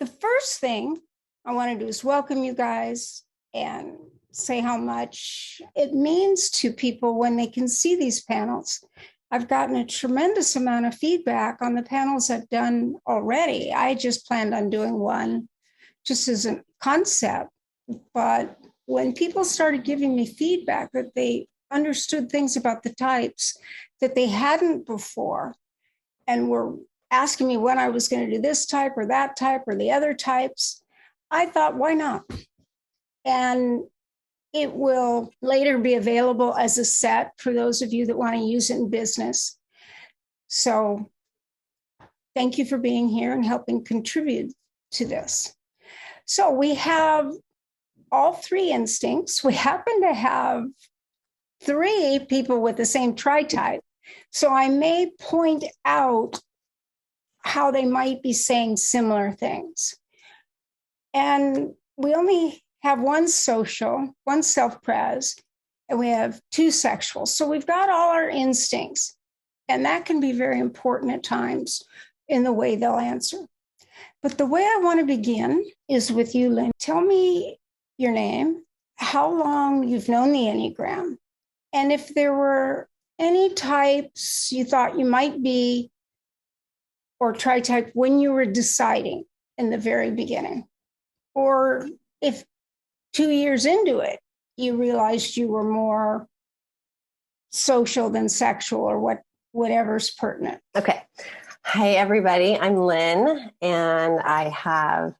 The first thing I want to do is welcome you guys and say how much it means to people when they can see these panels. I've gotten a tremendous amount of feedback on the panels I've done already. I just planned on doing one just as a concept. But when people started giving me feedback that they understood things about the types that they hadn't before and were asking me when I was going to do this type or that type or the other types, I thought, why not? And it will later be available as a set for those of you that want to use it in business. So thank you for being here and helping contribute to this. So we have all three instincts. We happen to have three people with the same tritype. So I may point out how they might be saying similar things. And we only have one social, one self-pres, and we have two sexual. So we've got all our instincts, and that can be very important at times in the way they'll answer. But the way I want to begin is with you, Lynn. Tell me your name, how long you've known the Enneagram, and if there were any types you thought you might be or tritype when you were deciding in the very beginning, or if 2 years into it, you realized you were more social than sexual or whatever's pertinent. Okay. Hi, everybody. I'm Lynn, and I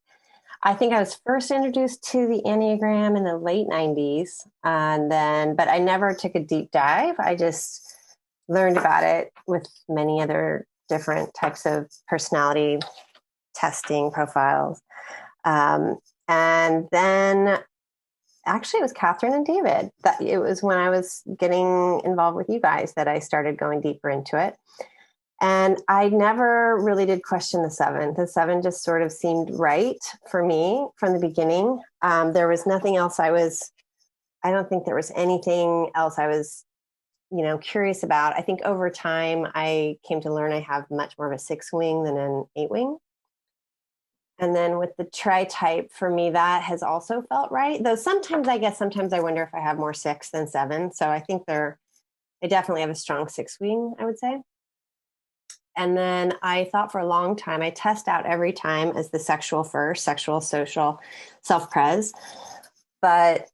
think I was first introduced to the Enneagram in the late 90s, but I never took a deep dive. I just learned about it with many other different types of personality testing profiles. And then actually it was Katherine and David. That it was when I was getting involved with you guys that I started going deeper into it. And I never really did question the seven. The seven just sort of seemed right for me from the beginning. There was nothing else I don't think there was anything else I was, curious about. I think over time I came to learn I have much more of a 6-wing than an 8-wing. And then with the tritype, for me, that has also felt right. Though sometimes I wonder if I have more 6 than 7. So I think I definitely have a strong 6-wing, I would say. And then I thought for a long time, I test out every time as the sexual first, sexual, social, self-pres. But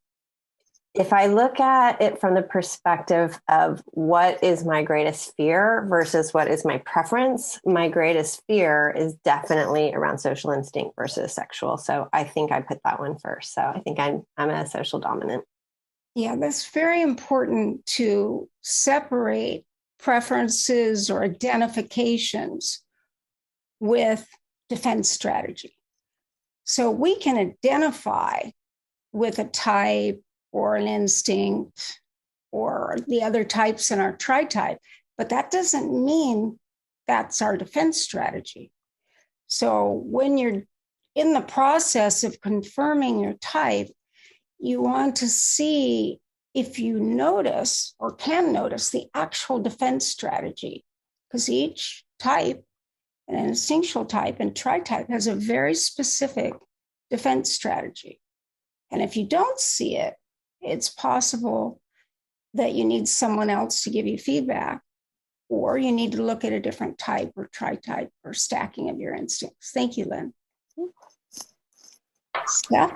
if I look at it from the perspective of what is my greatest fear versus what is my preference, my greatest fear is definitely around social instinct versus sexual. So I think I put that one first. So I think I'm a social dominant. Yeah, that's very important to separate preferences or identifications with defense strategy. So we can identify with a type or an instinct or the other types in our tritype, but that doesn't mean that's our defense strategy. So when you're in the process of confirming your type, you want to see if you notice or can notice the actual defense strategy, because each type, an instinctual type and tritype, has a very specific defense strategy. And if you don't see it, it's possible that you need someone else to give you feedback, or you need to look at a different type or tritype or stacking of your instincts. Thank you, Lynn. Steph?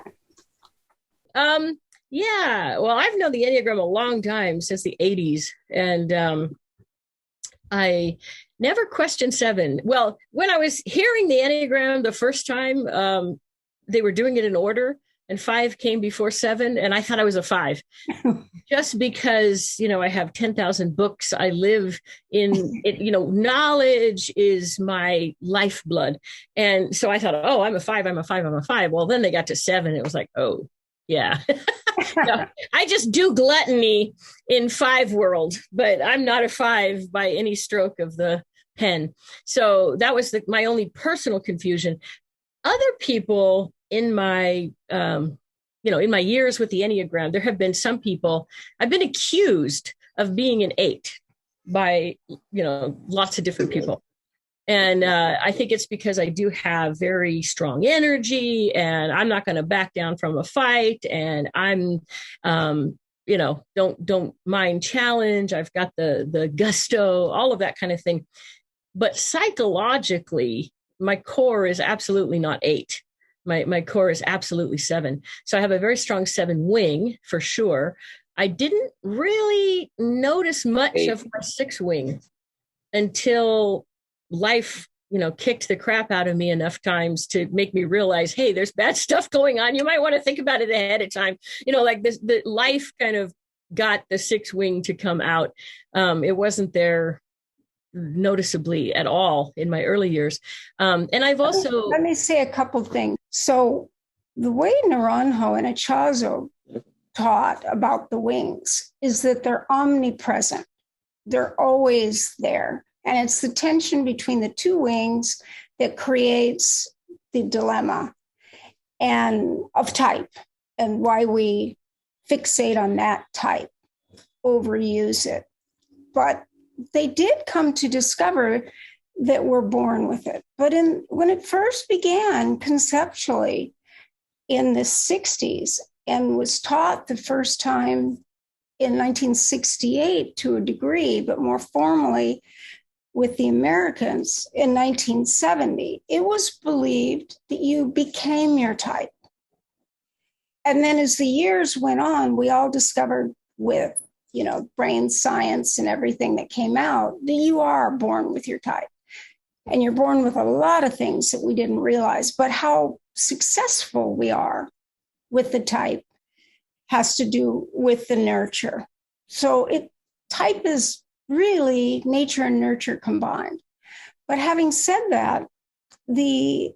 Yeah, well, I've known the Enneagram a long time, since the 80s. And I never questioned 7. Well, when I was hearing the Enneagram the first time, they were doing it in order, and 5 came before 7, and I thought I was a 5. Just because, I have 10,000 books. I live in it, knowledge is my lifeblood. And so I thought, oh, I'm a 5. Well, then they got to 7. It was like, oh, yeah. No, I just do gluttony in 5 world, but I'm not a 5 by any stroke of the pen. So that was my only personal confusion. Other people in my, in my years with the Enneagram, there have been some people, I've been accused of being an 8 by, lots of different people. And I think it's because I do have very strong energy, and I'm not going to back down from a fight. And I'm, don't mind challenge. I've got the gusto, all of that kind of thing. But psychologically, my core is absolutely not 8. My core is absolutely 7. So I have a very strong 7 wing for sure. I didn't really notice much of my 6 wing until life, kicked the crap out of me enough times to make me realize, hey, there's bad stuff going on. You might want to think about it ahead of time. Like this, the life kind of got the 6 wing to come out. It wasn't there noticeably at all in my early years. And I've also... Let me say a couple things. So the way Naranjo and Ichazo taught about the wings is that they're omnipresent. They're always there. And it's the tension between the 2 wings that creates the dilemma and of type, and why we fixate on that type, overuse it. But they did come to discover that we're born with it. But when it first began conceptually in the 60s and was taught the first time in 1968 to a degree, but more formally with the Americans in 1970, it was believed that you became your type. And then as the years went on, we all discovered with, brain science and everything that came out, that you are born with your type. And you're born with a lot of things that we didn't realize, but how successful we are with the type has to do with the nurture. So type is really nature and nurture combined. But having said that, the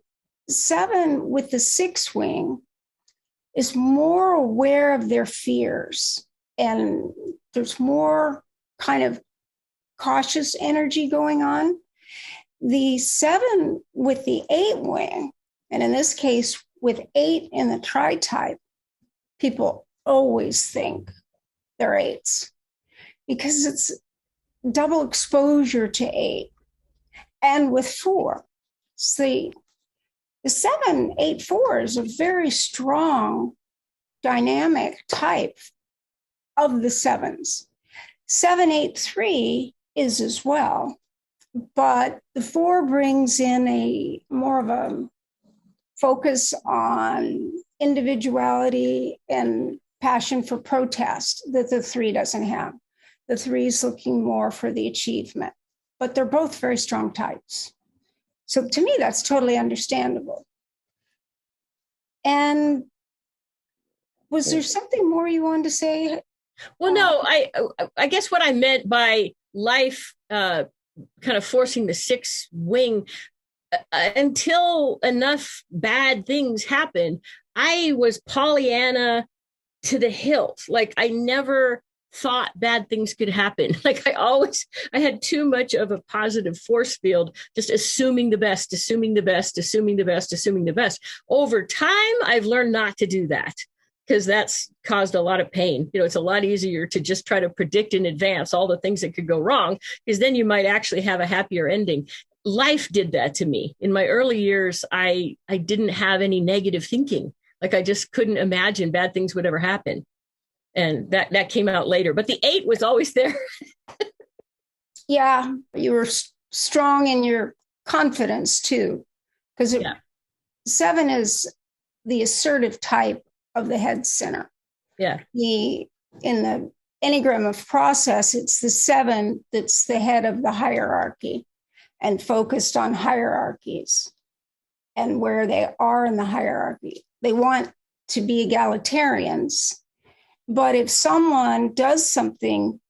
7 with the 6 wing is more aware of their fears, and there's more kind of cautious energy going on. The 7 with the 8 wing, and in this case with 8 in the Tritype, people always think they're 8s because it's double exposure to 8. And with 4, see, the 7-8-4 is a very strong dynamic type of the 7s. 7-8-3 is as well, but the 4 brings in a more of a focus on individuality and passion for protest that the 3 doesn't have. The 3 is looking more for the achievement, but they're both very strong types. So to me, that's totally understandable. And was there something more you wanted to say? Well, no, I guess what I meant by life kind of forcing the 6 wing, until enough bad things happened, I was Pollyanna to the hilt. Like I never thought bad things could happen. Like I had too much of a positive force field, just assuming the best. Over time, I've learned not to do that, because that's caused a lot of pain. It's a lot easier to just try to predict in advance all the things that could go wrong, because then you might actually have a happier ending. Life did that to me. In my early years, I didn't have any negative thinking. Like I just couldn't imagine bad things would ever happen. And that came out later. But the 8 was always there. Yeah, you were strong in your confidence too, because 7 is the assertive type of the head center. Yeah. In the Enneagram of process, it's the 7 that's the head of the hierarchy and focused on hierarchies and where they are in the hierarchy. They want to be egalitarians, but if someone does something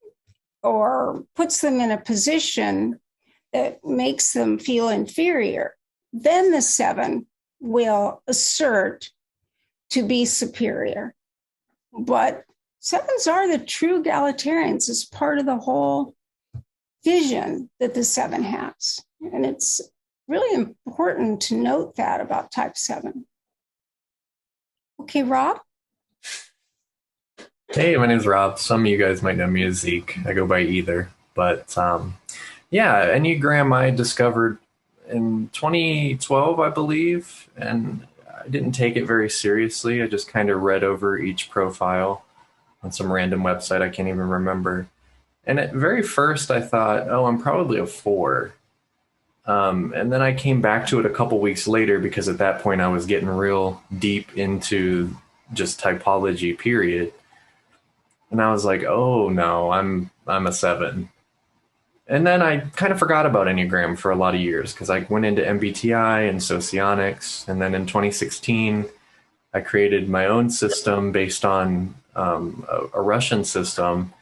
or puts them in a position that makes them feel inferior, then the 7 will assert to be superior. But 7s are the true egalitarians as part of the whole vision that the 7 has. And it's really important to note that about type 7. Okay, Rob? Hey, my name's Rob. Some of you guys might know me as Zeke. I go by either. But yeah, Enneagram I discovered in 2012, I believe, and I didn't take it very seriously. I just kind of read over each profile on some random website I can't even remember. And at very first, I thought, oh, I'm probably a 4. And then I came back to it a couple weeks later because at that point I was getting real deep into just typology, period. And I was like, oh no, I'm a 7. And then I kind of forgot about Enneagram for a lot of years because I went into MBTI and socionics. And then in 2016, I created my own system based on a Russian system,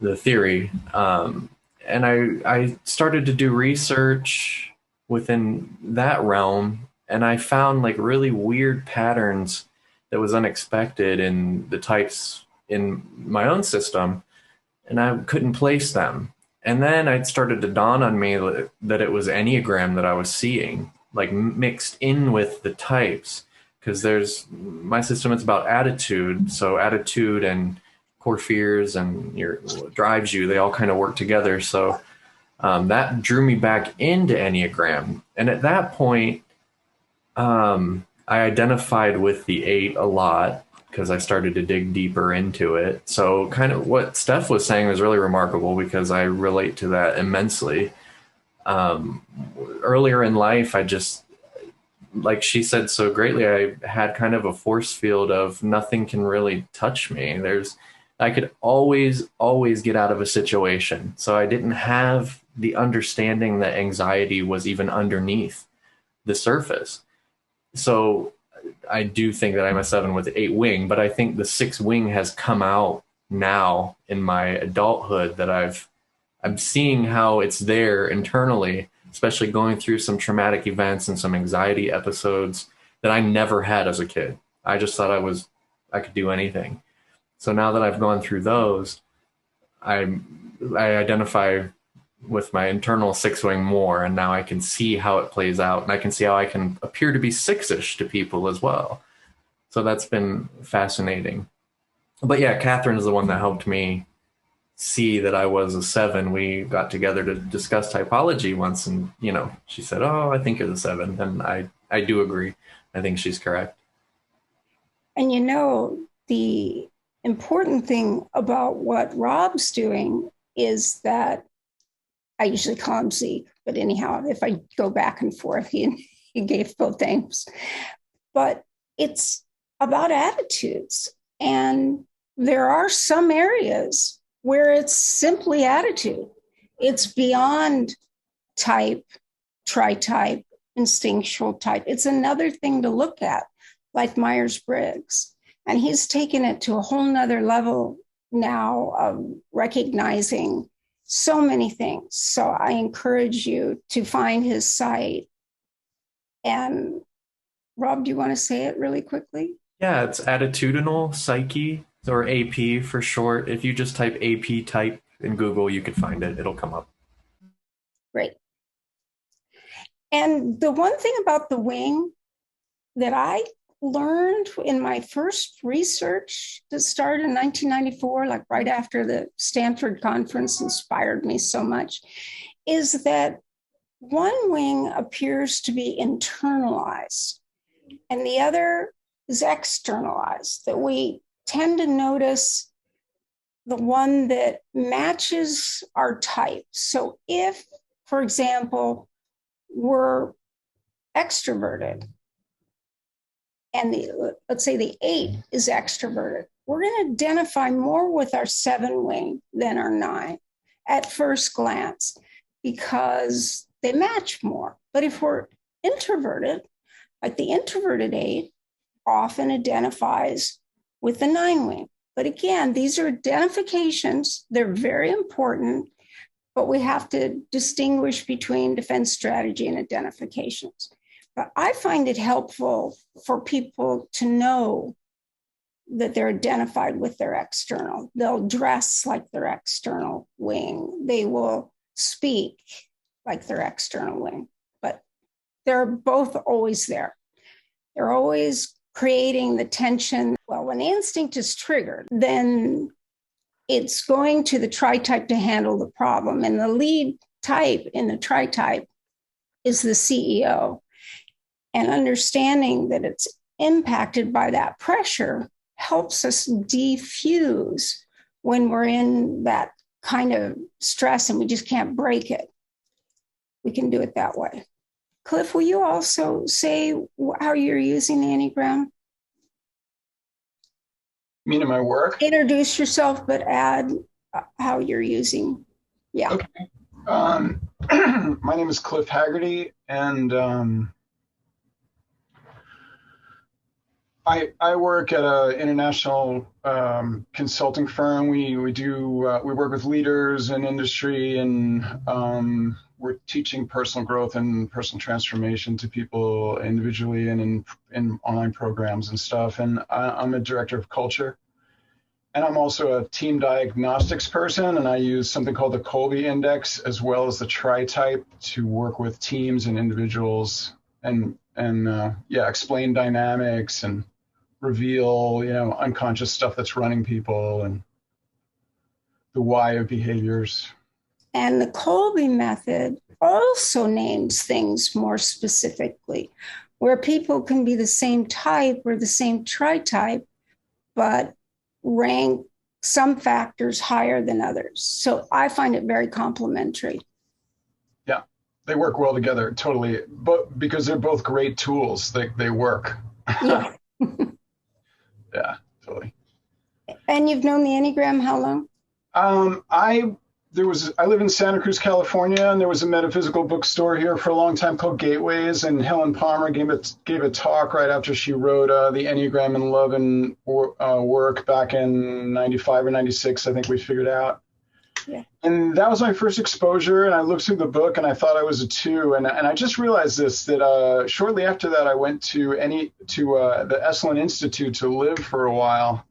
the theory. And I started to do research within that realm, and I found like really weird patterns that was unexpected in the types in my own system, and I couldn't place them. And then it started to dawn on me that it was Enneagram that I was seeing, like mixed in with the types, because there's my system, it's about attitude. So attitude and core fears and what drives you, they all kind of work together. So that drew me back into Enneagram. And at that point, I identified with the 8 a lot because I started to dig deeper into it. So kind of what Steph was saying was really remarkable because I relate to that immensely. Earlier in life, I just, like she said so greatly, I had kind of a force field of nothing can really touch me. I could always get out of a situation. So I didn't have the understanding that anxiety was even underneath the surface. So I do think that I'm a 7 with 8 wing, but I think the 6 wing has come out now in my adulthood that I'm seeing how it's there internally, especially going through some traumatic events and some anxiety episodes that I never had as a kid. I just thought I could do anything. So now that I've gone through those, I identify with my internal 6 wing more, and now I can see how it plays out, and I can see how I can appear to be 6-ish to people as well. So that's been fascinating. But yeah, Katherine is the one that helped me see that I was a 7. We got together to discuss typology once, and she said, "Oh, I think you're the 7," and I do agree. I think she's correct. And the important thing about what Rob's doing is that I usually call him Zeke, but anyhow, if I go back and forth, he gave both names. But it's about attitudes. And there are some areas where it's simply attitude. It's beyond type, tritype, instinctual type. It's another thing to look at, like Myers-Briggs. And he's taken it to a whole nother level now of recognizing so many things. So I encourage you to find his site. And Rob, do you want to say it really quickly? Yeah, it's Attitudinal Psyche, or AP for short. If you just type AP type in Google, you could find it. It'll come up. Great. And the one thing about the wing that I learned in my first research that started in 1994, like right after the Stanford conference inspired me so much, is that one wing appears to be internalized and the other is externalized, that we tend to notice the one that matches our type. So if, for example, we're extroverted, and let's say the 8 is extroverted, we're going to identify more with our 7 wing than our 9 at first glance because they match more. But if we're introverted, like the introverted 8 often identifies with the 9 wing. But again, these are identifications. They're very important, but we have to distinguish between defense strategy and identifications. But I find it helpful for people to know that they're identified with their external. They'll dress like their external wing. They will speak like their external wing, but they're both always there. They're always creating the tension. Well, when the instinct is triggered, then it's going to the tritype to handle the problem. And the lead type in the tritype is the CEO. And understanding that it's impacted by that pressure helps us defuse when we're in that kind of stress and we just can't break it. We can do it that way. Cliff, will you also say how you're using the Enneagram? You mean in my work? Introduce yourself, but add how you're using. Yeah. Okay. My name is Cliff Haggerty, and I work at an international consulting firm. We work with leaders in industry, and we're teaching personal growth and personal transformation to people individually and in online programs and stuff. And I'm a director of culture. And I'm also a team diagnostics person, and I use something called the Kolbe Index as well as the Tritype to work with teams and individuals and explain dynamics and reveal, unconscious stuff that's running people and the why of behaviors. And the Kolbe method also names things more specifically, where people can be the same type or the same Tritype, but rank some factors higher than others. So I find it very complementary. Yeah, they work well together, totally. But because they're both great tools, they work. Yeah. Yeah, totally. And you've known the Enneagram how long? I live in Santa Cruz, California, and there was a metaphysical bookstore here for a long time called Gateways, and Helen Palmer gave a talk right after she wrote the Enneagram in Love and Work back in 95 or 96, I think we figured out. Yeah. And that was my first exposure, and I looked through the book, and I thought I was a 2, and I just realized that shortly after that, I went to the Esalen Institute to live for a while.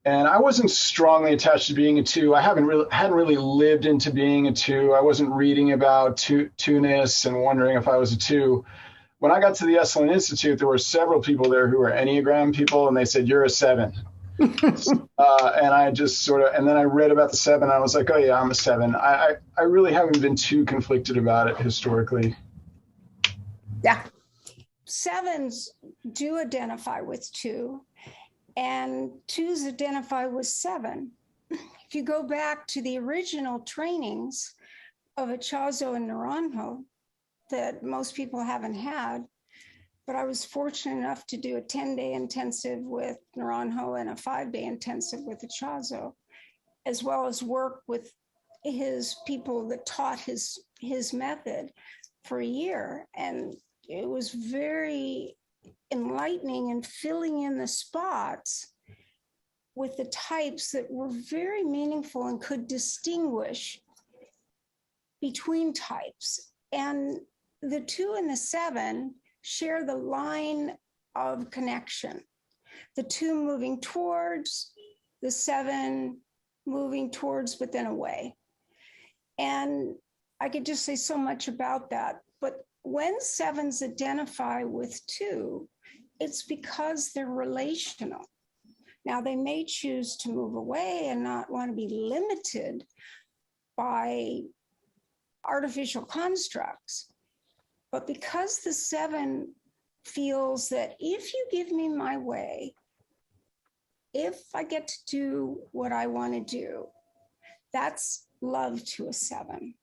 And I wasn't strongly attached to being a 2. I hadn't really lived into being a 2. I wasn't reading about two-ness and wondering if I was a 2. When I got to the Esalen Institute, there were several people there who were Enneagram people, and they said, "You're a 7." And I just and then I read about the 7. And I was like, "Oh yeah, I'm a 7." I really haven't been too conflicted about it historically. Yeah. 7s do identify with 2. And 2s identify with 7. If you go back to the original trainings of Ichazo and Naranjo that most people haven't had, but I was fortunate enough to do a 10-day intensive with Naranjo and a 5-day intensive with Ichazo, as well as work with his people that taught his method for a year. And it was very enlightening and filling in the spots with the types that were very meaningful and could distinguish between types. And the 2 and the 7 share the line of connection. The 2 moving towards, the 7 moving towards, but then away. And I could just say so much about that. But when 7s identify with 2, it's because they're relational. Now, they may choose to move away and not want to be limited by artificial constructs. But because the 7 feels that if you give me my way, if I get to do what I want to do, that's love to a 7.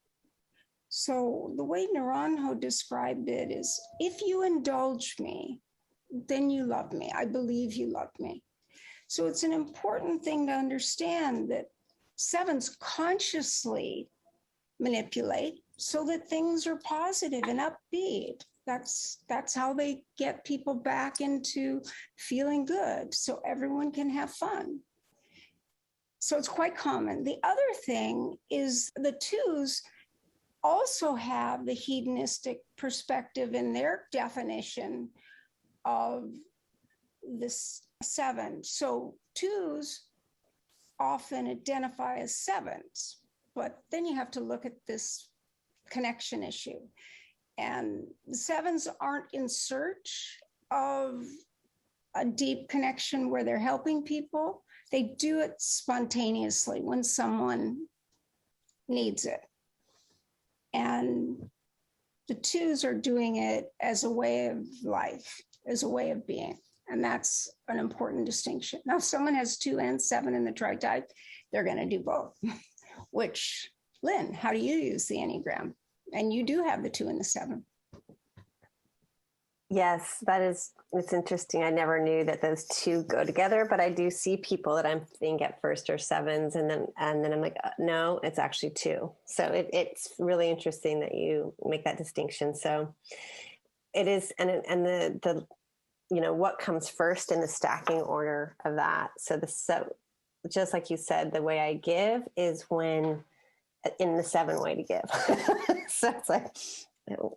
So the way Naranjo described it is, if you indulge me, then you love me. I believe you love me. So it's an important thing to understand that 7s consciously manipulate so that things are positive and upbeat. That's how they get people back into feeling good, so everyone can have fun. So it's quite common. The other thing is the 2s also have the hedonistic perspective in their definition of this 7. So 2s often identify as 7s, but then you have to look at this connection issue. And the 7s aren't in search of a deep connection where they're helping people. They do it spontaneously when someone needs it. And The twos are doing it as a way of life, as a way of being. And that's an important distinction. Now, if someone has 2 and 7 in the Tritype, they're going to do both. Which, Lynn, how do you use the Enneagram? And you do have the 2 and the 7. Yes, it's interesting. I never knew that those two go together, but I do see people that I'm think at first are 7s, and then I'm like, no, it's actually 2. So it's really interesting that you make that distinction. So it is, and the what comes first in the stacking order of that. So just like you said, the way I give is when in the 7 way to give. So it's like,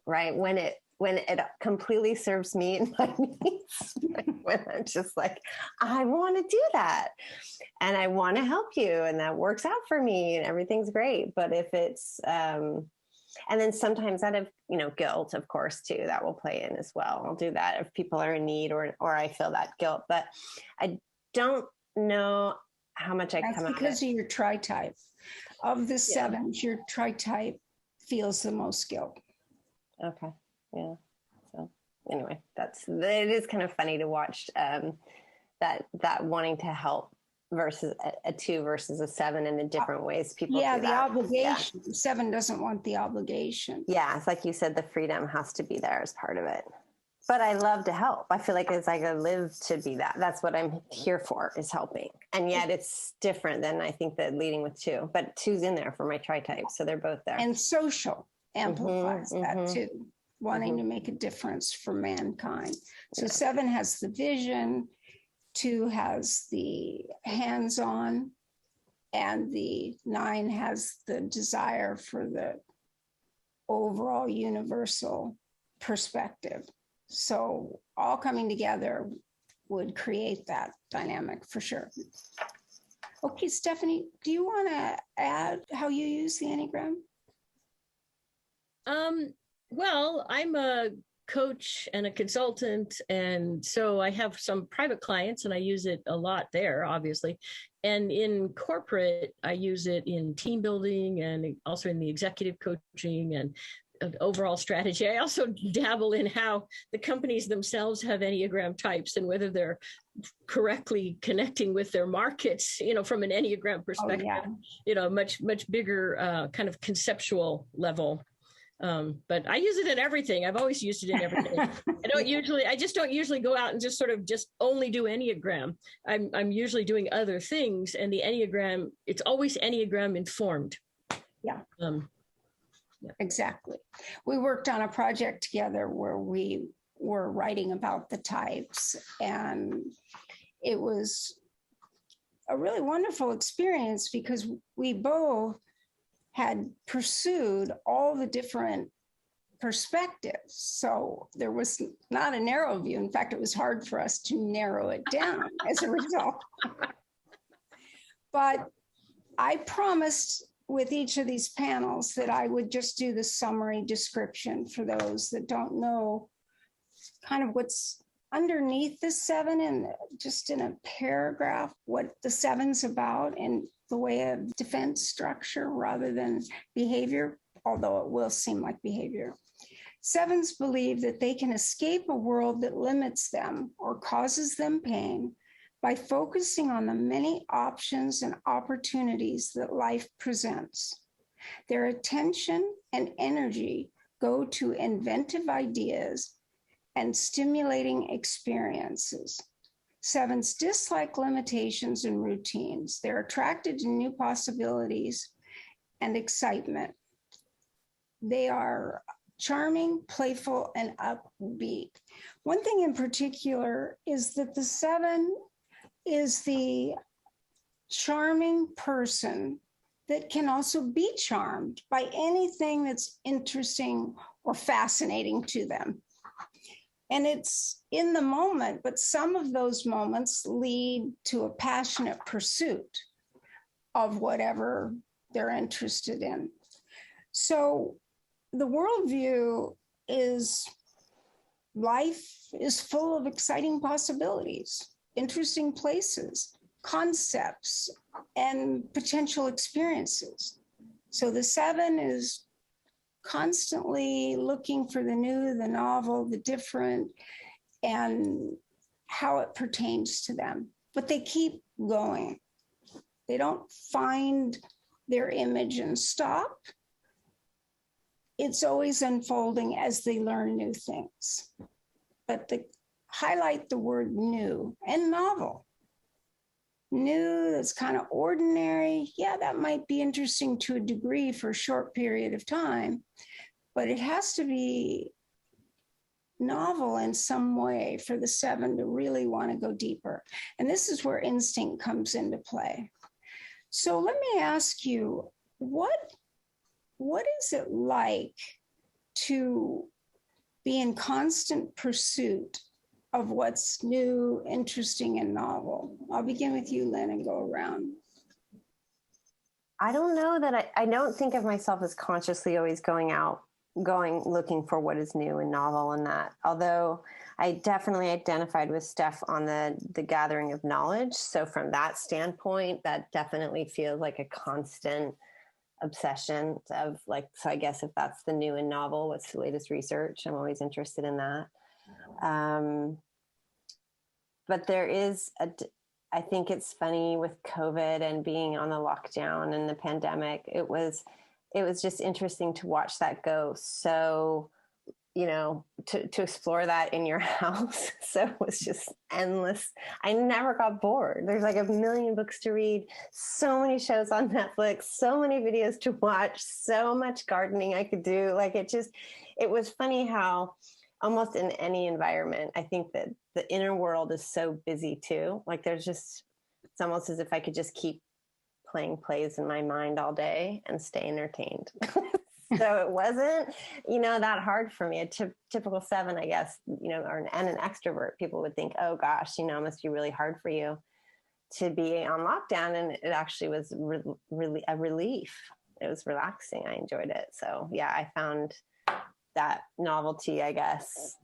right, when it completely serves me and my needs, when I'm just like, I want to do that and I want to help you and that works out for me and everything's great. But if it's, and then sometimes out of, guilt, of course, too, that will play in as well. I'll do that if people are in need or I feel that guilt, but I don't know how much I That's come out because of your Tritype. Of the 7s, your Tritype feels the most guilt. Okay. Yeah. So anyway, it is kind of funny to watch that wanting to help versus a 2 versus a 7 in the different ways people do the that. obligation. Yeah. 7 doesn't want the obligation. Yeah, it's like you said, the freedom has to be there as part of it. But I love to help. I feel like it's like I live to be that. That's what I'm here for, is helping. And yet it's different than I think that leading with 2. But 2's in there for my Tritype, so they're both there. And social amplifies that too. Wanting to make a difference for mankind. So 7 has the vision, 2 has the hands-on, and the 9 has the desire for the overall universal perspective. So all coming together would create that dynamic for sure. Okay, Stephanie, do you want to add how you use the Enneagram? Well, I'm a coach and a consultant, and so I have some private clients and I use it a lot there, obviously. And in corporate, I use it in team building and also in the executive coaching and overall strategy. I also dabble in how the companies themselves have Enneagram types and whether they're correctly connecting with their markets, from an Enneagram perspective, much bigger kind of conceptual level. But I use it in everything. I've always used it in everything. I just don't usually go out and just sort of just only do Enneagram. I'm usually doing other things, and the Enneagram, it's always Enneagram informed. Yeah. Exactly. We worked on a project together where we were writing about the types, and it was a really wonderful experience because we both had pursued all the different perspectives. So there was not a narrow view. In fact, it was hard for us to narrow it down as a result. But I promised with each of these panels that I would just do the summary description for those that don't know kind of what's underneath the 7 and just in a paragraph, what the 7's about and the way of defense structure rather than behavior, although it will seem like behavior. 7's believe that they can escape a world that limits them or causes them pain by focusing on the many options and opportunities that life presents. Their attention and energy go to inventive ideas and stimulating experiences. 7's dislike limitations and routines. They're attracted to new possibilities and excitement. They are charming, playful, and upbeat. One thing in particular is that the 7 is the charming person that can also be charmed by anything that's interesting or fascinating to them. And it's in the moment, but some of those moments lead to a passionate pursuit of whatever they're interested in. So the worldview is life is full of exciting possibilities, interesting places, concepts, and potential experiences. So the 7 is constantly looking for the new, the novel, the different, and how it pertains to them. But they keep going. They don't find their image and stop. It's always unfolding as they learn new things. But they highlight the word new and novel. New, that's kind of ordinary. Yeah, that might be interesting to a degree for a short period of time, but it has to be novel in some way for the 7 to really want to go deeper. And this is where instinct comes into play. So let me ask you, what is it like to be in constant pursuit of what's new, interesting, and novel? I'll begin with you, Lynn, and go around. I don't know that I don't think of myself as consciously always looking for what is new and novel in that. Although I definitely identified with Steph on the gathering of knowledge. So from that standpoint, that definitely feels like a constant obsession of like, so I guess if that's the new and novel, what's the latest research? I'm always interested in that. But there is I think it's funny with COVID and being on the lockdown and the pandemic, it was just interesting to watch that go. So, to explore that in your house. So it was just endless. I never got bored. There's like 1 million books to read, so many shows on Netflix, so many videos to watch, so much gardening I could do. Like it was funny how almost in any environment, I think that the inner world is so busy too. Like it's almost as if I could just keep playing plays in my mind all day and stay entertained. So it wasn't, that hard for me. A typical 7, I guess, and an extrovert, people would think, oh gosh, it must be really hard for you to be on lockdown. And it actually was really a relief. It was relaxing. I enjoyed it. So yeah, I found that novelty, I guess,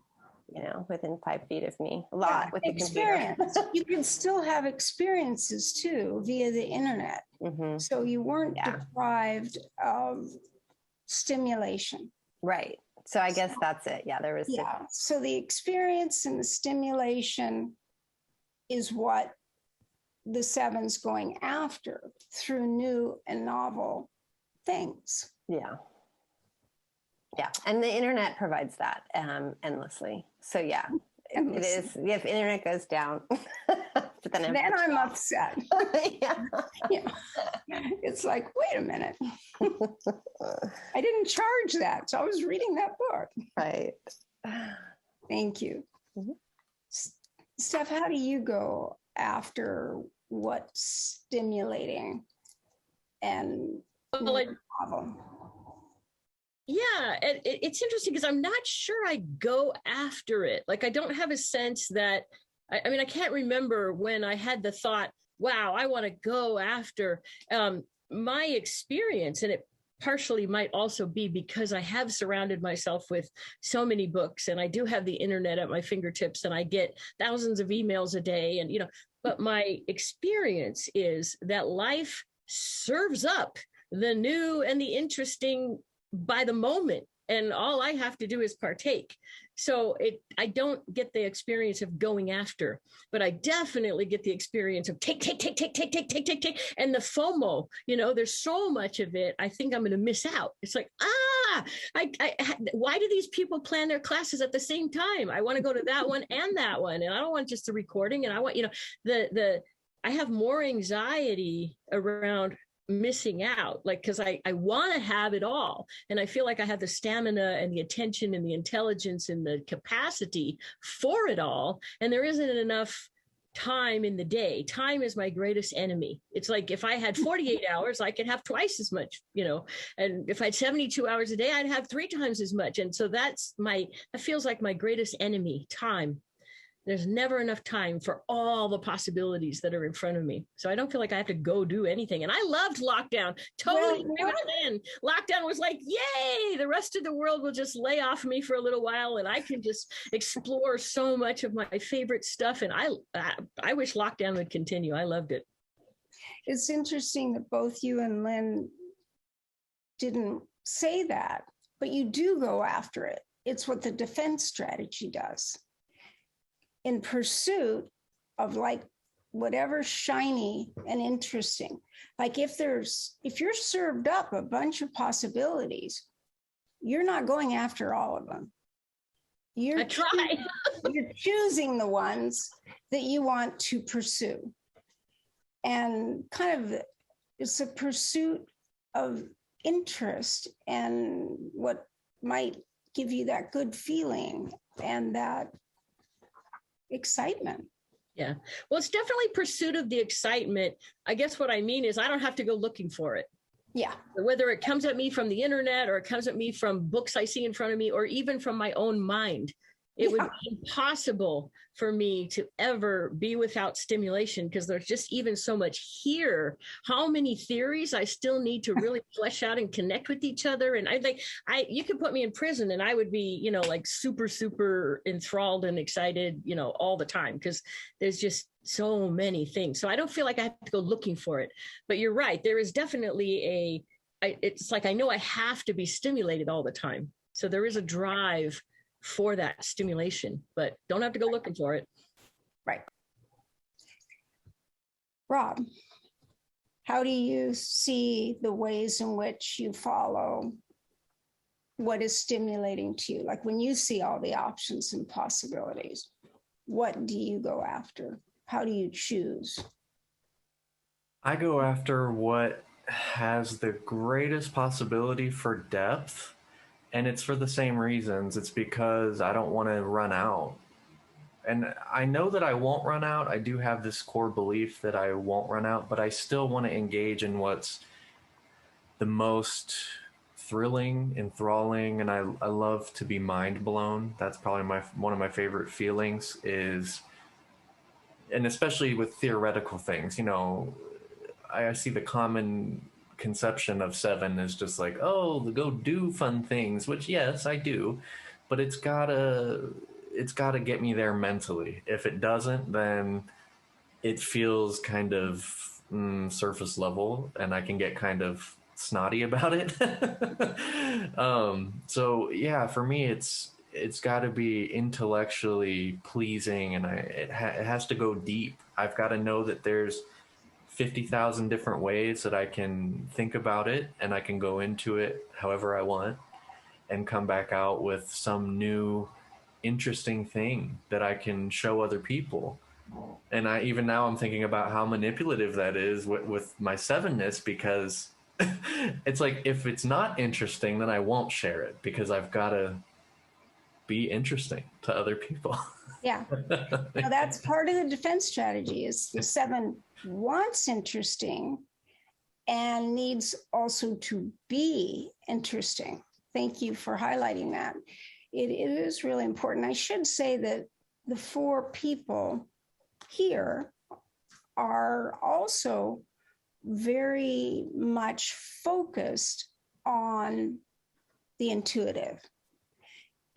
within 5 feet of me a lot with the experience. computer. You can still have experiences too via the internet. Mm-hmm. So you weren't deprived of stimulation. Right. So I guess that's it. Yeah, there was. Yeah. So the experience and the stimulation is what the 7's going after through new and novel things. Yeah. Yeah. And the internet provides that endlessly. So yeah, it is. If internet goes down, but then I'm upset. Yeah. It's like, wait a minute. I didn't charge that. So I was reading that book. Right. Thank you. Mm-hmm. Steph, how do you go after what's stimulating and novel? Yeah, it's interesting because I'm not sure I go after it. Like I don't have a sense that, I mean, I can't remember when I had the thought, wow, I want to go after my experience. And it partially might also be because I have surrounded myself with so many books and I do have the internet at my fingertips and I get thousands of emails a day. And, but my experience is that life serves up the new and the interesting by the moment, and all I have to do is partake. So I don't get the experience of going after, but I definitely get the experience of take, and the FOMO. There's so much of it. I think I'm going to miss out. It's like why do these people plan their classes at the same time? I want to go to that one, and I don't want just the recording. And I want I have more anxiety around missing out, like, because I want to have it all, and I feel like I have the stamina and the attention and the intelligence and the capacity for it all, and there isn't enough time in the day. Time is my greatest enemy. It's like if I had 48 hours, I could have twice as much, and if I had 72 hours a day, I'd have 3 times as much. And so that feels like my greatest enemy, time. There's never enough time for all the possibilities that are in front of me. So I don't feel like I have to go do anything. And I loved lockdown. Totally. Lockdown was like, yay, the rest of the world will just lay off me for a little while and I can just explore so much of my favorite stuff. And I wish lockdown would continue. I loved it. It's interesting that both you and Lynn didn't say that. but you do go after it. It's what the defense strategy does. In pursuit of like whatever's shiny and interesting. Like if you're served up a bunch of possibilities, you're not going after all of them. You're choosing the ones that you want to pursue. And kind of it's a pursuit of interest and what might give you that good feeling and that excitement. Yeah. Well, it's definitely pursuit of the excitement. I guess what I mean is I don't have to go looking for it. Yeah. Whether it comes at me from the internet or it comes at me from books I see in front of me or even from my own mind. It would be impossible for me to ever be without stimulation because there's just even so much here. How many theories I still need to really flesh out and connect with each other. And you could put me in prison and I would be, like super, super enthralled and excited, all the time because there's just so many things. So I don't feel like I have to go looking for it. But you're right. There is definitely it's like I know I have to be stimulated all the time. So there is a drive for that stimulation, but don't have to go looking for it. Right. Rob, how do you see the ways in which you follow what is stimulating to you? Like when you see all the options and possibilities, what do you go after? How do you choose? I go after what has the greatest possibility for depth. And it's for the same reasons. It's because I don't want to run out. And I know that I won't run out. I do have this core belief that I won't run out, but I still want to engage in what's the most thrilling, enthralling, and I love to be mind blown. That's probably one of my favorite feelings is, and especially with theoretical things, I see the common conception of 7 is just like, go do fun things, which yes, I do, but it's gotta get me there mentally. If it doesn't, then it feels kind of surface level and I can get kind of snotty about it. So yeah, for me, it's got to be intellectually pleasing and it has to go deep. I've got to know that there's 50,000 different ways that I can think about it and I can go into it however I want and come back out with some new interesting thing that I can show other people. And even now I'm thinking about how manipulative that is with my 7-ness because it's like if it's not interesting, then I won't share it because I've got to be interesting to other people. Yeah. Now that's part of the defense strategy is the 7 wants interesting and needs also to be interesting. Thank you for highlighting that. It is really important. I should say that the 4 people here are also very much focused on the intuitive.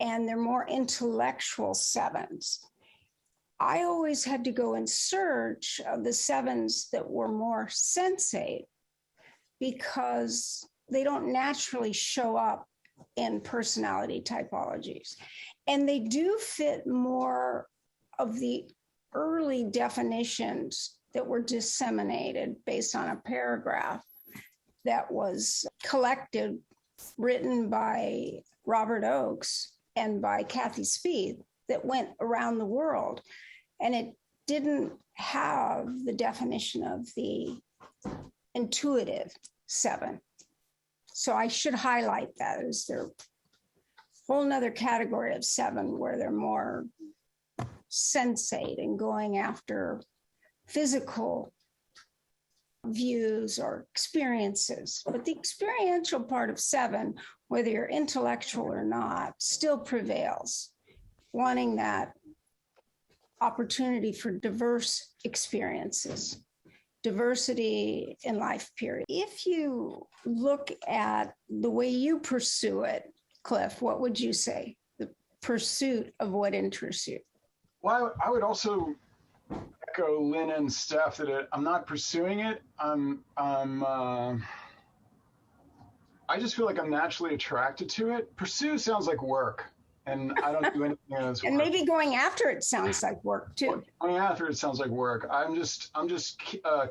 And they're more intellectual 7s. I always had to go in search of the 7s that were more sensate because they don't naturally show up in personality typologies. And they do fit more of the early definitions that were disseminated based on a paragraph that was collected, written by Robert Oakes and by Kathy Speed that went around the world. And it didn't have the definition of the intuitive 7. So I should highlight that as their whole nother category of 7 where they're more sensate and going after physical views or experiences. But the experiential part of 7, whether you're intellectual or not, still prevails, wanting that opportunity for diverse experiences, diversity in life, period. If you look at the way you pursue it, Cliff, what would you say? The pursuit of what interests you? Well, I would also echo Lynn and Steph that I'm not pursuing it. I just feel like I'm naturally attracted to it. Pursue sounds like work, and I don't do anything that's And work. maybe going after it sounds like work too. Going after it sounds like work. I'm just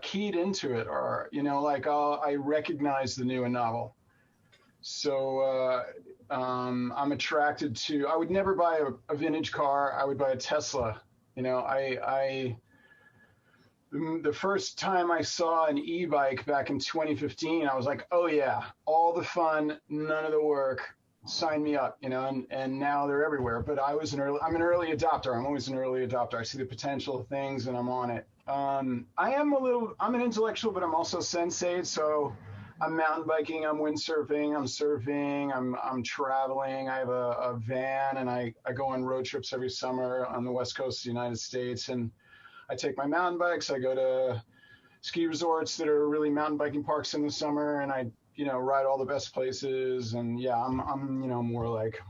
keyed into it, or like I recognize the new and novel. So I'm attracted to. I would never buy a vintage car. I would buy a Tesla. The first time I saw an e-bike back in 2015, I was like, oh yeah, all the fun, none of the work, sign me up, and now they're everywhere. But I'm an early adopter. I'm always an early adopter. I see the potential of things and I'm on it. I'm an intellectual, but I'm also sensate. So I'm mountain biking, I'm windsurfing, I'm surfing, I'm traveling. I have a van, and I go on road trips every summer on the West Coast of the United States. And I take my mountain bikes. I go to ski resorts that are really mountain biking parks in the summer, and I, ride all the best places. And yeah, I'm more like,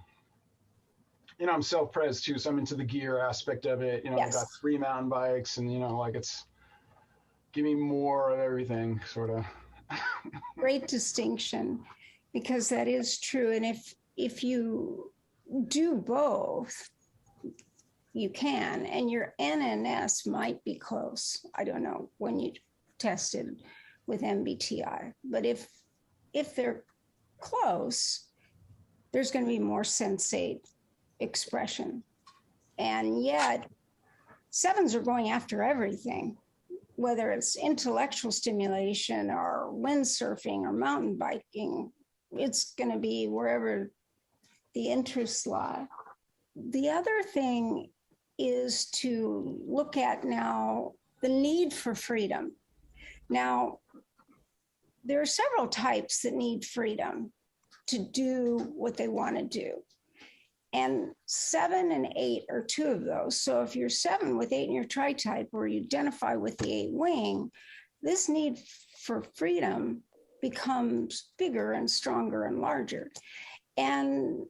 I'm self-pres too, so I'm into the gear aspect of it. Yes. I've got 3 mountain bikes, and it's give me more of everything, sort of. Great distinction, because that is true. And if you do both, you can, and your N and S might be close. I don't know when you tested with MBTI, but if they're close, there's going to be more sensate expression. And yet, 7s are going after everything, whether it's intellectual stimulation or windsurfing or mountain biking. It's going to be wherever the interests lie. The other thing is to look at now the need for freedom. Now, there are several types that need freedom to do what they want to do. And 7 and 8 are 2 of those. So if you're 7 with 8 in your Tritype, or you identify with the 8 wing, this need for freedom becomes bigger and stronger and larger. And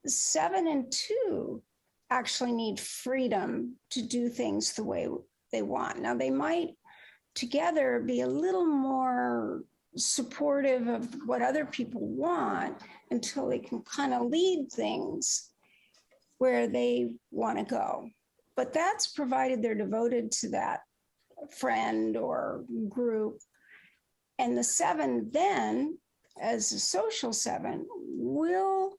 7 and 2 actually need freedom to do things the way they want. Now, they might together be a little more supportive of what other people want until they can kind of lead things where they want to go. But that's provided they're devoted to that friend or group. And the 7 then, as a social 7, will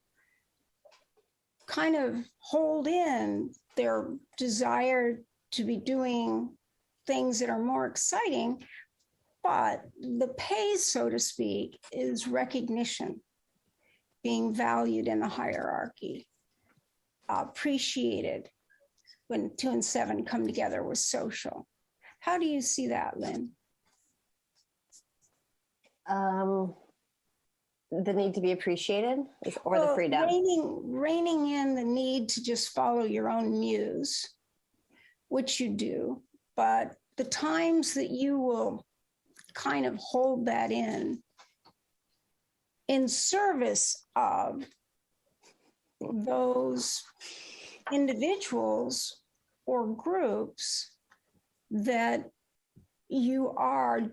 kind of hold in their desire to be doing things that are more exciting, but the pay, so to speak, is recognition, being valued in the hierarchy, appreciated when 2 and 7 come together with social. How do you see that, Lynn? The need to be appreciated, or the freedom? Reining in the need to just follow your own muse, which you do, but the times that you will kind of hold that in service of those individuals or groups that you are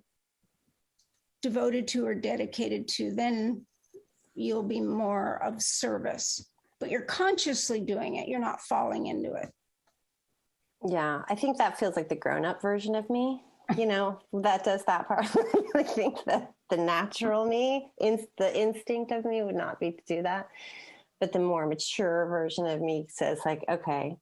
devoted to or dedicated to, then you'll be more of service. But you're consciously doing it. You're not falling into it. Yeah, I think that feels like the grown-up version of me, that does that part. I think that the natural me, the instinct of me would not be to do that. But the more mature version of me says like, okay,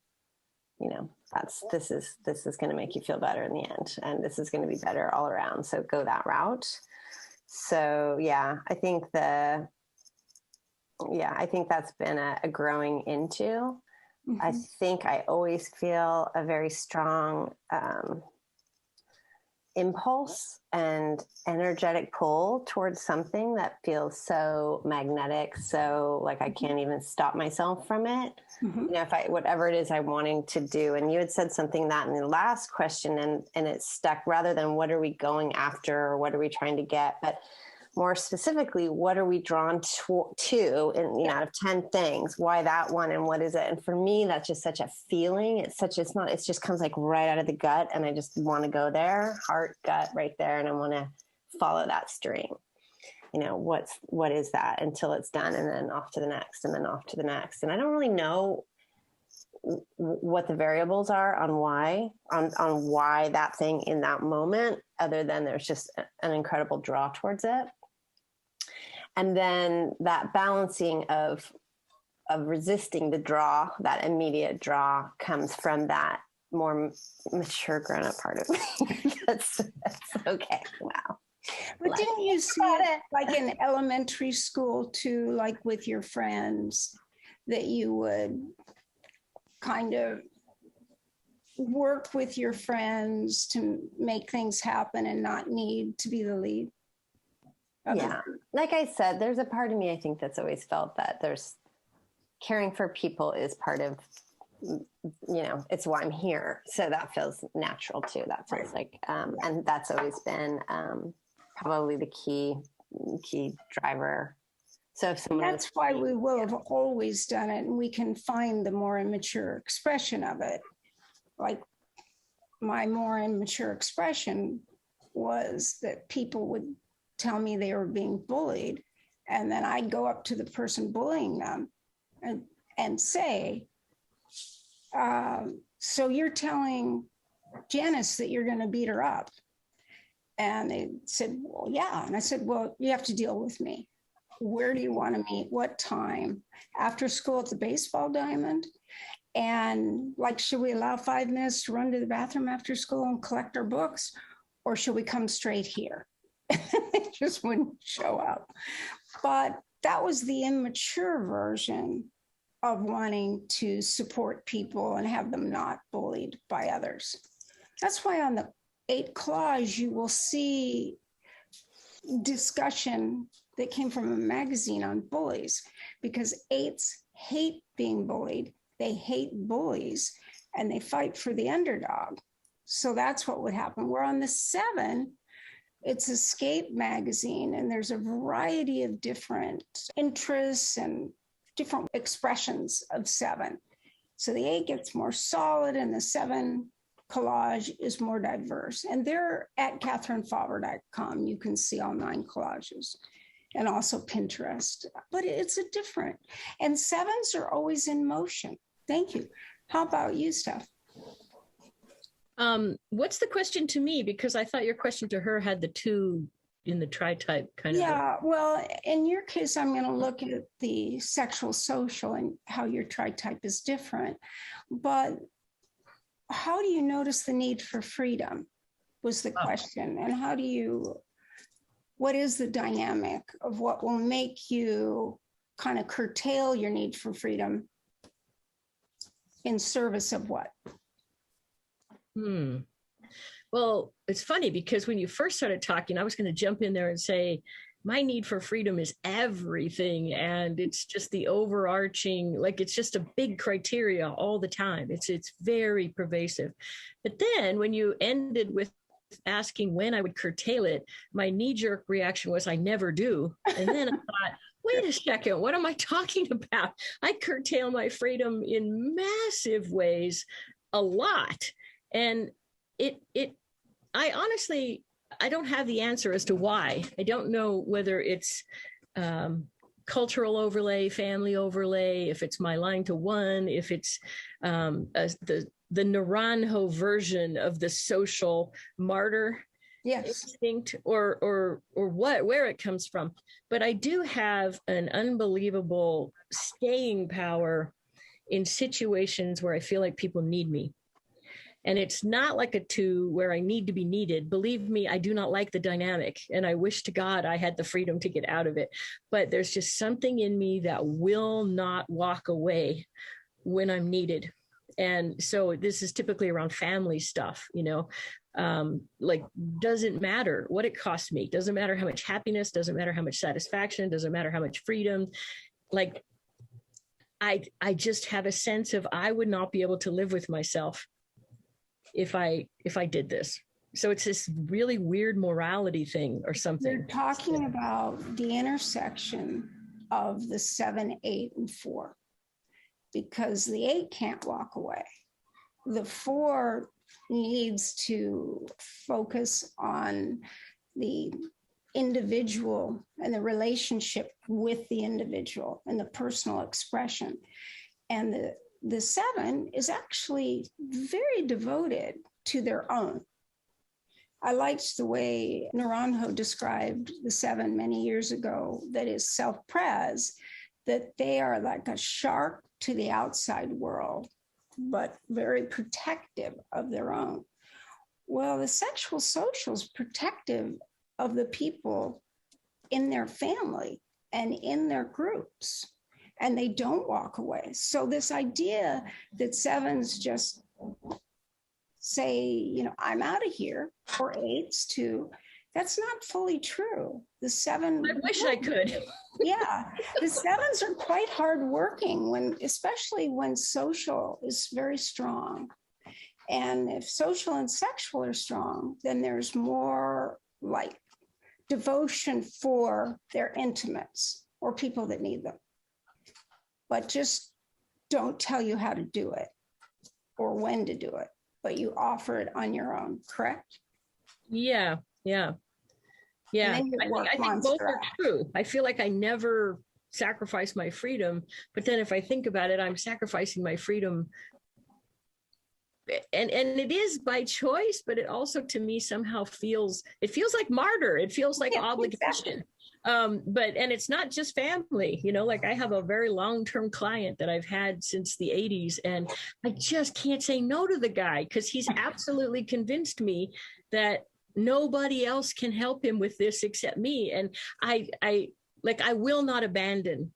this is going to make you feel better in the end. And this is going to be better all around. So go that route. So yeah, I think that's been a growing into. Mm-hmm. I think I always feel a very strong impulse and energetic pull towards something that feels so magnetic. So like, I can't even stop myself from it. Mm-hmm. Whatever it is I'm wanting to do. And you had said something that in the last question and it stuck, rather than what are we going after or what are we trying to get, but more specifically, what are we drawn to in out of 10 things? Why that one, and what is it? And for me, that's just such a feeling. It just comes like right out of the gut, and I just want to go there, heart, gut, right there, and I want to follow that string. what is that until it's done, and then off to the next, and then off to the next. And I don't really know what the variables are on why that thing in that moment, other than there's just an incredible draw towards it. And then that balancing of resisting the draw, that immediate draw, comes from that more mature grown-up part of me. that's okay. Wow. But didn't you see it like in elementary school too, like with your friends, that you would kind of work with your friends to make things happen and not need to be the lead? Yeah. Like I said, there's a part of me, I think, that's always felt that there's caring for people is part of, it's why I'm here. So that feels natural too. That feels like, and that's always been probably the key driver. So if someone that's why we will have always done it, and we can find the more immature expression of it. Like my more immature expression was that people would tell me they were being bullied, and then I'd go up to the person bullying them and say, so you're telling Janice that you're going to beat her up? And they said, well, yeah. And I said, well, you have to deal with me. Where do you want to meet? What time? After school at the baseball diamond? And like, should we allow 5 minutes to run to the bathroom after school and collect our books? Or should we come straight here? They just wouldn't show up. But that was the immature version of wanting to support people and have them not bullied by others. That's why on the 8 clause, you will see discussion that came from a magazine on bullies, because 8s hate being bullied. They hate bullies, and they fight for the underdog. So that's what would happen. Where on the 7, it's Escape magazine, and there's a variety of different interests and different expressions of 7. So the 8 gets more solid, and the 7 collage is more diverse. And they're at katherinefauvre.com. You can see all 9 collages, and also Pinterest. But it's a different. And 7s are always in motion. Thank you. How about you, Steph? What's the question to me? Because I thought your question to her had the 2 in the Tritype kind of. Yeah, well, in your case, I'm going to look at the sexual social and how your Tritype is different. But how do you notice the need for freedom was the question. And what is the dynamic of what will make you kind of curtail your need for freedom in service of what? Well, it's funny because when you first started talking, I was going to jump in there and say, my need for freedom is everything. And it's just the overarching, like, it's just a big criteria all the time. It's very pervasive. But then when you ended with asking when I would curtail it, my knee-jerk reaction was, I never do. And then I thought, wait a second, what am I talking about? I curtail my freedom in massive ways a lot. And I honestly, I don't have the answer as to why. I don't know whether it's cultural overlay, family overlay, if it's my line to one, if it's the Naranjo version of the social martyr instinct, or where it comes from. But I do have an unbelievable staying power in situations where I feel like people need me. And it's not like a 2 where I need to be needed. Believe me, I do not like the dynamic. And I wish to God I had the freedom to get out of it. But there's just something in me that will not walk away when I'm needed. And so this is typically around family stuff, like, doesn't matter what it costs me. Doesn't matter how much happiness, doesn't matter how much satisfaction, doesn't matter how much freedom. Like, I just have a sense of I would not be able to live with myself if I did this. So it's this really weird morality thing or something. You're talking about the intersection of the 7, 8, and 4, because the 8 can't walk away. The 4 needs to focus on the individual and the relationship with the individual and the personal expression. And the 7 is actually very devoted to their own. I liked the way Naranjo described the 7 many years ago, that is self-pres, that they are like a shark to the outside world, but very protective of their own. Well, the sexual social is protective of the people in their family and in their groups, and they don't walk away. So this idea that 7s just say, you know, I'm out of here, or 8s too, that's not fully true. The 7, I wish I could. Yeah, the 7s are quite hardworking, especially when social is very strong. And if social and sexual are strong, then there's more like devotion for their intimates or people that need them. But just don't tell you how to do it or when to do it, but you offer it on your own, correct? Yeah. I think both are true. I feel like I never sacrifice my freedom, but then if I think about it, I'm sacrificing my freedom. And it is by choice, but it also to me somehow feels like martyr. It feels like obligation. Exactly. And it's not just family, you know, like I have a very long-term client that I've had since the 80s, and I just can't say no to the guy because he's absolutely convinced me that nobody else can help him with this except me. And I will not abandon.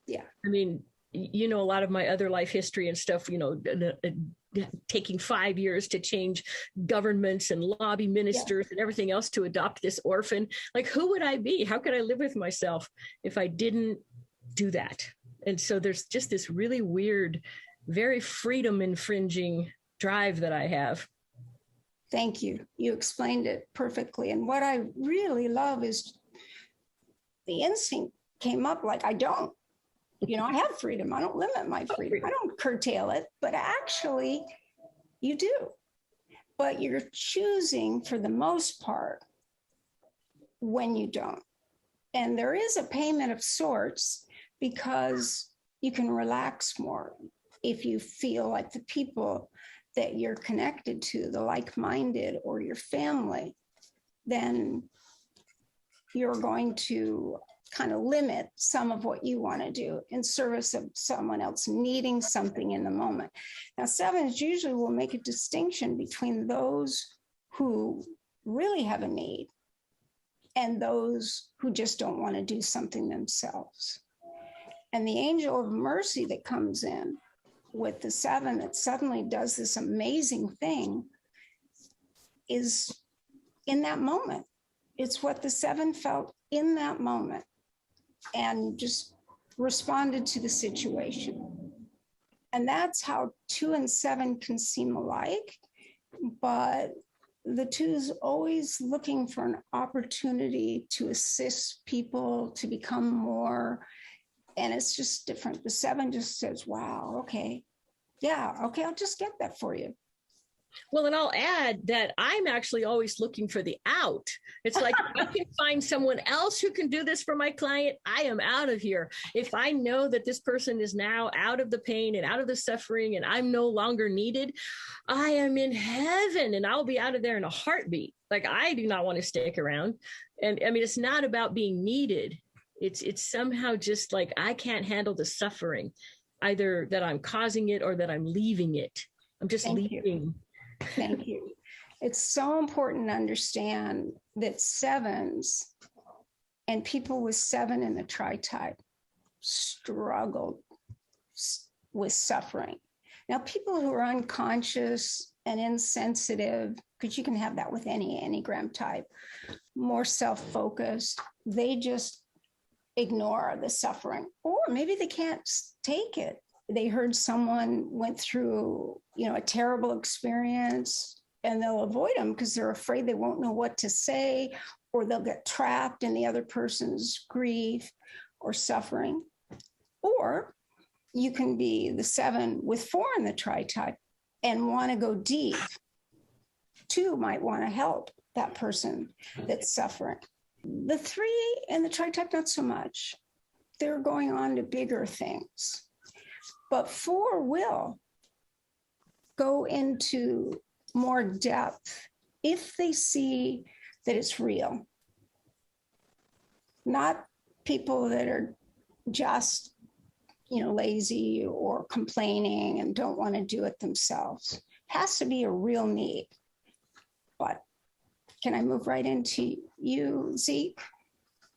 Yeah. I mean, you know, a lot of my other life history and stuff, you know, taking 5 years to change governments and lobby ministers and everything else to adopt this orphan. Like, who would I be? How could I live with myself if I didn't do that? And so there's just this really weird, very freedom infringing drive that I have. Thank you. You explained it perfectly. And what I really love is the instinct came up like, I don't. You know, I have freedom. I don't limit my freedom. I don't curtail it, but actually you do. But you're choosing for the most part when you don't. And there is a payment of sorts because you can relax more if you feel like the people that you're connected to, the like-minded or your family, then you're going to kind of limit some of what you want to do in service of someone else needing something in the moment. Now, 7s usually will make a distinction between those who really have a need and those who just don't want to do something themselves. And the angel of mercy that comes in with the 7 that suddenly does this amazing thing is in that moment. It's what the 7 felt in that moment and just responded to the situation. And that's how 2 and 7 can seem alike, but the 2 is always looking for an opportunity to assist people to become more. And it's just different. The 7 just says, wow, okay. Yeah, okay, I'll just get that for you. Well, and I'll add that I'm actually always looking for the out. It's like, if I can find someone else who can do this for my client, I am out of here. If I know that this person is now out of the pain and out of the suffering and I'm no longer needed, I am in heaven and I'll be out of there in a heartbeat. Like, I do not want to stick around. And I mean, it's not about being needed. It's somehow just like, I can't handle the suffering, either that I'm causing it or that I'm leaving it. I'm just leaving. Thank you. It's so important to understand that 7s and people with 7 in the Tritype struggle with suffering. Now, people who are unconscious and insensitive, because you can have that with any Enneagram type, more self-focused, they just ignore the suffering, or maybe they can't take it. They heard someone went through, you know, a terrible experience and they'll avoid them because they're afraid they won't know what to say, or they'll get trapped in the other person's grief or suffering. Or you can be the 7 with 4 in the Tritype and want to go deep. 2 might want to help that person that's suffering. The 3 and the Tritype, not so much. They're going on to bigger things. But 4 will go into more depth if they see that it's real. Not people that are just, lazy or complaining and don't want to do it themselves. Has to be a real need. But can I move right into you, Zeke,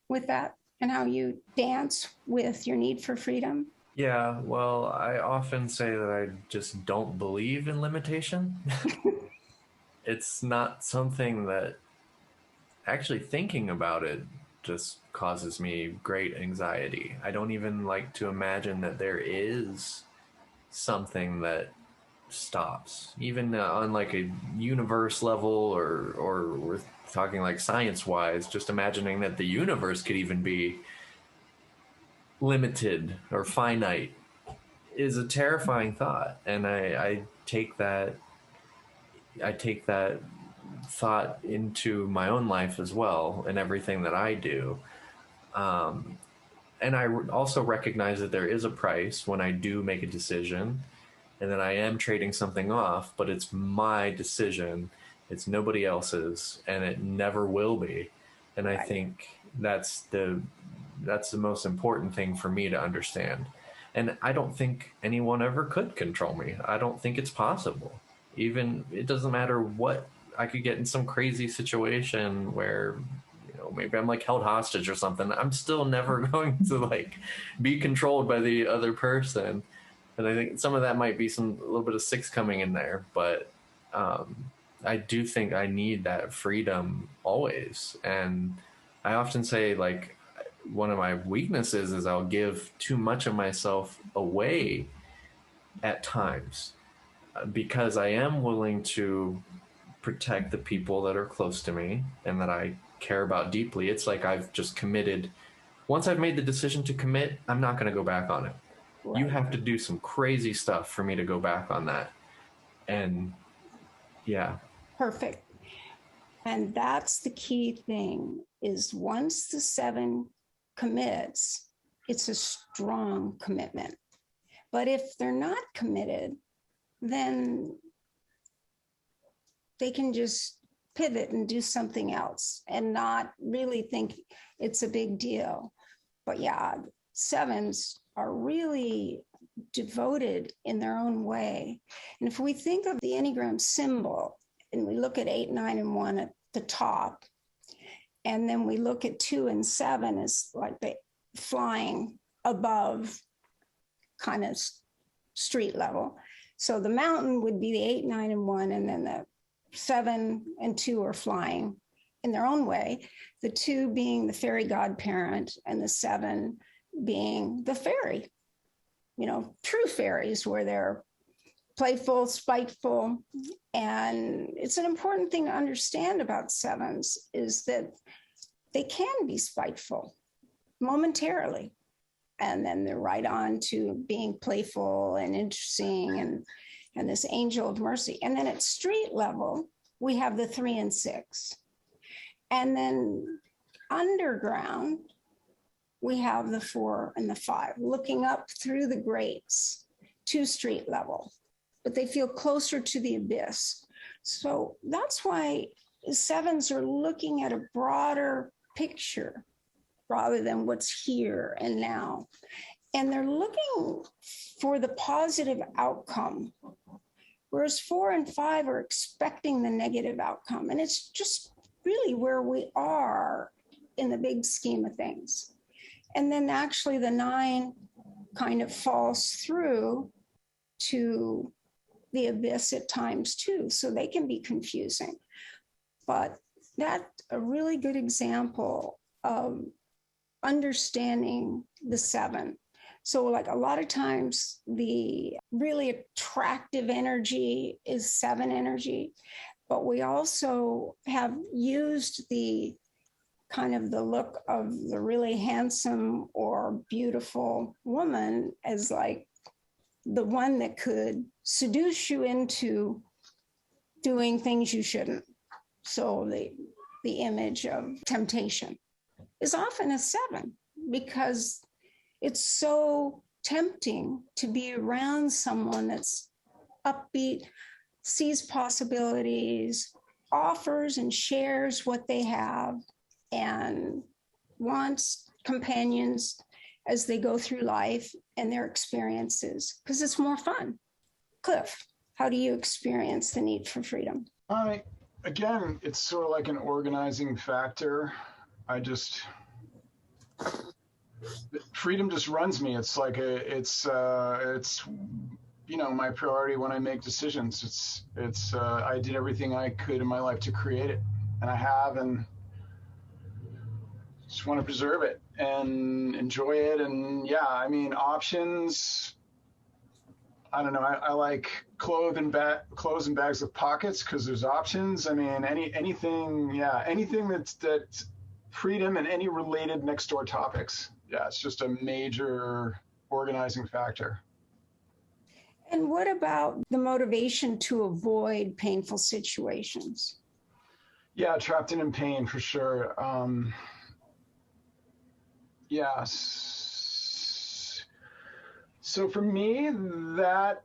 with that and how you dance with your need for freedom? Yeah, well, I often say that I just don't believe in limitation. It's not something that actually thinking about it just causes me great anxiety. I don't even like to imagine that there is something that stops, even on like a universe level, or we're talking like science wise, just imagining that the universe could even be limited or finite is a terrifying thought. And I take that thought into my own life as well, and everything that I do. And I also recognize that there is a price when I do make a decision, and that I am trading something off, but it's my decision. It's nobody else's, and it never will be. And I think that's the most important thing for me to understand. And I don't think anyone ever could control me. I don't think it's possible. Even, it doesn't matter what, I could get in some crazy situation where, maybe I'm like held hostage or something. I'm still never going to like be controlled by the other person. And I think some of that might be a little bit of 6 coming in there, but I do think I need that freedom always. And I often say, like, one of my weaknesses is I'll give too much of myself away at times, because I am willing to protect the people that are close to me and that I care about deeply. It's like I've just committed. Once I've made the decision to commit, I'm not going to go back on it. Right. You have to do some crazy stuff for me to go back on that. And yeah. Perfect. And that's the key thing, is once the 7 commits, it's a strong commitment. But if they're not committed, then they can just pivot and do something else and not really think it's a big deal. But yeah, 7s are really devoted in their own way. And if we think of the Enneagram symbol and we look at 8, 9, and 1 at the top, and then we look at 2 and 7 as like they flying above kind of street level. So the mountain would be the 8, 9, and 1, and then the 7 and 2 are flying in their own way. The 2 being the fairy godparent, and the 7 being the fairy, true fairies, where they're playful, spiteful. And it's an important thing to understand about 7s is that they can be spiteful momentarily. And then they're right on to being playful and interesting and this angel of mercy. And then at street level, we have the 3 and 6. And then underground, we have the 4 and the 5, looking up through the grates to street level, but they feel closer to the abyss. So that's why 7s are looking at a broader picture rather than what's here and now. And they're looking for the positive outcome, whereas 4 and 5 are expecting the negative outcome. And it's just really where we are in the big scheme of things. And then actually the 9 kind of falls through to the abyss at times too. So they can be confusing. But that's a really good example of understanding the 7. So like a lot of times the really attractive energy is 7 energy, but we also have used the kind of the look of the really handsome or beautiful woman as like the one that could seduce you into doing things you shouldn't. So the image of temptation. is often a 7 because it's so tempting to be around someone that's upbeat, sees possibilities, offers and shares what they have, and wants companions as they go through life and their experiences, because it's more fun. Cliff, how do you experience the need for freedom? Again, it's sort of like an organizing factor. Freedom just runs me. It's like it's my priority when I make decisions. I did everything I could in my life to create it, and I have, and just want to preserve it and enjoy it. And yeah, I mean, options. I don't know. I like clothes and bags with pockets because there's options. I mean, anything that's freedom and any related next door topics. Yeah, it's just a major organizing factor. And what about the motivation to avoid painful situations? Yeah, trapped in pain for sure. So for me, that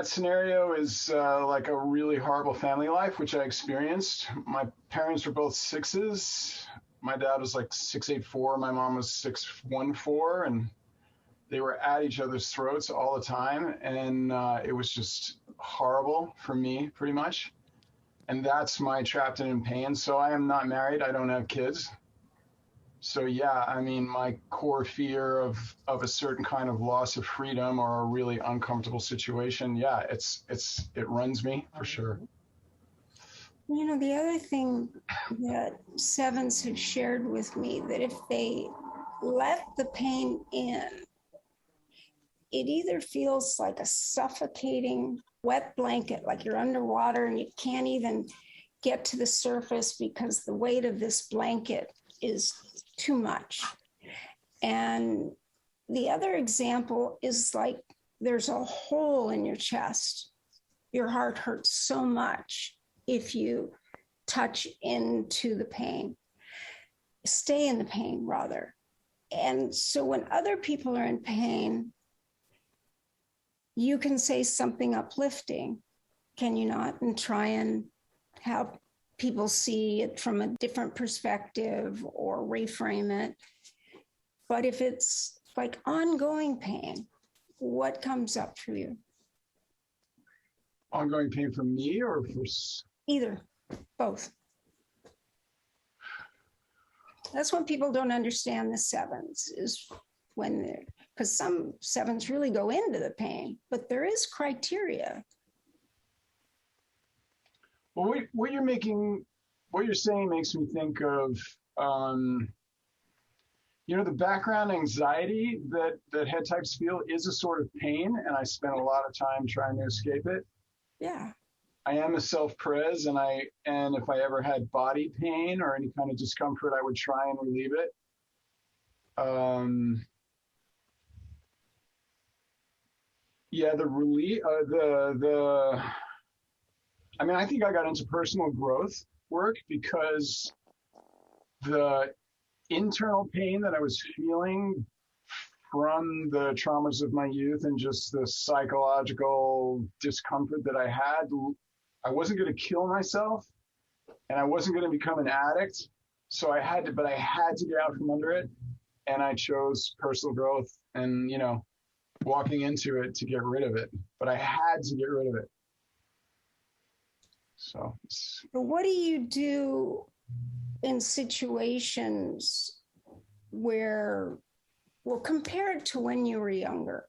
scenario is like a really horrible family life, which I experienced. My parents were both 6s. My dad was like 6'8", my mom was 6'14", and they were at each other's throats all the time. And it was just horrible for me, pretty much. And that's my trapped in pain. So I am not married. I don't have kids. So yeah, I mean, my core fear of a certain kind of loss of freedom or a really uncomfortable situation, yeah, it runs me for sure. You know, the other thing that 7s have shared with me, that if they let the pain in, it either feels like a suffocating wet blanket, like you're underwater and you can't even get to the surface because the weight of this blanket is too much. And the other example is like there's a hole in your chest. Your heart hurts so much if you touch into the pain, stay in the pain rather. And so when other people are in pain, you can say something uplifting, can you not? And try and have people see it from a different perspective or reframe it. But if it's like ongoing pain, what comes up for you? Ongoing pain for me or for... Either, both. That's when people don't understand the 7s, is when they're, because some 7s really go into the pain, but there is criteria. Well, what you're saying makes me think of, the background anxiety that head types feel is a sort of pain, and I spend a lot of time trying to escape it. Yeah. I am a self-pres, and if I ever had body pain or any kind of discomfort, I would try and relieve it. I think I got into personal growth work because the internal pain that I was feeling from the traumas of my youth and just the psychological discomfort that I had, I wasn't going to kill myself and I wasn't going to become an addict. So I had to get out from under it. And I chose personal growth and, walking into it to get rid of it. But I had to get rid of it. So. But what do you do in situations where, well, compared to when you were younger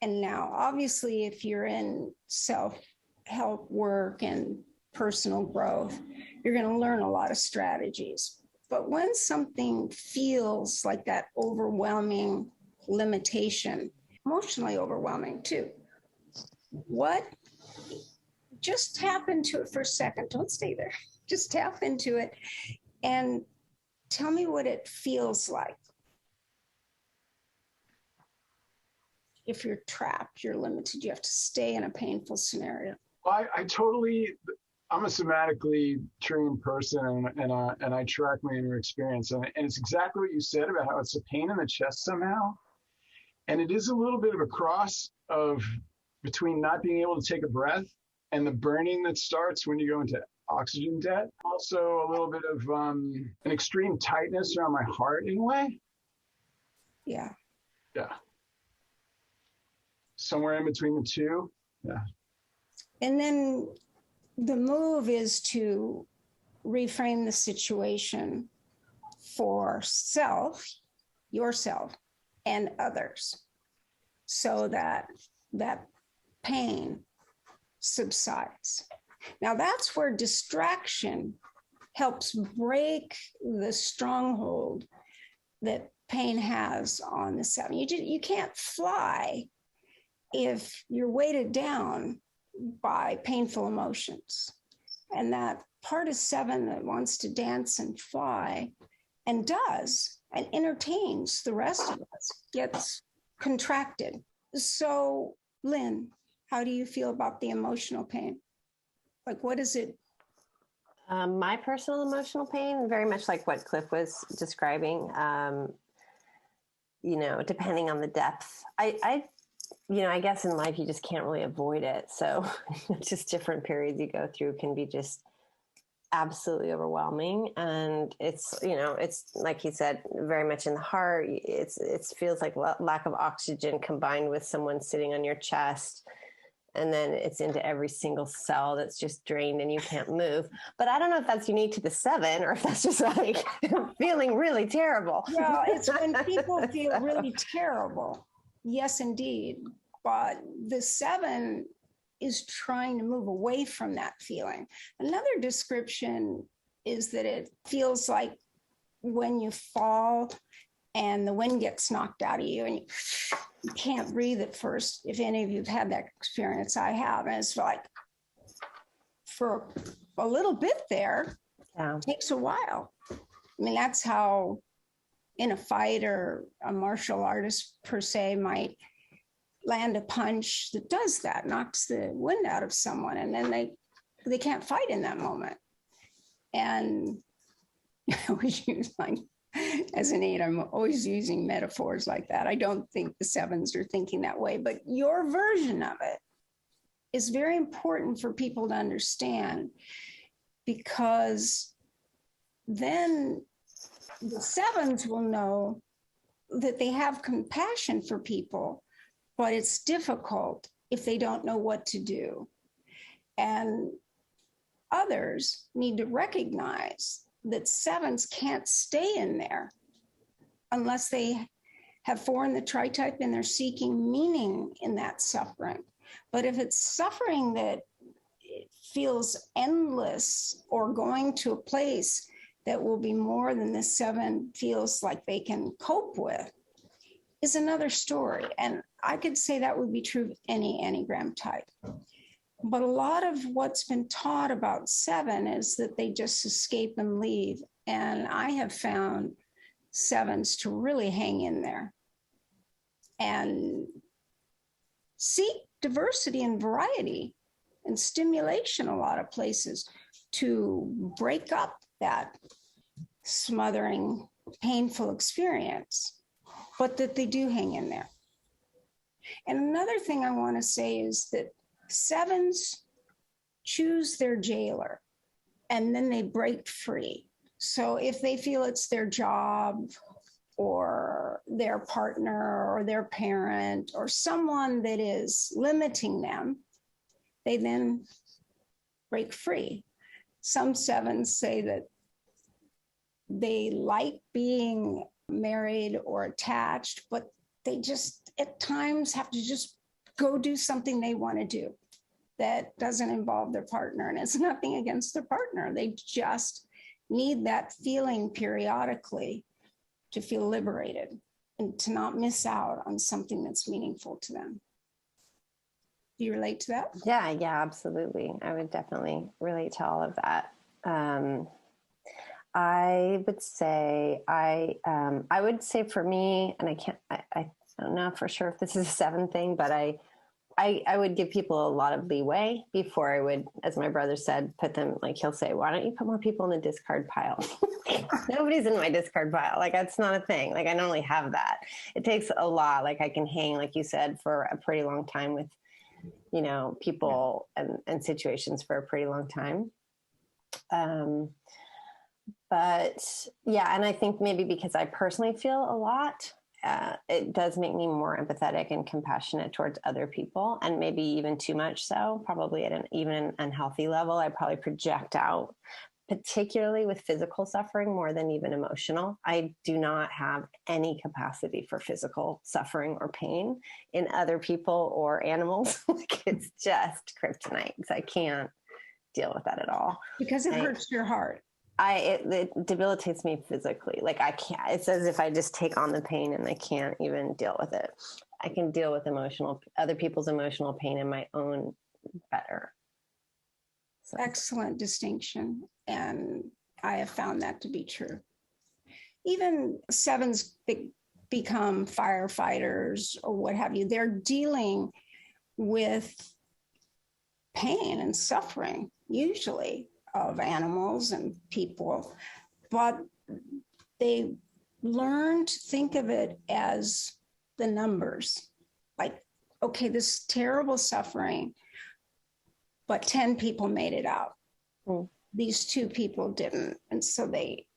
and now? Obviously, if you're in self-help work and personal growth, you're going to learn a lot of strategies. But when something feels like that overwhelming limitation, emotionally overwhelming too, just tap into it for a second. Don't stay there. Just tap into it and tell me what it feels like. If you're trapped, you're limited, you have to stay in a painful scenario. I totally, I'm a somatically trained person, and I track my inner experience, and it's exactly what you said about how it's a pain in the chest somehow, and it is a little bit of a cross of between not being able to take a breath and the burning that starts when you go into oxygen debt. Also, a little bit of an extreme tightness around my heart in a way. Yeah. Yeah. Somewhere in between the two. Yeah. And then the move is to reframe the situation for yourself, and others, so that that pain subsides. Now, that's where distraction helps break the stronghold that pain has on the 7. You can't fly if you're weighted down by painful emotions. And that part of 7 that wants to dance and fly and does and entertains the rest of us gets contracted. So, Lynn, how do you feel about the emotional pain? Like, what is it? My personal emotional pain, very much like what Cliff was describing, depending on the depth. I guess in life you just can't really avoid it. So just different periods you go through can be just absolutely overwhelming. And it's like he said, very much in the heart. It feels like lack of oxygen combined with someone sitting on your chest. And then it's into every single cell that's just drained and you can't move. But I don't know if that's unique to the 7 or if that's just like feeling really terrible. Well, it's when people feel really terrible. Yes, indeed. But the 7 is trying to move away from that feeling. Another description is that it feels like when you fall and the wind gets knocked out of you and you can't breathe at first. If any of you have had that experience, I have. And it's like for a little bit there, it takes a while. I mean, that's how in a fight or a martial artist per se might land a punch that does that, knocks the wind out of someone, and then they can't fight in that moment. And I always use as an 8, I'm always using metaphors like that. I don't think the 7s are thinking that way, but your version of it is very important for people to understand, because then the 7s will know that they have compassion for people, but it's difficult if they don't know what to do. And others need to recognize that 7s can't stay in there unless they have 4 in the Tritype and they're seeking meaning in that suffering. But if it's suffering that feels endless or going to a place that will be more than the 7 feels like they can cope with, is another story. And I could say that would be true of any Enneagram type. But a lot of what's been taught about 7 is that they just escape and leave. And I have found 7s to really hang in there and seek diversity and variety and stimulation a lot of places to break up that smothering, painful experience, but that they do hang in there. And another thing I want to say is that 7s choose their jailer and then they break free. So if they feel it's their job or their partner or their parent or someone that is limiting them, they then break free. Some 7s say that they like being married or attached, but they just at times have to just go do something they want to do that doesn't involve their partner. And it's nothing against their partner. They just need that feeling periodically to feel liberated and to not miss out on something that's meaningful to them. Do you relate to that? Yeah, absolutely. I would definitely relate to all of that. I would say for me, and I don't know for sure if this is a 7 thing, but I I would give people a lot of leeway before I would, as my brother said, put them, like he'll say, why don't you put more people in the discard pile? Nobody's in my discard pile. Like, that's not a thing. Like, I don't really have that. It takes a lot. Like, I can hang, like you said, for a pretty long time with, you know, people and situations for a pretty long time. But yeah, and I think maybe because I personally feel a lot, it does make me more empathetic and compassionate towards other people, and maybe even too much so, probably at even an unhealthy level. I probably project out, particularly with physical suffering, more than even emotional. I do not have any capacity for physical suffering or pain in other people or animals. Like, it's just kryptonite. So I can't deal with that at all. Because it hurts your heart. It debilitates me physically. Like, I can't, it's as if I just take on the pain and I can't even deal with it. I can deal with other people's emotional pain and my own better. So. Excellent distinction. And I have found that to be true. Even sevens become firefighters or what have you. They're dealing with pain and suffering, usually, of animals and people, but they learn to think of it as the numbers. Like, okay, this terrible suffering, but 10 people made it out. These 2 people didn't. And so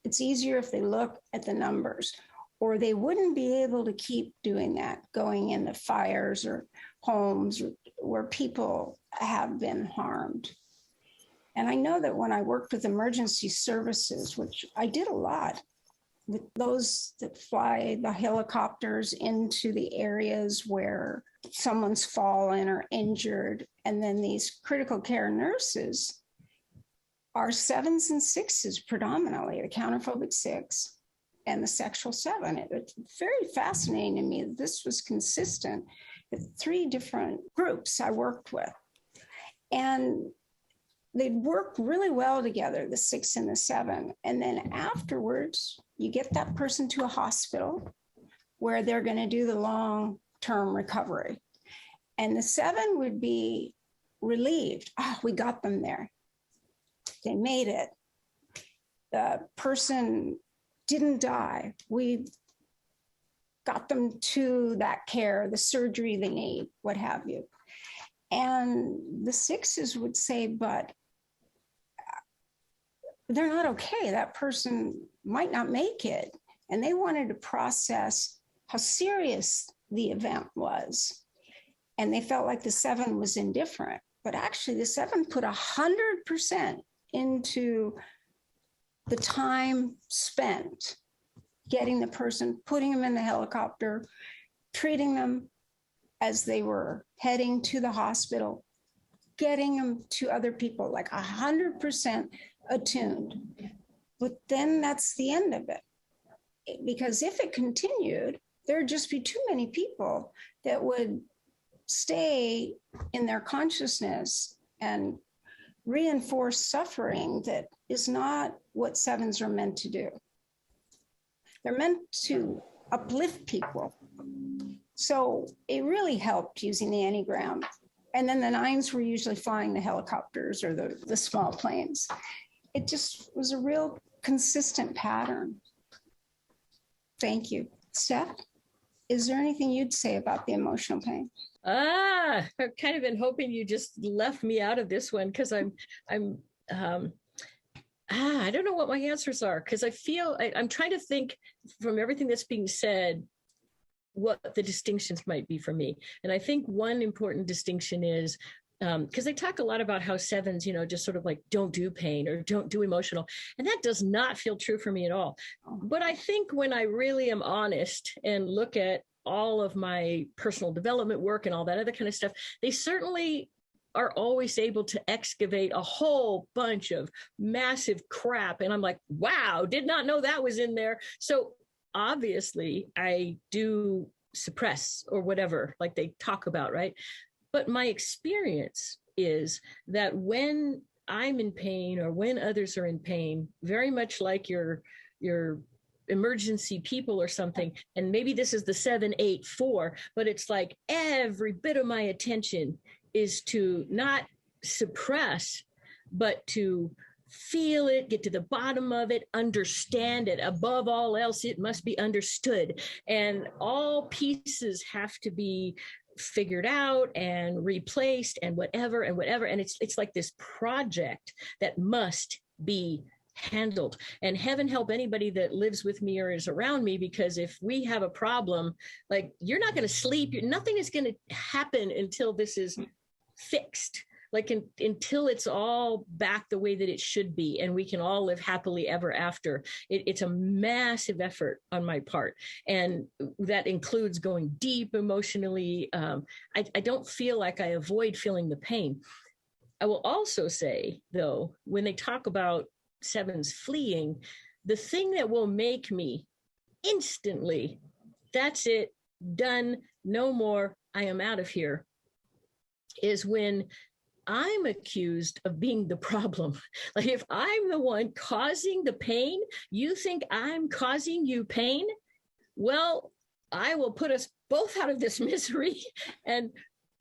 it's easier if they look at the numbers, or they wouldn't be able to keep doing that, going into fires or homes where people have been harmed. And I know that when I worked with emergency services, which I did a lot, with those that fly the helicopters into the areas where someone's fallen or injured, and then these critical care nurses are 7s and 6s predominantly, the counterphobic 6 and the sexual 7. It's very fascinating to me that this was consistent with 3 different groups I worked with. And they'd work really well together, the 6 and the 7. And then afterwards, you get that person to a hospital where they're going to do the long-term recovery. And the 7 would be relieved. Oh, we got them there. They made it. The person didn't die. We got them to that care, the surgery they need, what have you. And the 6s would say, but they're not okay. That person might not make it. And they wanted to process how serious the event was. And they felt like the 7 was indifferent. But actually, the 7 put 100% into the time spent getting the person, putting them in the helicopter, treating them as they were heading to the hospital, getting them to other people, like 100% attuned. But then that's the end of it. Because if it continued, there'd just be too many people that would stay in their consciousness and reinforce suffering that is not what 7s are meant to do. They're meant to uplift people. So it really helped using the Enneagram. And then the 9s were usually flying the helicopters or the small planes. It just was a real consistent pattern. Thank you. Steph, is there anything you'd say about the emotional pain? I've kind of been hoping you just left me out of this one, because I don't know what my answers are, because I feel I'm trying to think from everything that's being said what the distinctions might be for me. And I think one important distinction is, because they talk a lot about how 7s, just sort of like don't do pain or don't do emotional. And that does not feel true for me at all. But I think when I really am honest and look at all of my personal development work and all that other kind of stuff, they certainly are always able to excavate a whole bunch of massive crap. And I'm like, wow, did not know that was in there. So obviously I do suppress or whatever, like they talk about, right? But my experience is that when I'm in pain or when others are in pain, very much like your emergency people or something, and maybe this is the 7-8-4, but it's like every bit of my attention is to not suppress, but to feel it, get to the bottom of it, understand it. Above all else, it must be understood. And all pieces have to be figured out and replaced and whatever and whatever. And it's like this project that must be handled. And heaven help anybody that lives with me or is around me, because if we have a problem, like, you're not going to sleep, nothing is going to happen until this is fixed, like until it's all back the way that it should be, and we can all live happily ever after. It's a massive effort on my part, and that includes going deep emotionally. I don't feel like I avoid feeling the pain. I will also say, though, when they talk about sevens fleeing, the thing that will make me instantly, that's it, done, no more, I am out of here, is when I'm accused of being the problem. Like, if I'm the one causing the pain, you think I'm causing you pain? Well, I will put us both out of this misery and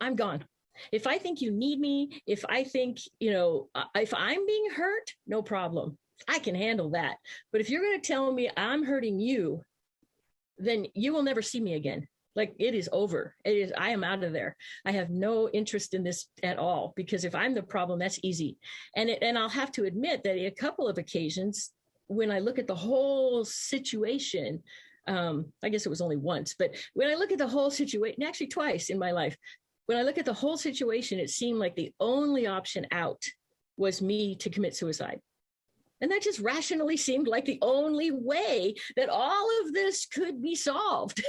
I'm gone. If I think you need me, if I think, if I'm being hurt, no problem. I can handle that. But if you're going to tell me I'm hurting you, then you will never see me again. Like, it is over. I am out of there. I have no interest in this at all, because if I'm the problem, that's easy. And I'll have to admit that a couple of occasions, when I look at the whole situation, I guess it was only once, but when I look at the whole situation, actually twice in my life, when I look at the whole situation, it seemed like the only option out was me to commit suicide. And that just rationally seemed like the only way that all of this could be solved.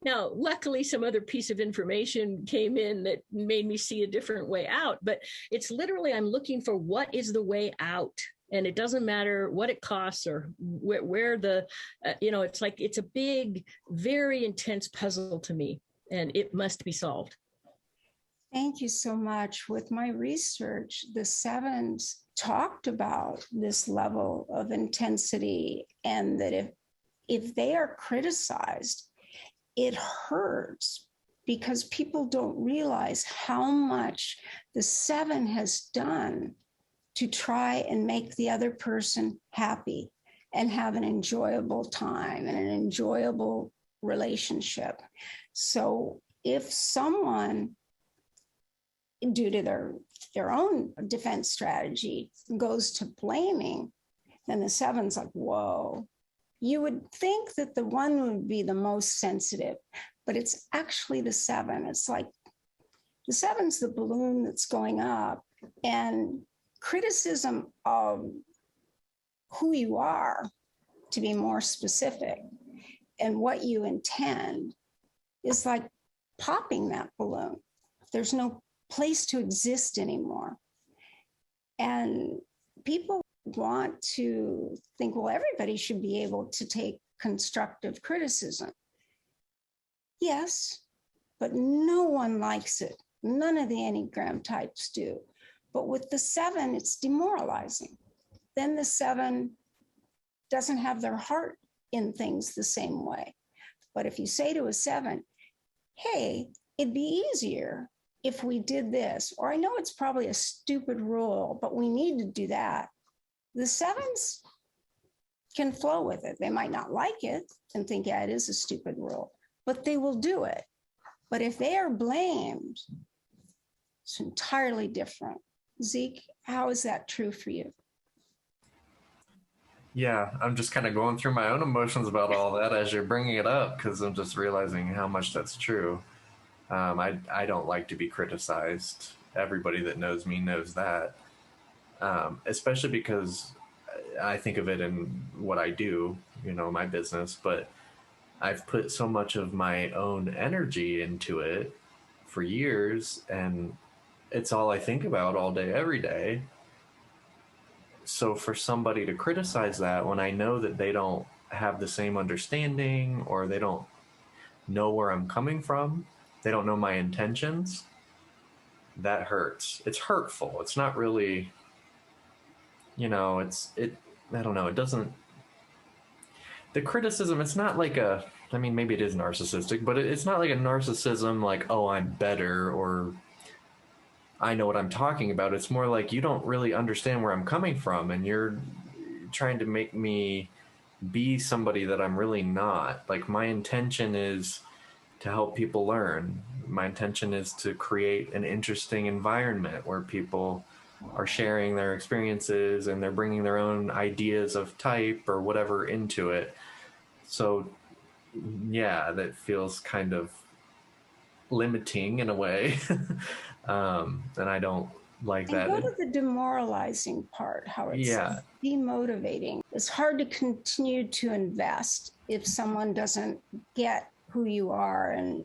Now, luckily, some other piece of information came in that made me see a different way out. But it's literally, I'm looking for what is the way out. And it doesn't matter what it costs or where the, it's like, it's a big, very intense puzzle to me, and it must be solved. Thank you so much. With my research, the sevens talked about this level of intensity, and that if they are criticized, it hurts, because people don't realize how much the seven has done to try and make the other person happy and have an enjoyable time and an enjoyable relationship. So if someone, due to their own defense strategy, goes to blaming, then the seven's like, whoa. You would think that the one would be the most sensitive, but it's actually the seven. It's like the seven's the balloon that's going up, and criticism of who you are, to be more specific, and what you intend is like popping that balloon. There's no place to exist anymore. And people want to think, well, everybody should be able to take constructive criticism. Yes, but no one likes it. None of the Enneagram types do. But with the seven, it's demoralizing. Then the seven doesn't have their heart in things the same way. But if you say to a seven, hey, it'd be easier if we did this, or I know it's probably a stupid rule, but we need to do that, the sevens can flow with it. They might not like it and think, yeah, it is a stupid rule, but they will do it. But if they are blamed, it's entirely different. Zeke, how is that true for you? Yeah, I'm just kind of going through my own emotions about all that as you're bringing it up, because I'm just realizing how much that's true. I don't like to be criticized. Everybody that knows me knows that, especially because I think of it in what I do, my business, but I've put so much of my own energy into it for years, and it's all I think about all day, every day. So for somebody to criticize that when I know that they don't have the same understanding, or they don't know where I'm coming from, they don't know my intentions, that hurts. It's hurtful. It's not really, I don't know. It doesn't, the criticism, it's not like a, I mean, maybe it is narcissistic, but it's not like a narcissism like, oh, I'm better or I know what I'm talking about. It's more like you don't really understand where I'm coming from and you're trying to make me be somebody that I'm really not. Like, my intention is to help people learn. My intention is to create an interesting environment where people are sharing their experiences and they're bringing their own ideas of type or whatever into it. So yeah, that feels kind of limiting in a way. And I don't like And that. go to the demoralizing part, how it's demotivating. It's hard to continue to invest if someone doesn't get who you are and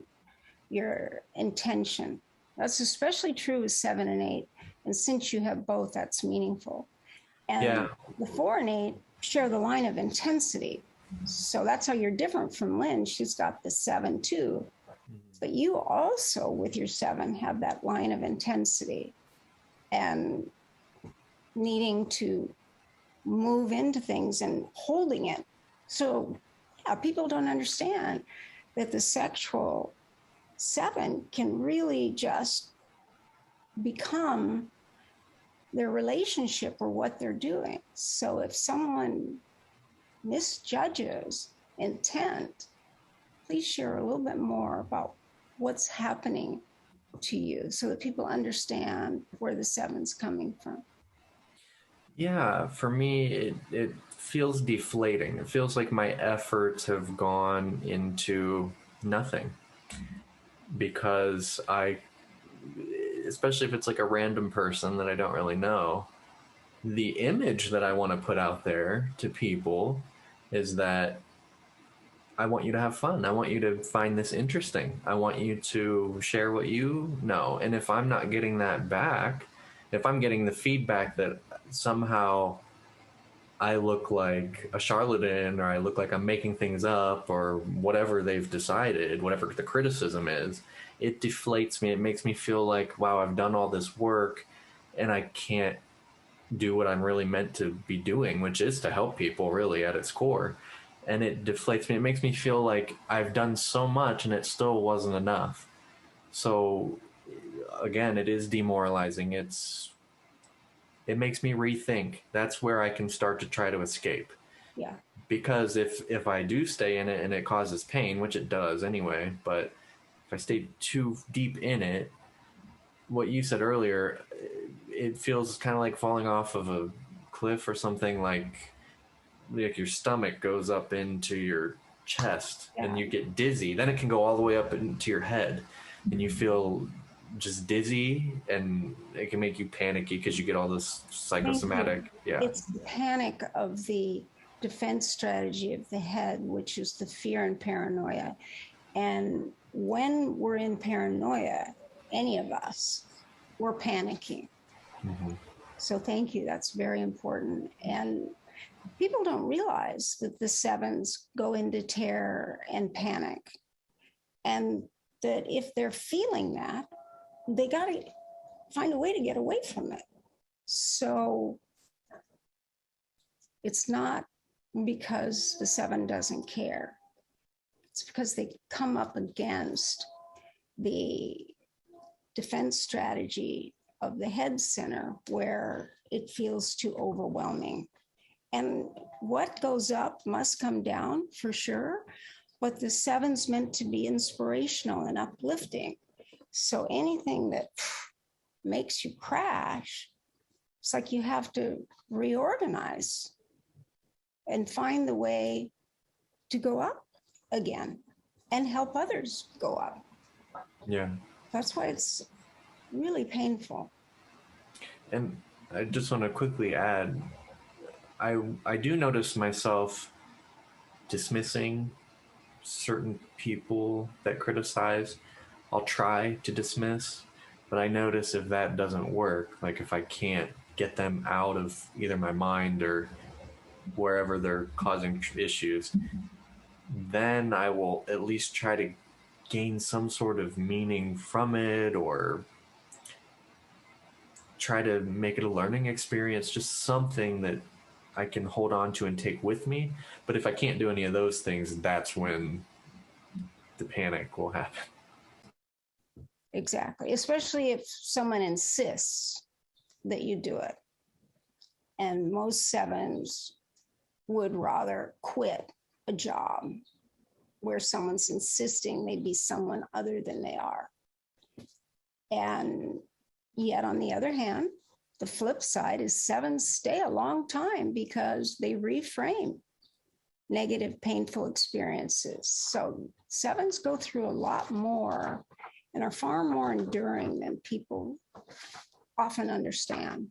your intention. That's especially true with 7 and 8. And since you have both, that's meaningful. And the 4 and 8 share the line of intensity. So that's how you're different from Lynn. She's got the 7 too. But you also, with your 7, have that line of intensity and needing to move into things and holding it. So yeah, people don't understand that the sexual 7 can really just become their relationship or what they're doing. So if someone misjudges intent, please share a little bit more about what's happening to you so that people understand where the 7's coming from. Yeah, for me, it feels deflating. It feels like my efforts have gone into nothing because especially if it's like a random person that I don't really know, the image that I want to put out there to people is that I want you to have fun. I want you to find this interesting. I want you to share what you know. And if I'm not getting that back, if I'm getting the feedback that somehow I look like a charlatan or I look like I'm making things up or whatever they've decided, whatever the criticism is, it deflates me. It makes me feel like, wow, I've done all this work and I can't do what I'm really meant to be doing, which is to help people really at its core. And it deflates me. It makes me feel like I've done so much and it still wasn't enough. So again, it is demoralizing. It makes me rethink. That's where I can start to try to escape. Yeah. Because if I do stay in it and it causes pain, which it does anyway, but if I stay too deep in it, what you said earlier, it feels kind of like falling off of a cliff or something, like your stomach goes up into your chest and you get dizzy. Then it can go all the way up into your head and you feel just dizzy and it can make you panicky because you get all this psychosomatic. Yeah. It's the panic of the defense strategy of the head, which is the fear and paranoia. And when we're in paranoia, any of us, we're panicking. Mm-hmm. So thank you. That's very important. And people don't realize that the 7s go into terror and panic. And that if they're feeling that, they got to find a way to get away from it. So it's not because the 7 doesn't care. It's because they come up against the defense strategy of the head center where it feels too overwhelming. And what goes up must come down for sure, but the 7's meant to be inspirational and uplifting. So anything that makes you crash, it's like you have to reorganize and find the way to go up again and help others go up. Yeah. That's why it's really painful. And I just want to quickly add, I do notice myself dismissing certain people that criticize. I'll try to dismiss, but I notice if that doesn't work, like if I can't get them out of either my mind or wherever they're causing issues, then I will at least try to gain some sort of meaning from it or try to make it a learning experience, just something that I can hold on to and take with me. But if I can't do any of those things, that's when the panic will happen. Exactly. Especially if someone insists that you do it. And most sevens would rather quit a job where someone's insisting they be someone other than they are. And yet, on the other hand, the flip side is sevens stay a long time because they reframe negative, painful experiences. So sevens go through a lot more and are far more enduring than people often understand.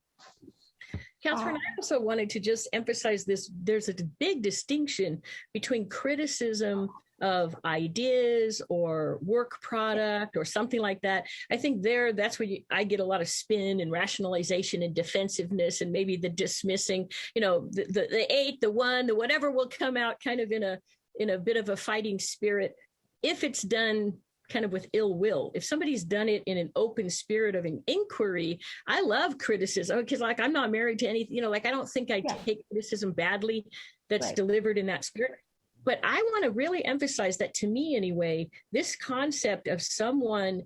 Katherine, I also wanted to just emphasize this. There's a big distinction between criticism of ideas or work product or something like that. I think that's where I get a lot of spin and rationalization and defensiveness and maybe the dismissing, the 8, the 1, the whatever will come out kind of in a bit of a fighting spirit if it's done kind of with ill will. If somebody's done it in an open spirit of an inquiry, I love criticism because I'm not married to anything, I don't think I take criticism badly that's delivered in that spirit. But I want to really emphasize that, to me anyway, this concept of someone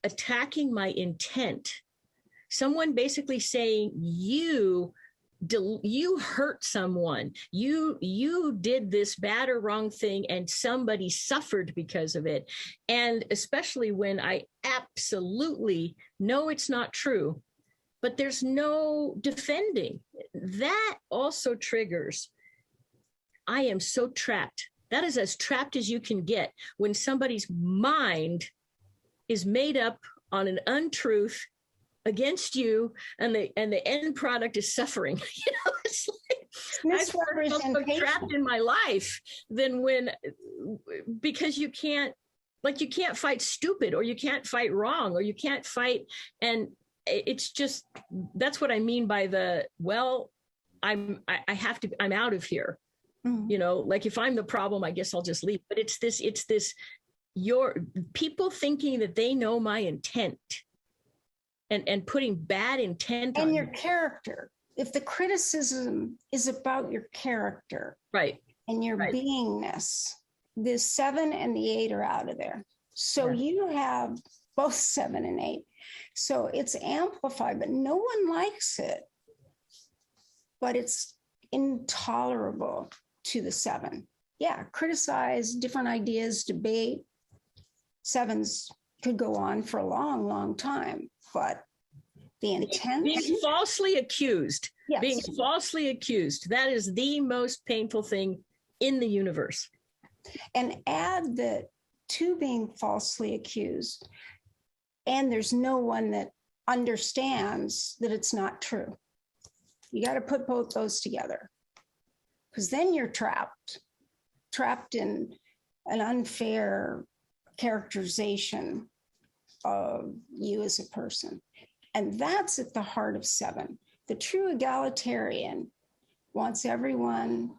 attacking my intent, someone basically saying you hurt someone, you did this bad or wrong thing and somebody suffered because of it. And especially when I absolutely know it's not true, but there's no defending, that also triggers, I am so trapped. That is as trapped as you can get when somebody's mind is made up on an untruth against you, and the end product is suffering. It's like I've felt so trapped in my life because you can't fight stupid, or you can't fight wrong, or you can't fight, and it's just, that's what I mean by I'm out of here. Mm-hmm. Like if I'm the problem, I guess I'll just leave. But it's this your people thinking that they know my intent. And putting bad intent on your character. If the criticism is about your character, right, and your beingness, the 7 and the 8 are out of there. So you have both 7 and 8. So it's amplified, but no one likes it. But it's intolerable to the 7. Yeah, criticize different ideas, debate. 7s could go on for a long, long time. But the intent, being falsely accused, that is the most painful thing in the universe. And add that to being falsely accused, and there's no one that understands that it's not true. You got to put both those together, because then you're trapped in an unfair characterization of you as a person. And that's at the heart of 7. The true egalitarian wants everyone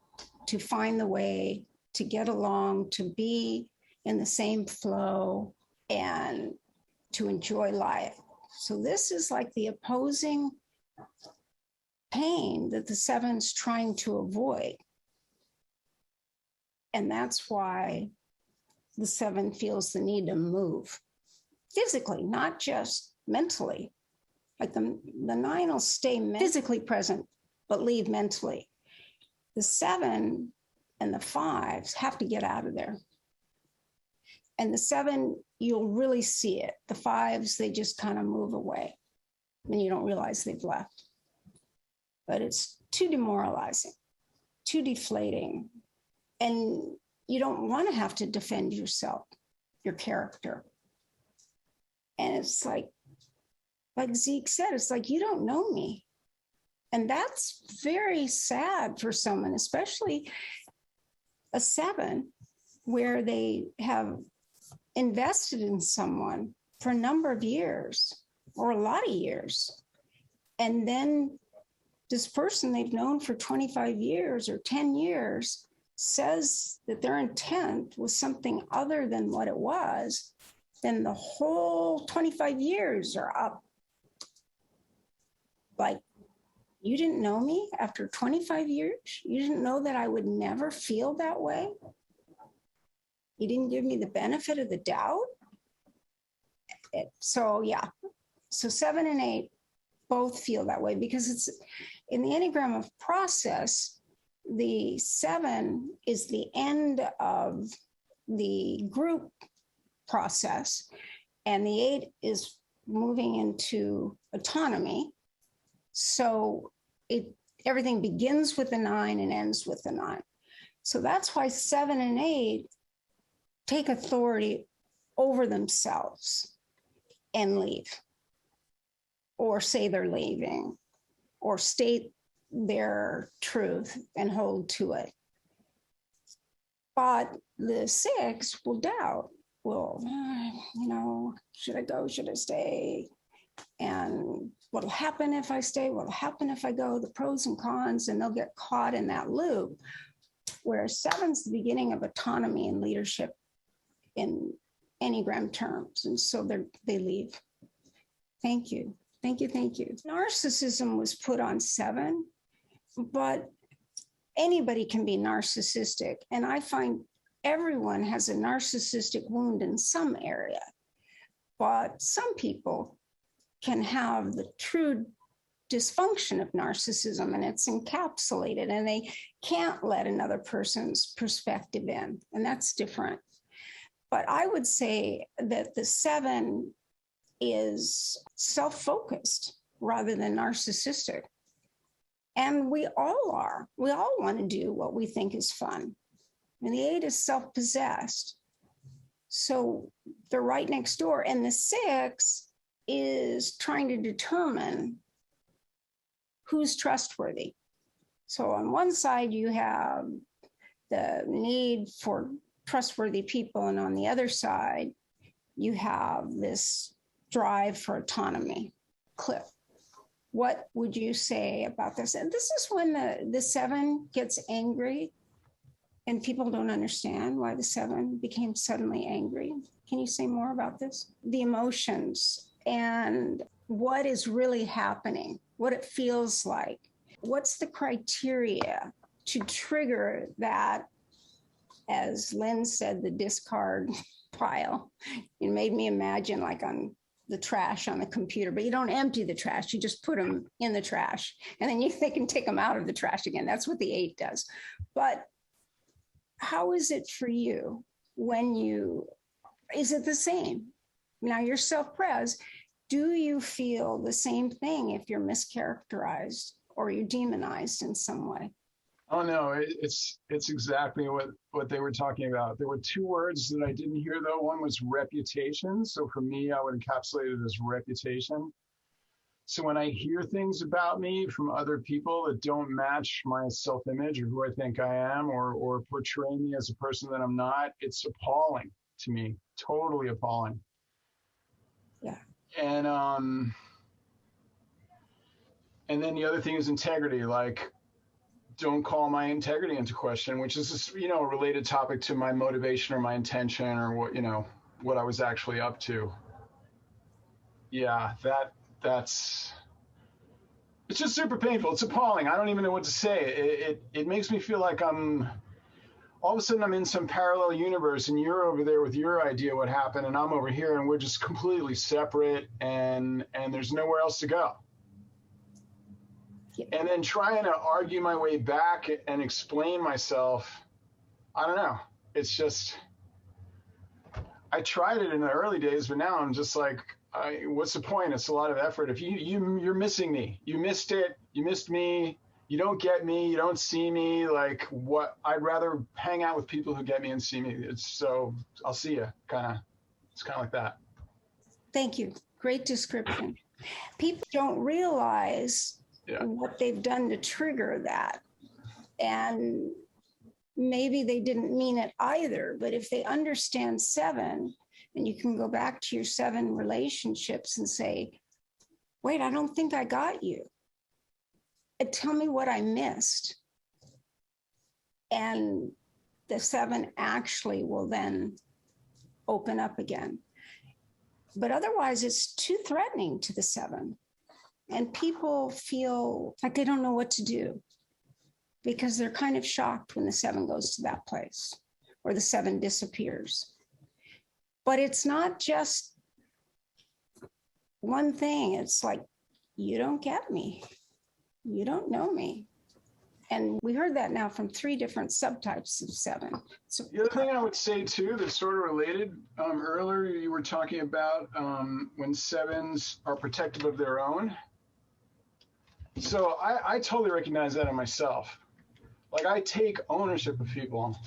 to find the way to get along, to be in the same flow, and to enjoy life. So this is like the opposing pain that the 7's trying to avoid. And that's why the 7 feels the need to move physically, not just mentally. Like the 9 will stay physically present, but leave mentally. The 7 and the 5s have to get out of there. And the 7, you'll really see it. The 5s, they just kind of move away and you don't realize they've left. But it's too demoralizing, too deflating. And you don't want to have to defend yourself, your character. And it's like Zeke said, it's like, you don't know me. And that's very sad for someone, especially a 7, where they have invested in someone for a number of years or a lot of years. And then this person they've known for 25 years or 10 years says that their intent was something other than what it was, then the whole 25 years are up like You didn't know me after 25 years? You didn't know that I would never feel that way? You didn't give me the benefit of the doubt? So, yeah. So 7 and 8 both feel that way because it's in the Enneagram of process, the 7 is the end of the group process, and the 8 is moving into autonomy. So everything begins with the 9 and ends with the 9. So that's why 7 and 8 take authority over themselves and leave, or say they're leaving, or state their truth and hold to it. But the 6 will doubt, should I go? Should I stay? And what'll happen if I stay? What'll happen if I go? The pros and cons, and they'll get caught in that loop. Whereas 7's the beginning of autonomy and leadership in Enneagram terms. And so they leave. Thank you. Thank you. Thank you. Narcissism was put on 7, but anybody can be narcissistic. And I find everyone has a narcissistic wound in some area, but some people can have the true dysfunction of narcissism, and it's encapsulated, and they can't let another person's perspective in, and that's different. But I would say that the 7 is self-focused rather than narcissistic. And we all are. We all want to do what we think is fun. And the 8 is self-possessed. So they're right next door. And the 6 is trying to determine who's trustworthy. So on one side, you have the need for trustworthy people. And on the other side, you have this drive for autonomy. Cliff, what would you say about this? And this is when the 7 gets angry, and people don't understand why the 7 became suddenly angry. Can you say more about this? The emotions and what is really happening, what it feels like. What's the criteria to trigger that, as Lynn said, the discard pile? It made me imagine like on the trash on the computer, but you don't empty the trash. You just put them in the trash, and then they can take them out of the trash again. That's what the 8 does. But how is it for you is it the same? Now you're self-pres. Do you feel the same thing if you're mischaracterized or you're demonized in some way? Oh no, it's exactly what they were talking about. There were 2 words that I didn't hear though. One was reputation. So for me, I would encapsulate it as reputation. So when I hear things about me from other people that don't match my self-image or who I think I am, or portray me as a person that I'm not, it's appalling to me. Totally appalling. Yeah. And then the other thing is integrity. Like, don't call my integrity into question, which is a related topic to my motivation or my intention or what I was actually up to. Yeah, it's just super painful. It's appalling. I don't even know what to say. It makes me feel like all of a sudden I'm in some parallel universe, and you're over there with your idea what happened, and I'm over here, and we're just completely separate, and there's nowhere else to go. And then trying to argue my way back and explain myself, I don't know. It's just, I tried it in the early days, but now I'm just like, what's the point? It's a lot of effort. If you're missing me, you missed it, you missed me, you don't get me, you don't see me. Like, what? I'd rather hang out with people who get me and see me. So I'll see you. It's kind of like that. Thank you. Great description. People don't realize what they've done to trigger that. And maybe they didn't mean it either, but if they understand 7, and you can go back to your 7 relationships and say, wait, I don't think I got you. Tell me what I missed. And the 7 actually will then open up again. But otherwise, it's too threatening to the 7. And people feel like they don't know what to do because they're kind of shocked when the 7 goes to that place or the 7 disappears. But it's not just one thing. It's like, you don't get me. You don't know me. And we heard that now from 3 different subtypes of 7. So the other thing I would say too, that's sort of related, earlier you were talking about when 7s are protective of their own. So I totally recognize that in myself. Like, I take ownership of people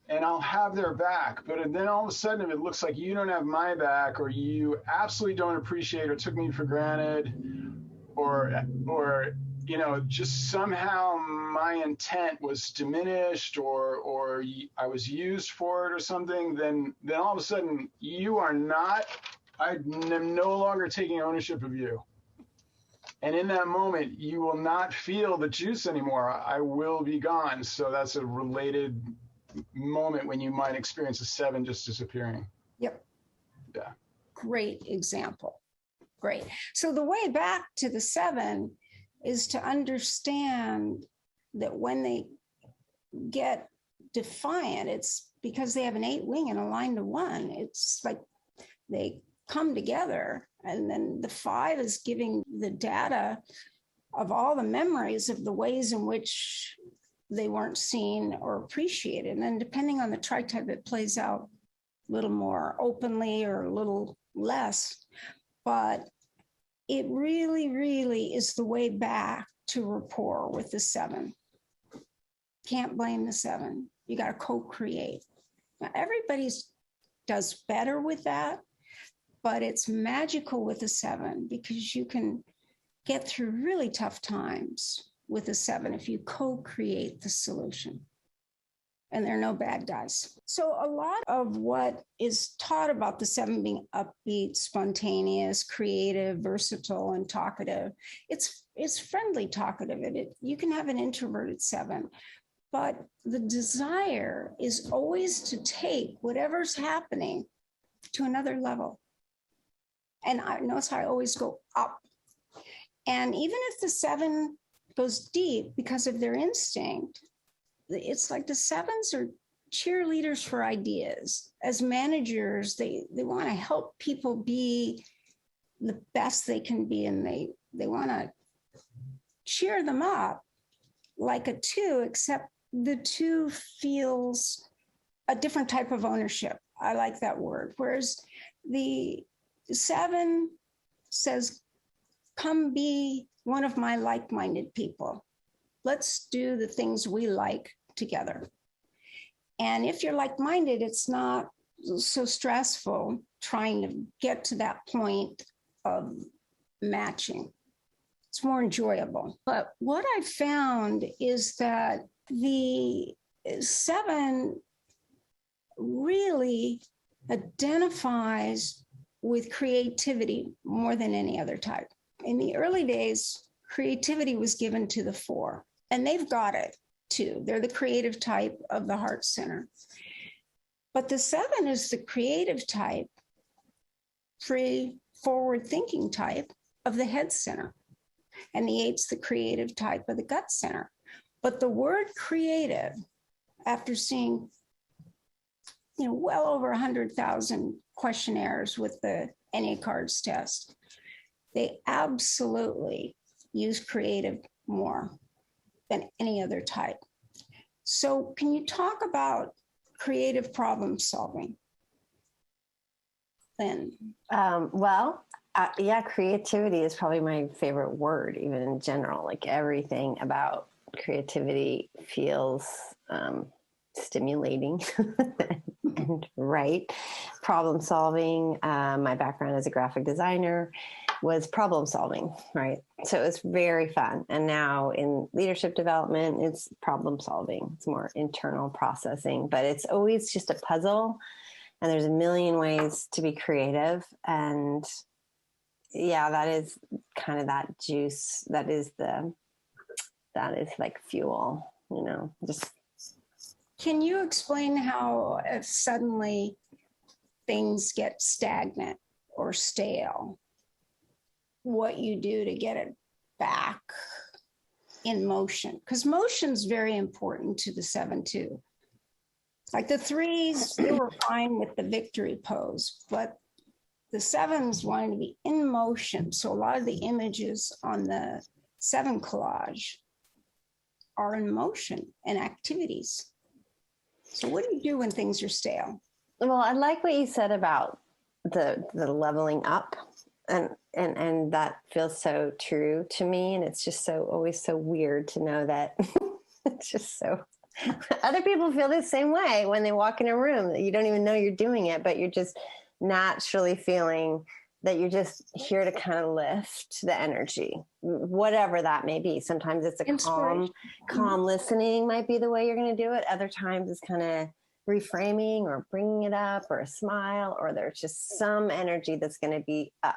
and I'll have their back, but then all of a sudden, if it looks like you don't have my back, or you absolutely don't appreciate or took me for granted, or just somehow my intent was diminished, or I was used for it or something, then all of a sudden I am no longer taking ownership of you. And in that moment, you will not feel the juice anymore. I will be gone. So that's a related moment when you might experience a 7 just disappearing. Yep. Yeah. Great example. Great. So the way back to the 7 is to understand that when they get defiant, it's because they have an 8 wing and a line to 1. It's like they come together, and then the 5 is giving the data of all the memories of the ways in which they weren't seen or appreciated. And then depending on the tritype, it plays out a little more openly or a little less. But it really, really is the way back to rapport with the 7. Can't blame the 7. You got to co-create. Now, everybody does better with that, but it's magical with a 7 because you can get through really tough times with a 7 if you co-create the solution. And there are no bad guys. So a lot of what is taught about the 7 being upbeat, spontaneous, creative, versatile, and talkative, it's friendly talkative. You can have an introverted 7, but the desire is always to take whatever's happening to another level. And I notice I always go up. And even if the 7 goes deep because of their instinct, it's like the 7s are cheerleaders for ideas. As managers, they want to help people be the best they can be, and they want to cheer them up like a 2, except the 2 feels a different type of ownership. I like that word. Whereas the 7 says, come be one of my like-minded people. Let's do the things we like together. And if you're like-minded, it's not so stressful trying to get to that point of matching. It's more enjoyable. But what I found is that the 7 really identifies with creativity more than any other type. In the early days, creativity was given to the 4, and they've got it too. They're the creative type of the heart center. But the 7 is the creative type, free, forward-thinking type of the head center. And the 8's the creative type of the gut center. But the word creative, after seeing well over 100,000 questionnaires with the Enneacards test, they absolutely use creative more than any other type. So can you talk about creative problem solving, Lynn? Yeah, creativity is probably my favorite word, even in general. Like, everything about creativity feels stimulating and right. Problem solving. My background as a graphic designer was problem solving, right? So it was very fun. And now in leadership development, it's problem solving. It's more internal processing, but it's always just a puzzle. And there's a million ways to be creative. And yeah, that is kind of that juice. That is like fuel, just. Can you explain how if suddenly things get stagnant or stale, what you do to get it back in motion, because motion's very important to the 7 too. Like the 3s, they were fine with the victory pose, but the 7s wanted to be in motion. So a lot of the images on the 7 collage are in motion and activities. So what do you do when things are stale? Well, I like what you said about the leveling up, and that feels so true to me. And it's just always so weird to know that it's just so other people feel the same way when they walk in a room that you don't even know you're doing it, but you're just naturally feeling that you're just here to kind of lift the energy, whatever that may be. Sometimes it's a calm listening might be the way you're going to do it. Other times it's kind of reframing or bringing it up, or a smile, or there's just some energy that's going to be up.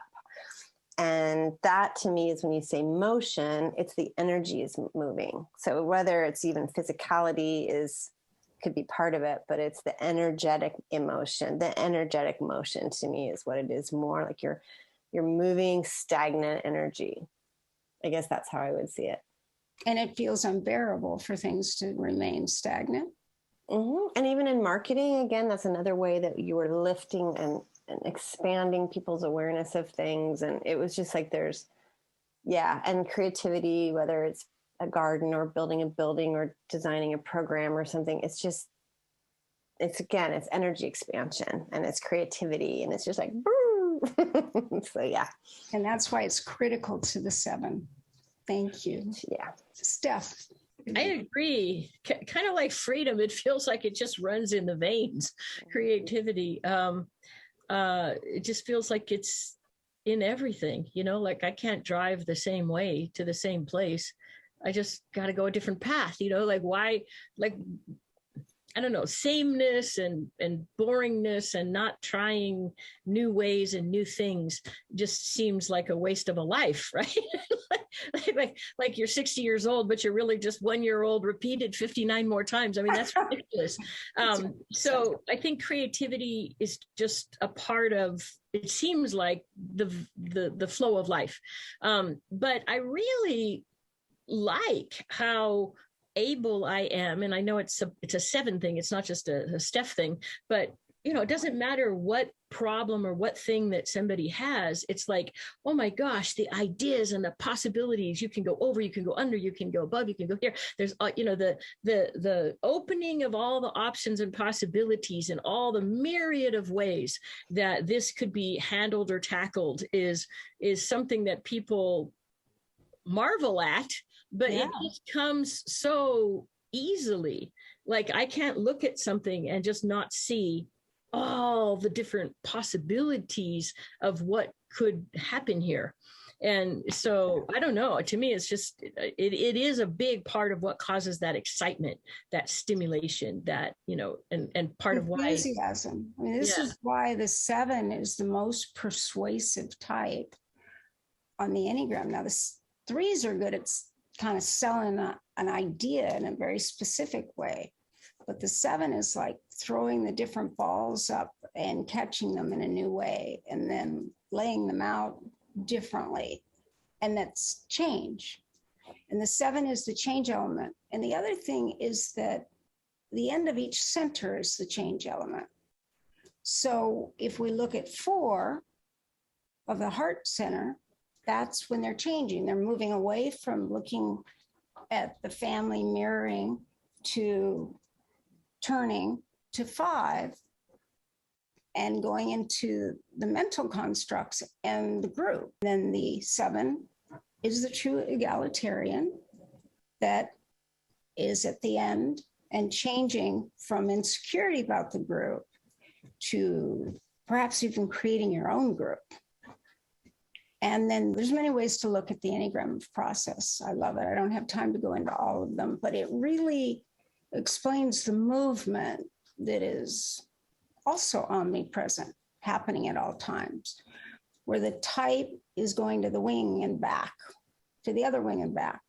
And that to me is when you say motion, it's the energy is moving. So whether it's even physicality could be part of it, but it's the energetic emotion. The energetic motion to me is what it is, more like you're moving stagnant energy. I guess that's how I would see it. And it feels unbearable for things to remain stagnant. Mm-hmm. And even in marketing, again, that's another way that you were lifting and expanding people's awareness of things. And it was just like and creativity, whether it's a garden or building a building or designing a program or something, it's energy expansion and it's creativity, and it's just like, so yeah. And that's why it's critical to the 7. Thank you. Yeah. Steph. I agree. Kind of like freedom. It feels like it just runs in the veins. Creativity. It just feels like it's in everything, like I can't drive the same way to the same place. I just got to go a different path, like why, like, I don't know, sameness and boringness and not trying new ways and new things just seems like a waste of a life, right? like you're 60 years old, but you're really just 1 year old repeated 59 more times. I mean, that's ridiculous. So I think creativity is just a part of, it seems like the flow of life. But I really like how able I am, and I know it's a 7 thing. It's not just a Steph thing, but it doesn't matter what problem or what thing that somebody has. It's like, oh my gosh, the ideas and the possibilities. You can go over, you can go under, you can go above, you can go here. There's the opening of all the options and possibilities and all the myriad of ways that this could be handled or tackled is something that people marvel at, but it just comes so easily. Like I can't look at something and just not see all the different possibilities of what could happen here. And so I don't know, to me, it's just, it is a big part of what causes that excitement, that stimulation, that, and part of why. Enthusiasm. I mean, this is why the 7 is the most persuasive type on the Enneagram. Now, the 3s are good at kind of selling an idea in a very specific way. But the 7 is like throwing the different balls up and catching them in a new way and then laying them out differently. And that's change. And the 7 is the change element. And the other thing is that the end of each center is the change element. So if we look at 4 of the heart center, that's when they're changing. They're moving away from looking at the family mirroring to turning to 5 and going into the mental constructs and the group. Then the 7 is the true egalitarian that is at the end and changing from insecurity about the group to perhaps even creating your own group. And then there's many ways to look at the Enneagram process. I love it. I don't have time to go into all of them, but it really explains the movement that is also omnipresent, happening at all times, where the type is going to the wing and back, to the other wing and back,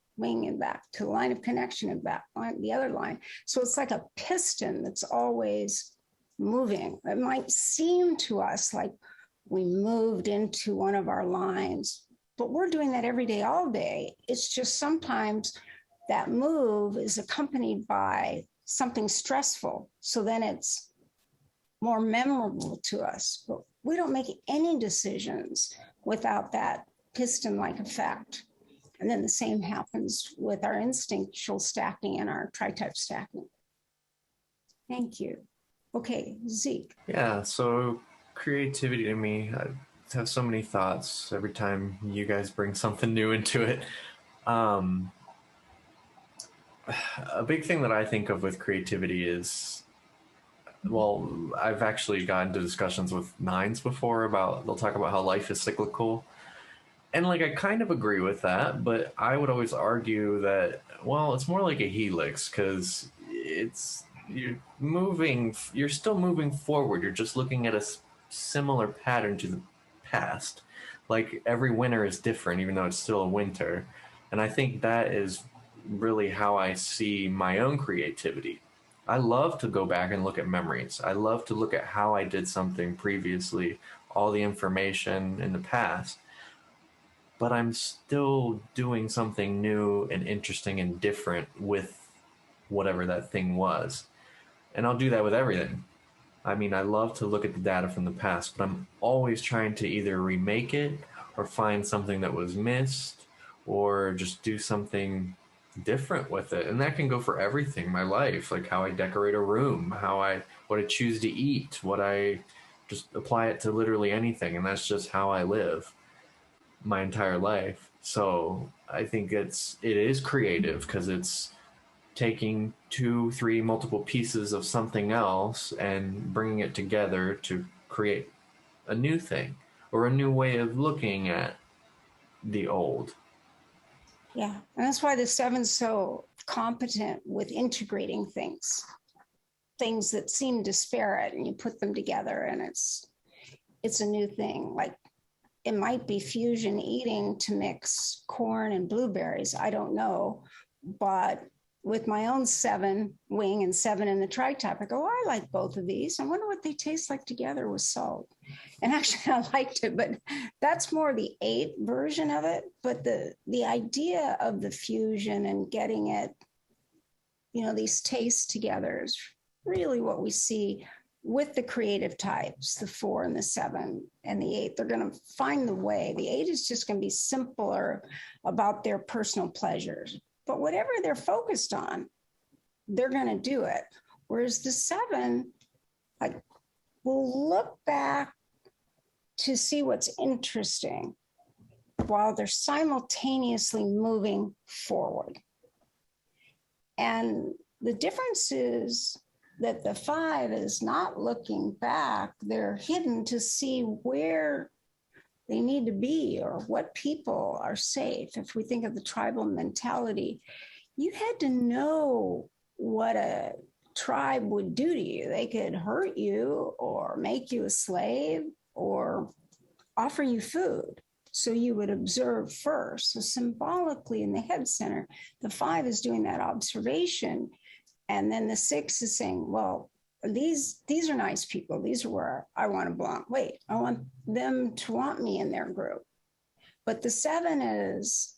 to the line of connection and back, the other line. So it's like a piston that's always moving. It might seem to us like we moved into one of our lines, but we're doing that every day, all day. It's just sometimes that move is accompanied by something stressful. So then it's more memorable to us. But we don't make any decisions without that piston-like effect. And then the same happens with our instinctual stacking and our tritype stacking. Thank you. Okay, Zeke. Yeah, so creativity to me, I have so many thoughts every time you guys bring something new into it. A big thing that I think of with creativity is, well, I've actually gotten into discussions with nines before about, they'll talk about how life is cyclical. And like, I kind of agree with that, but I would always argue that, well, it's more like a helix, because you're still moving forward. You're just looking at a similar pattern to the past. Like every winter is different, even though it's still a winter. And I think that is really how I see my own creativity. I love to go back and look at memories. I love to look at how I did something previously, all the information in the past, but I'm still doing something new and interesting and different with whatever that thing was. And I'll do that with everything. I mean, I love to look at the data from the past, but I'm always trying to either remake it or find something that was missed or just do something different with it. And that can go for everything in my life, like how I decorate a room, what I choose to eat, what I just apply it to literally anything. And that's just how I live my entire life. So I think it is creative because it's taking 2, 3 multiple pieces of something else and bringing it together to create a new thing or a new way of looking at the old. Yeah, and that's why the seven's so competent with integrating things that seem disparate, and you put them together and it's a new thing. Like it might be fusion eating to mix corn and blueberries. I don't know, but with my own 7 wing and 7 in the tritype, I go, I like both of these. I wonder what they taste like together with salt. And actually, I liked it, but that's more the 8 version of it. But the idea of the fusion and getting it, these tastes together is really what we see with the creative types, the 4 and the 7 and the 8. They're going to find the way. The 8 is just going to be simpler about their personal pleasures. But whatever they're focused on, they're going to do it. Whereas the 7, will look back to see what's interesting while they're simultaneously moving forward. And the difference is that the 5 is not looking back. They're hidden to see where they need to be or what people are safe. If we think of the tribal mentality, you had to know what a tribe would do to you. They could hurt you or make you a slave or offer you food. So you would observe first. So symbolically in the head center, the 5 is doing that observation. And then the 6 is saying, well, these are nice people. These are where I want to belong. Wait, I want them to want me in their group. But the 7 is,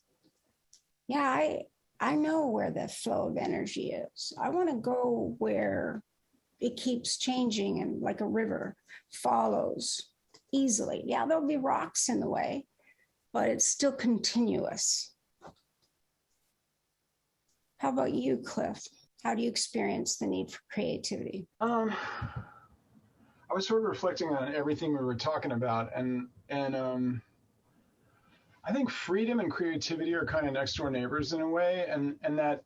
I know where the flow of energy is. I want to go where it keeps changing and like a river follows easily. Yeah, there'll be rocks in the way, but it's still continuous. How about you, Cliff? How do you experience the need for creativity? I was sort of reflecting on everything we were talking about, and I think freedom and creativity are kind of next door neighbors in a way, and that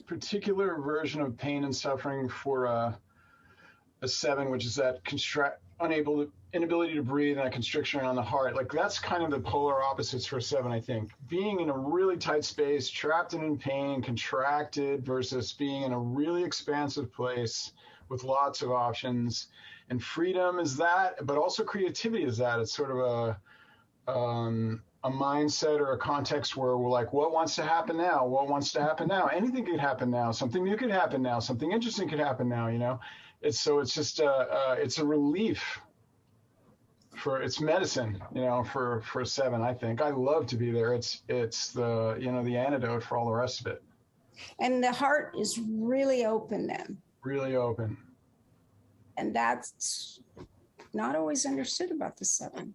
particular version of pain and suffering for a 7, which is that inability to breathe and that constriction on the heart, like that's kind of the polar opposites for a 7, I think. Being in a really tight space, trapped and in pain, contracted, versus being in a really expansive place with lots of options. And freedom is that, but also creativity is that. It's sort of a mindset or a context where we're like, what wants to happen now? What wants to happen now? Anything could happen now. Something new could happen now. Something interesting could happen now, It's just it's a relief it's medicine, for a 7. I think I love to be there. It's the the antidote for all the rest of it. And the heart is really open then. Really open. And that's not always understood about the 7.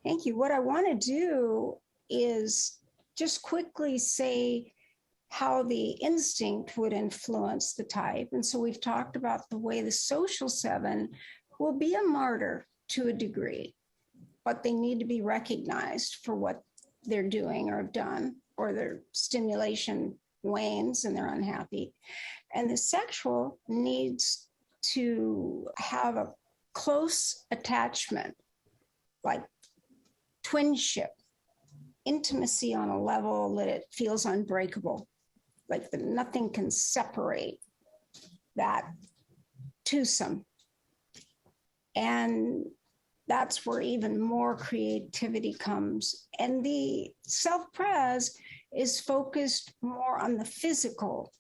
Thank you. What I want to do is just quickly say how the instinct would influence the type. And so we've talked about the way the social 7 will be a martyr to a degree, but they need to be recognized for what they're doing or have done, or their stimulation wanes and they're unhappy. And the sexual needs to have a close attachment, like twinship, intimacy on a level that it feels unbreakable, like that nothing can separate that twosome. And that's where even more creativity comes. And the self-pres is focused more on the physical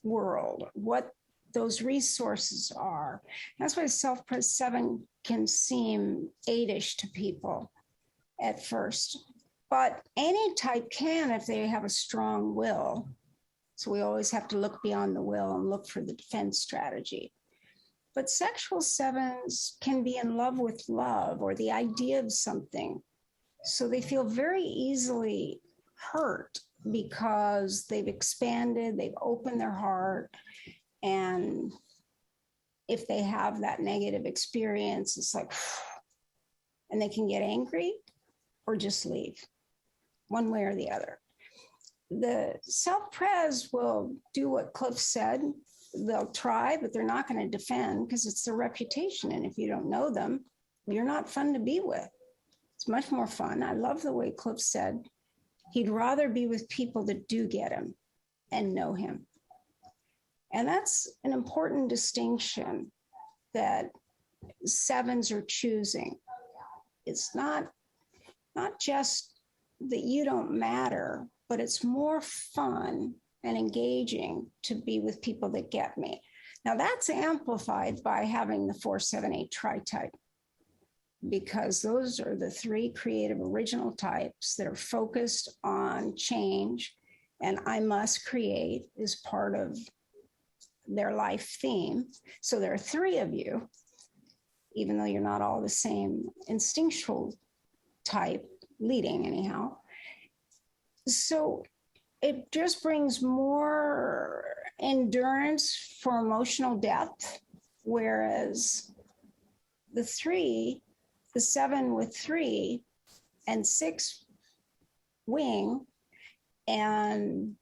world, what those resources are. That's why self-pres 7 can seem 8-ish to people at first. But any type can if they have a strong will. So we always have to look beyond the will and look for the defense strategy. But sexual 7s can be in love with love or the idea of something. So they feel very easily hurt because they've expanded, they've opened their heart. And if they have that negative experience, it's like, and they can get angry or just leave, one way or the other. The self-pres will do what Cliff said. They'll try, but they're not going to defend because it's their reputation. And if you don't know them, you're not fun to be with. It's much more fun. I love the way Cliff said he'd rather be with people that do get him and know him. And that's an important distinction that 7s are choosing. It's not just that you don't matter, but it's more fun and engaging to be with people that get me. Now that's amplified by having the 4-7-8 tritype, because those are the 3 creative original types that are focused on change, and I must create is part of their life theme. So there are 3 of you, even though you're not all the same instinctual type, leading anyhow. So it just brings more endurance for emotional depth, whereas the 7 with 3 and 6 wing and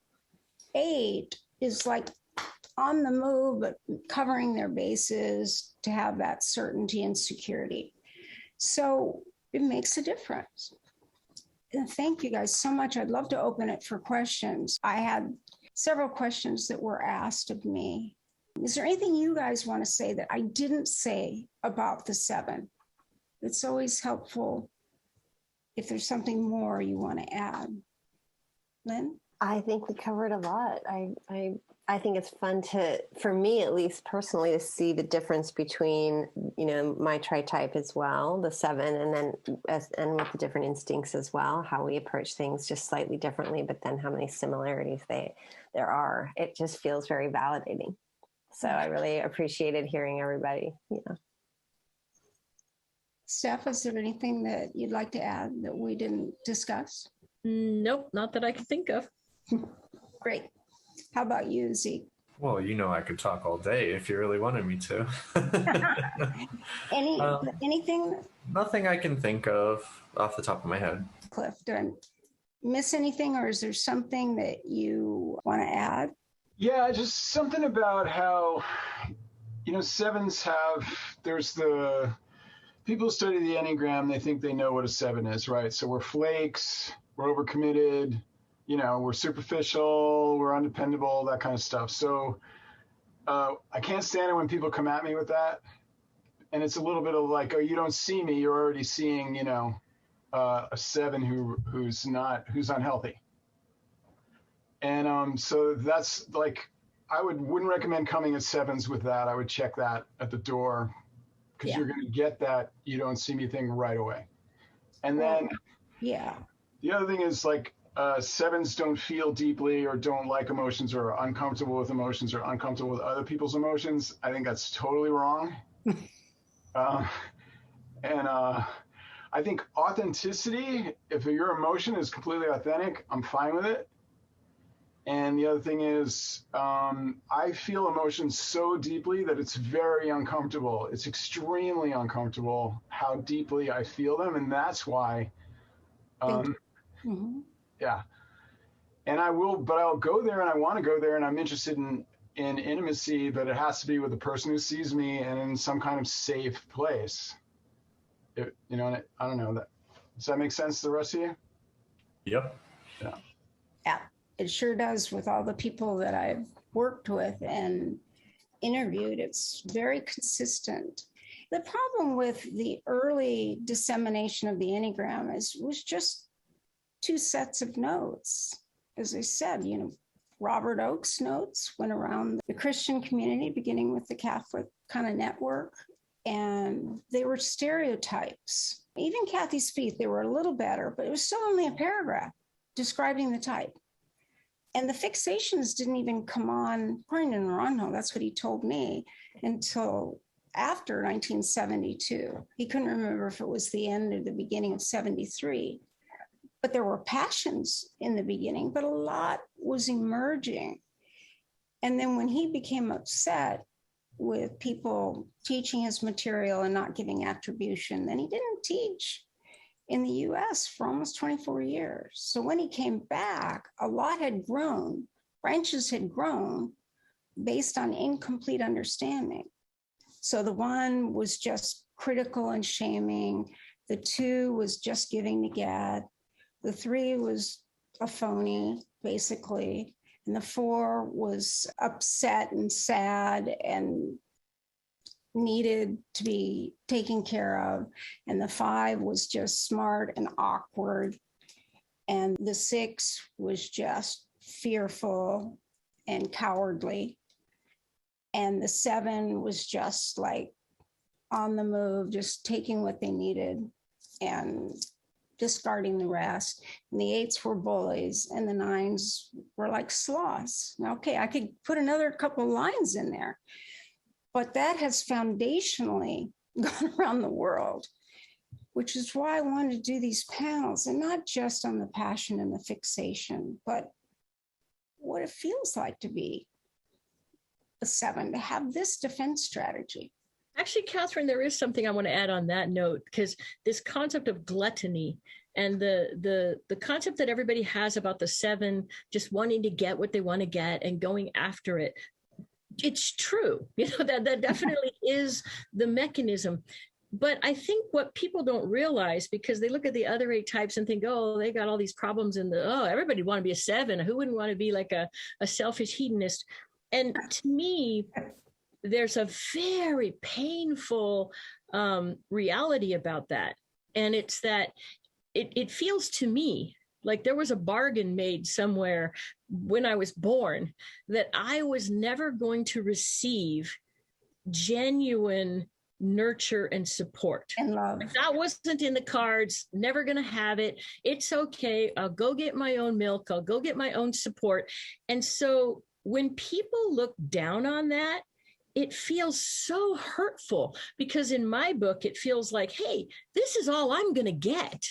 8 is like on the move, but covering their bases to have that certainty and security. So it makes a difference. And thank you guys so much. I'd love to open it for questions. I had several questions that were asked of me. Is there anything you guys want to say that I didn't say about the 7? It's always helpful if there's something more you want to add. Lynn? I think we covered a lot. I think it's fun for me at least personally, to see the difference between, my tritype as well, the 7, and then and with the different instincts as well, how we approach things just slightly differently, but then how many similarities there are. It just feels very validating. So I really appreciated hearing everybody. Steph, is there anything that you'd like to add that we didn't discuss? Nope, not that I can think of. Great. How about you, Zeke? Well, I could talk all day if you really wanted me to. Anything? Nothing I can think of off the top of my head. Cliff, did I miss anything, or is there something that you want to add? Yeah, just something about how, 7s there's the people who study the Enneagram, they think they know what a 7 is, right? So we're flakes, we're overcommitted, we're superficial, we're undependable, that kind of stuff. So I can't stand it when people come at me with that. And it's a little bit of like, oh, you don't see me, you're already seeing, a 7 who's unhealthy. And so that's like, I wouldn't recommend coming at 7s with that. I would check that at the door because you're going to get that you don't see me thing right away. And then the other thing is like 7s don't feel deeply or don't like emotions or are uncomfortable with emotions or uncomfortable with other people's emotions. I think that's totally wrong. I think authenticity, if your emotion is completely authentic, I'm fine with it. And the other thing is, I feel emotions so deeply that it's very uncomfortable. It's extremely uncomfortable how deeply I feel them. And that's why, yeah. And I'll go there and I want to go there and I'm interested in intimacy, but it has to be with the person who sees me and in some kind of safe place. I don't know. Does that make sense to the rest of you? Yep. Yeah, it sure does. With all the people that I've worked with and interviewed, it's very consistent. The problem with the early dissemination of the Enneagram was just 2 sets of notes. As I said, Robert Oakes' notes went around the Christian community, beginning with the Catholic kind of network, and they were stereotypes. Even Kathy Spieth, they were a little better, but it was still only a paragraph describing the type. And the fixations didn't even come on, according to Naranjo, that's what he told me, until after 1972. He couldn't remember if it was the end or the beginning of 73. But there were passions in the beginning, but a lot was emerging. And then when he became upset with people teaching his material and not giving attribution, then he didn't teach in the US for almost 24 years. So when he came back, a lot had grown, branches had grown based on incomplete understanding. So the 1 was just critical and shaming. The 2 was just giving to get. The 3 was a phony, basically. And the 4 was upset and sad and needed to be taken care of. And the 5 was just smart and awkward. And the 6 was just fearful and cowardly. And the 7 was just like on the move, just taking what they needed and discarding the rest. And the 8s were bullies and the 9s were like sloths. Now, okay, I could put another couple of lines in there, but that has foundationally gone around the world, which is why I wanted to do these panels, and not just on the passion and the fixation, but what it feels like to be a 7, to have this defense strategy. Actually, Katherine, there is something I want to add on that note, because this concept of gluttony and the concept that everybody has about the 7 just wanting to get what they want to get and going after it, it's true. That definitely is the mechanism. But I think what people don't realize, because they look at the other 8 types and think, oh, they got all these problems and everybody want to be a 7. Who wouldn't want to be like a selfish hedonist? And to me, there's a very painful reality about that. And it's that it feels to me like there was a bargain made somewhere when I was born that I was never going to receive genuine nurture and support. And love. That wasn't in the cards, never going to have it. It's okay. I'll go get my own milk. I'll go get my own support. And so when people look down on that, it feels so hurtful, because in my book, it feels like, hey, this is all I'm going to get.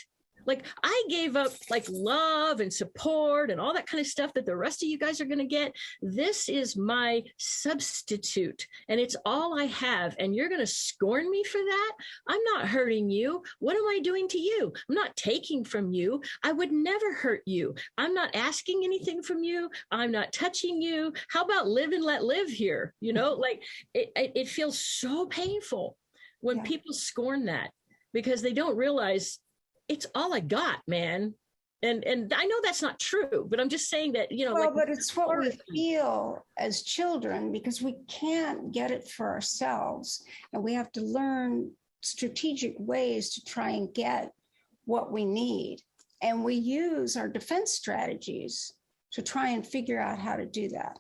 Like I gave up like love and support and all that kind of stuff that the rest of you guys are going to get. This is my substitute and it's all I have. And you're going to scorn me for that? I'm not hurting you. What am I doing to you? I'm not taking from you. I would never hurt you. I'm not asking anything from you. I'm not touching you. How about live and let live here? Like it feels so painful when people scorn that, because they don't realize it's all I got, man. And I know that's not true, but I'm just saying that, but it's what we feel as children, because we can't get it for ourselves. And we have to learn strategic ways to try and get what we need. And we use our defense strategies to try and figure out how to do that.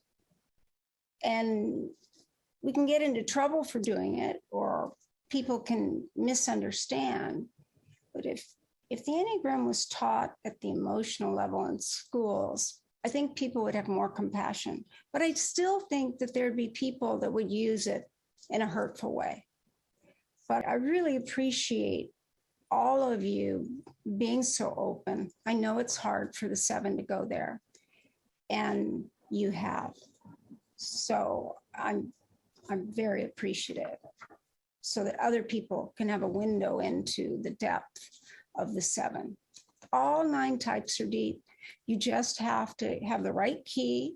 And we can get into trouble for doing it, or people can misunderstand. But if the Enneagram was taught at the emotional level in schools, I think people would have more compassion. But I still think that there'd be people that would use it in a hurtful way. But I really appreciate all of you being so open. I know it's hard for the 7 to go there, and you have. So I'm very appreciative, so that other people can have a window into the depth of the 7. All 9 types are deep. You just have to have the right key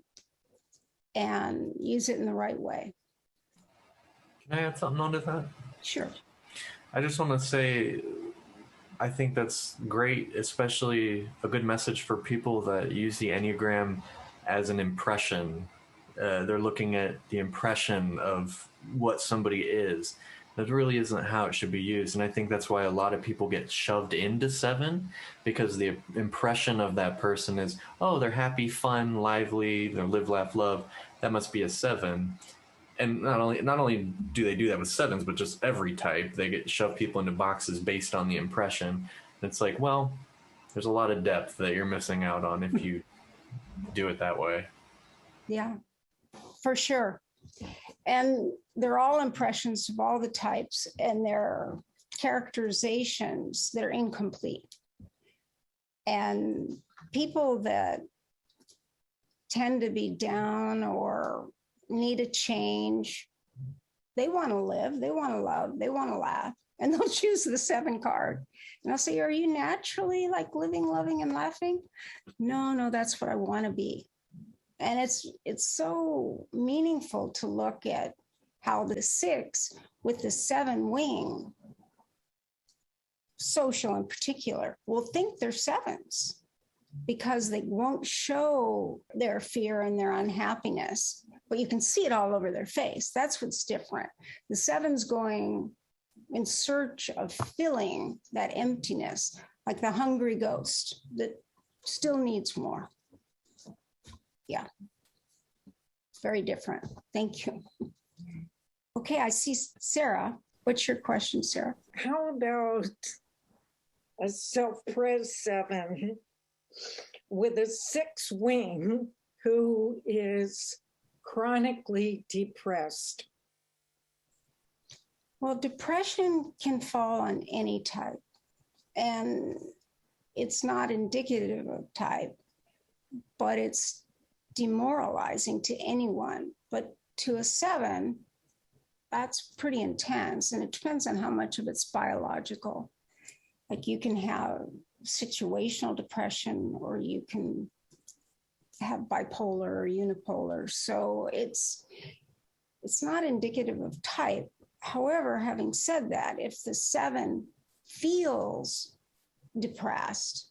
and use it in the right way. Can I add something onto that? Sure. I just want to say, I think that's great, especially a good message for people that use the Enneagram as an impression. They're looking at the impression of what somebody is. That really isn't how it should be used. And I think that's why a lot of people get shoved into 7, because the impression of that person is, oh, they're happy, fun, lively, they live, laugh, love. That must be a 7. And not only do they do that with 7s, but just every type, they get shoved people into boxes based on the impression. And it's like, well, there's a lot of depth that you're missing out on if you do it that way. Yeah, for sure. And they're all impressions of all the types, and they're characterizations that are incomplete. And people that tend to be down or need a change, they want to live, they want to love, they want to laugh, and they'll choose the 7 card. And I'll say, are you naturally like living, loving, and laughing? No, that's what I want to be. And it's so meaningful to look at how the 6 with the 7 wing, social in particular, will think they're 7s because they won't show their fear and their unhappiness, but you can see it all over their face. That's what's different. The 7's going in search of filling that emptiness, like the hungry ghost that still needs more. Yeah, it's very different. Thank you. Okay, I see Sarah. What's your question, Sarah? How about a self-pres 7 with a 6 wing who is chronically depressed? Well, depression can fall on any type, and it's not indicative of type, but it's demoralizing to anyone. But to a 7, that's pretty intense, and it depends on how much of it's biological. Like you can have situational depression, or you can have bipolar or unipolar. So it's not indicative of type. However, having said that, if the 7 feels depressed,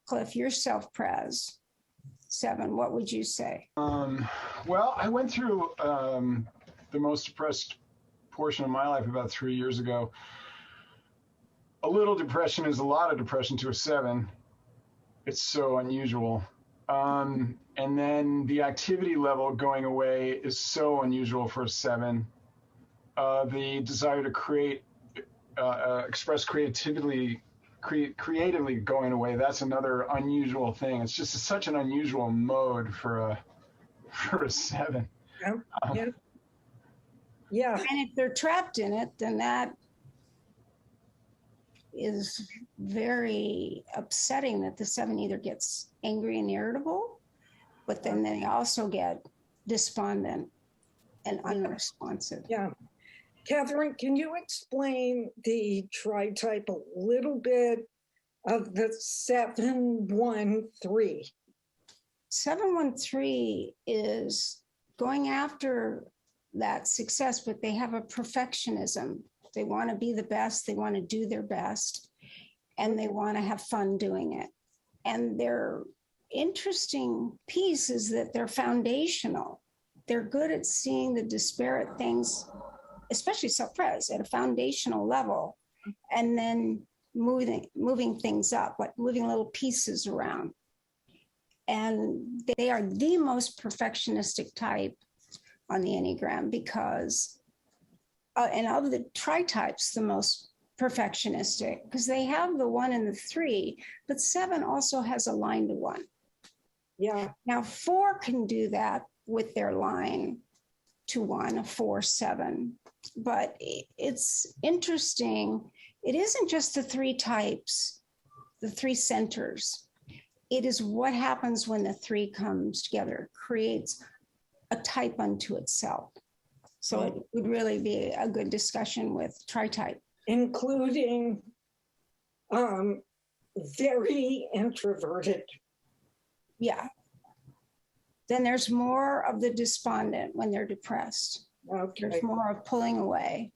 Cliff, you're self-pres 7, what would you say? Well, I went through the most depressed portion of my life about 3 years ago. A little depression is a lot of depression to a 7. It's so unusual. And then the activity level going away is so unusual for a 7. The desire to create, express creatively going away, that's another unusual thing. It's just such an unusual mode for a 7. Yeah. And if they're trapped in it, then that is very upsetting, that the 7 either gets angry and irritable, but then they also get despondent and unresponsive. Yeah. Katherine, can you explain the Tritype a little bit of the 713? 713 is going after that success, but they have a perfectionism. They want to be the best, they want to do their best, and they want to have fun doing it. And their interesting piece is that they're foundational. They're good at seeing the disparate things, especially self-pres, at a foundational level, and then moving things up, like moving little pieces around. And they are the most perfectionistic type on the Enneagram, because and of the Tritypes, the most perfectionistic, because they have the 1 and the 3, but 7 also has a line to 1. Yeah. Now 4 can do that with their line to 1, a 4-7. But it's interesting. It isn't just the 3 types, the 3 centers. It is what happens when the 3 comes together, creates a type unto itself. So it would really be a good discussion with Tritype. Including very introverted. Yeah. Then there's more of the despondent when they're depressed. Okay. There's more of pulling away.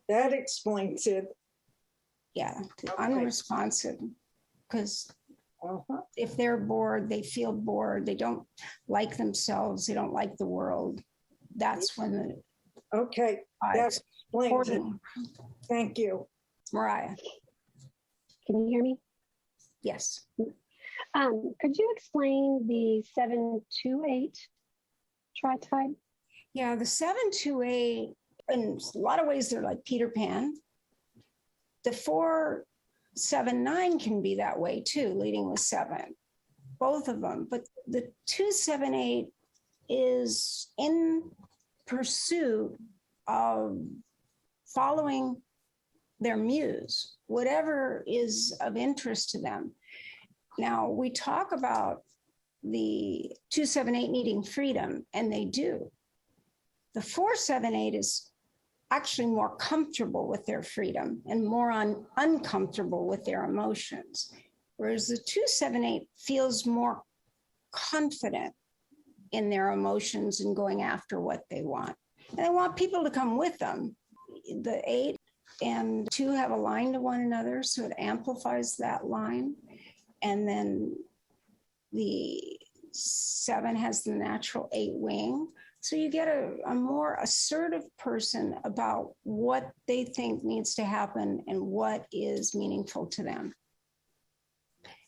That explains it. Yeah. Okay. Unresponsive. Because if they're bored, they feel bored. They don't like themselves. They don't like the world. That's when the Okay. That explains it. Thank you. Mariah. Can you hear me? Yes. Could you explain the 7-2-8 Tritype? Yeah, the 7-2-8, in a lot of ways, they're like Peter Pan. The 4-7-9 can be that way too, leading with 7, both of them. But the 2-7-8 is in pursuit of following their muse, whatever is of interest to them. Now, we talk about the 2-7-8 needing freedom, and they do. The 4-7-8 is actually more comfortable with their freedom and more uncomfortable with their emotions, whereas the 2-7-8 feels more confident in their emotions and going after what they want. And they want people to come with them. The 8 and 2 have a line to one another, so it amplifies that line. And then the 7 has the natural 8 wing. So you get a more assertive person about what they think needs to happen and what is meaningful to them,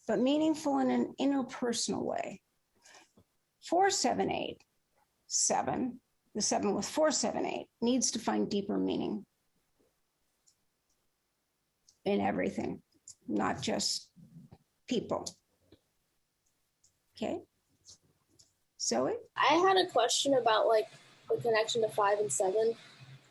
but meaningful in an interpersonal way. 4-7-8, 7, the 7 with 4-7-8 needs to find deeper meaning in everything, not just people. Okay. Zoe? I had a question about like the connection to 5 and 7.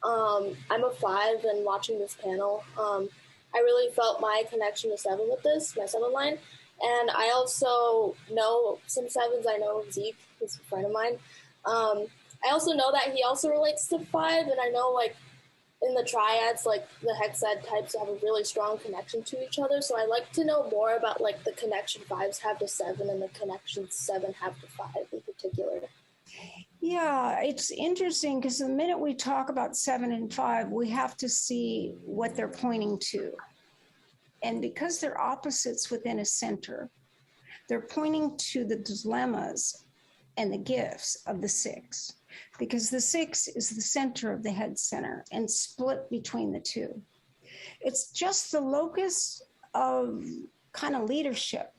I'm a 5 and watching this panel, I really felt my connection to 7 with this, my 7 line. And I also know some 7s. I know Zeke, who's a friend of mine. I also know that he also relates to 5, and I know like in the triads, like the hexad types have a really strong connection to each other. So I'd like to know more about like the connection 5s have to 7 and the connection 7 have to 5 in particular. Yeah, it's interesting because the minute we talk about 7 and 5, we have to see what they're pointing to. And because they're opposites within a center, they're pointing to the dilemmas and the gifts of the 6. Because the 6 is the center of the head center and split between the 2. It's just the locus of kind of leadership.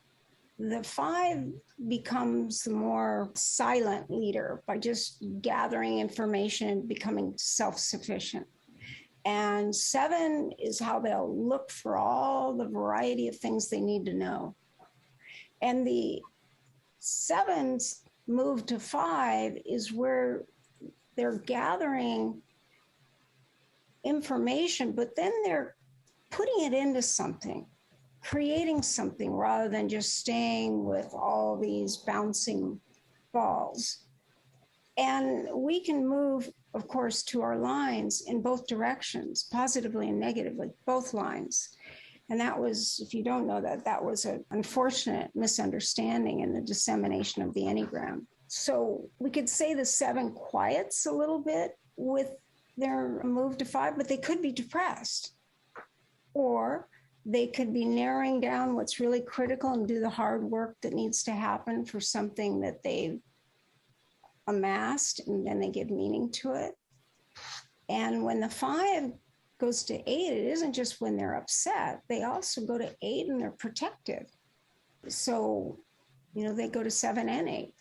The 5 becomes the more silent leader by just gathering information and becoming self-sufficient. And 7 is how they'll look for all the variety of things they need to know. And the 7's move to 5 is where they're gathering information, but then they're putting it into something, creating something rather than just staying with all these bouncing balls. And we can move, of course, to our lines in both directions, positively and negatively, both lines. And that was, if you don't know that, that was an unfortunate misunderstanding in the dissemination of the Enneagram. So we could say the 7 quiets a little bit with their move to 5, but they could be depressed. Or they could be narrowing down what's really critical and do the hard work that needs to happen for something that they've amassed, and then they give meaning to it. And when the 5 goes to 8, it isn't just when they're upset. They also go to 8 and they're protective. So, they go to 7 and 8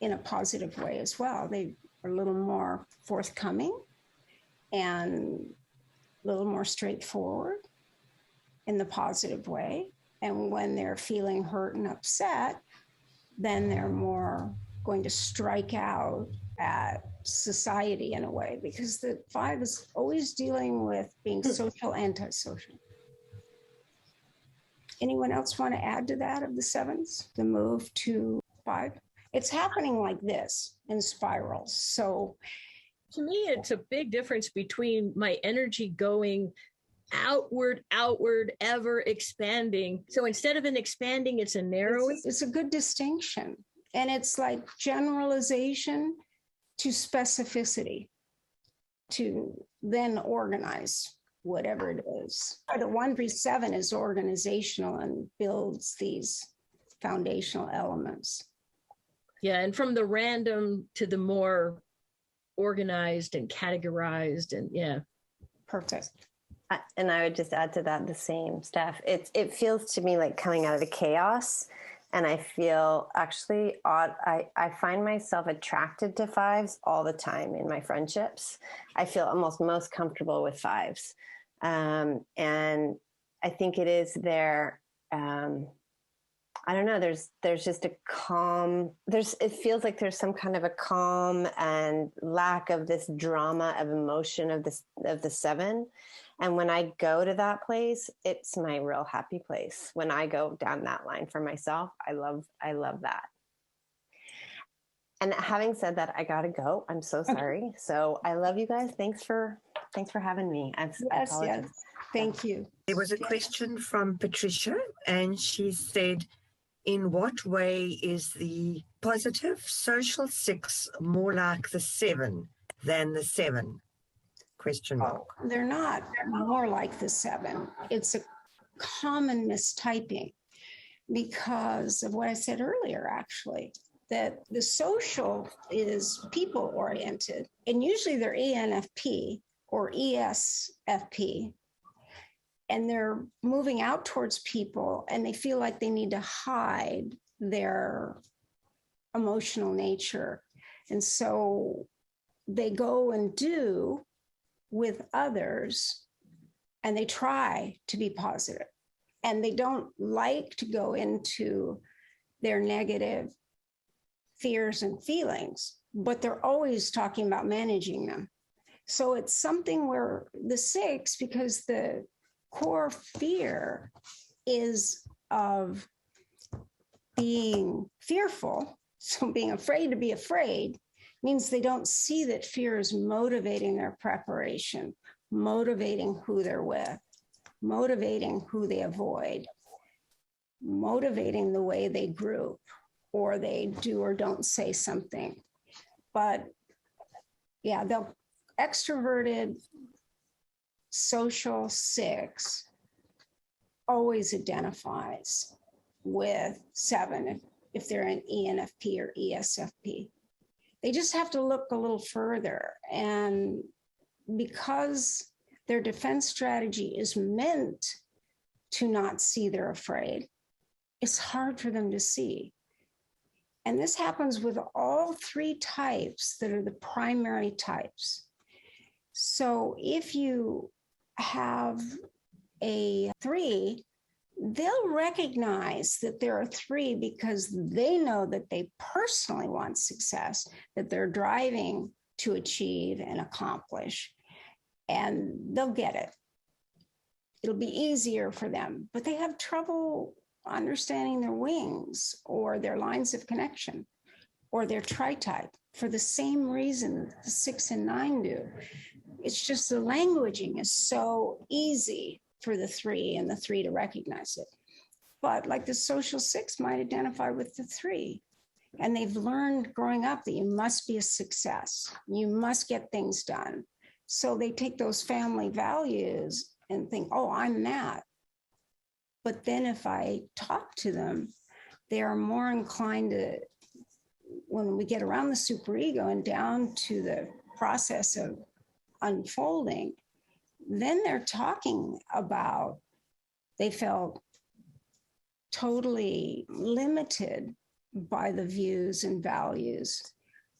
in a positive way as well. They are a little more forthcoming and a little more straightforward in the positive way. And when they're feeling hurt and upset, then they're more going to strike out at society in a way, because the 5 is always dealing with being social, antisocial. Anyone else want to add to that of the 7s, the move to 5? It's happening like this in spirals. So to me, it's a big difference between my energy going outward, ever expanding. So instead of an expanding, it's a narrowing. It's a good distinction. And it's like generalization to specificity to then organize whatever it is. The 137 is organizational and builds these foundational elements. Yeah, and from the random to the more organized and categorized, and yeah. Perfect. And I would just add to that the same, Steph. It feels to me like coming out of the chaos. And I feel actually odd. I find myself attracted to 5s all the time in my friendships. I feel almost most comfortable with 5s. And I think it is their, I don't know, there's just a calm, it feels like there's some kind of a calm and lack of this drama of emotion of the 7. And when I go to that place, it's my real happy place. When I go down that line for myself, I love that. And having said that, I gotta go. I'm so sorry. So I love you guys. Thanks for having me. I apologize. Yes. Thank you. There was a question from Patricia, and she said, in what way is the positive social 6 more like the 7 than the 7? Question mark. They're not more like the 7. It's a common mistyping because of what I said earlier, actually, that the social is people oriented, and usually they're ENFP or ESFP, and they're moving out towards people and they feel like they need to hide their emotional nature. And so they go and do with others, and they try to be positive, and they don't like to go into their negative fears and feelings, but they're always talking about managing them. So it's something where the 6, because the core fear is of being fearful, so being afraid to be afraid, means they don't see that fear is motivating their preparation, motivating who they're with, motivating who they avoid, motivating the way they group or they do or don't say something. But yeah, the extroverted social 6 always identifies with 7 if they're an ENFP or ESFP. They just have to look a little further. And because their defense strategy is meant to not see they're afraid, it's hard for them to see. And this happens with all 3 types that are the primary types. So if you have a 3, they'll recognize that there are 3 because they know that they personally want success, that they're driving to achieve and accomplish, and they'll get it. It'll be easier for them, but they have trouble understanding their wings or their lines of connection or their tritype for the same reason the 6 and 9 do. It's just the languaging is so easy for the 3 and the 3 to recognize it. But like the social 6 might identify with the 3. And they've learned growing up that you must be a success. You must get things done. So they take those family values and think, oh, I'm that. But then if I talk to them, they are more inclined to, when we get around the superego and down to the process of unfolding, then they're talking about they felt totally limited by the views and values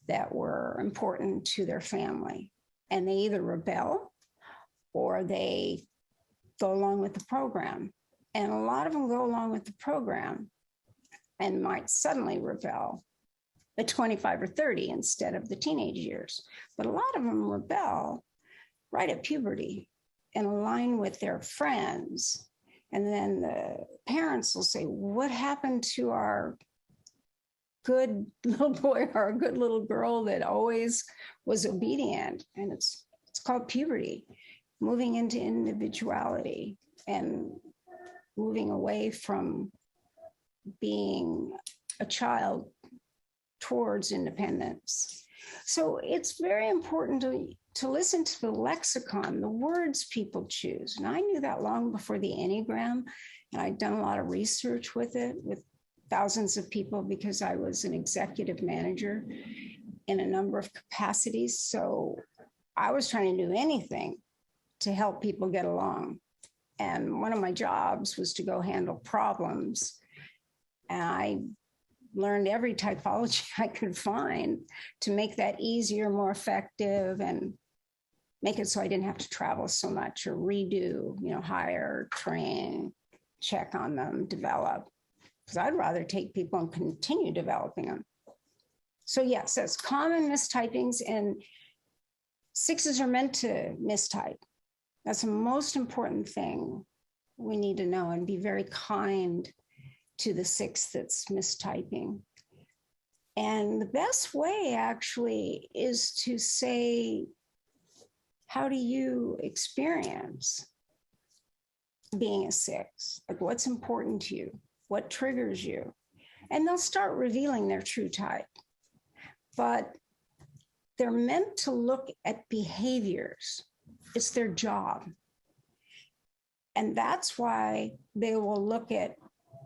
that were important to their family. and they either rebel or they go along with the program. And a lot of them go along with the program and might suddenly rebel at 25 or 30 instead of the teenage years. But a lot of them rebel right at puberty and align with their friends. And then the parents will say, what happened to our good little boy or a good little girl that always was obedient? And it's called puberty, moving into individuality and moving away from being a child towards independence. So it's very important to listen to the lexicon, the words people choose. And I knew that long before the Enneagram, and I'd done a lot of research with it, with thousands of people, because I was an executive manager in a number of capacities. So I was trying to do anything to help people get along. And one of my jobs was to go handle problems. And I learned every typology I could find to make that easier, more effective, and make it so I didn't have to travel so much or redo, hire, train, check on them, develop. Because I'd rather take people and continue developing them. So yes, that's common mistypings, and 6s are meant to mistype. That's the most important thing we need to know, and be very kind to the 6 that's mistyping. And the best way actually is to say, how do you experience being a 6? Like, what's important to you? What triggers you? And they'll start revealing their true type. But they're meant to look at behaviors. It's their job. And that's why they will look at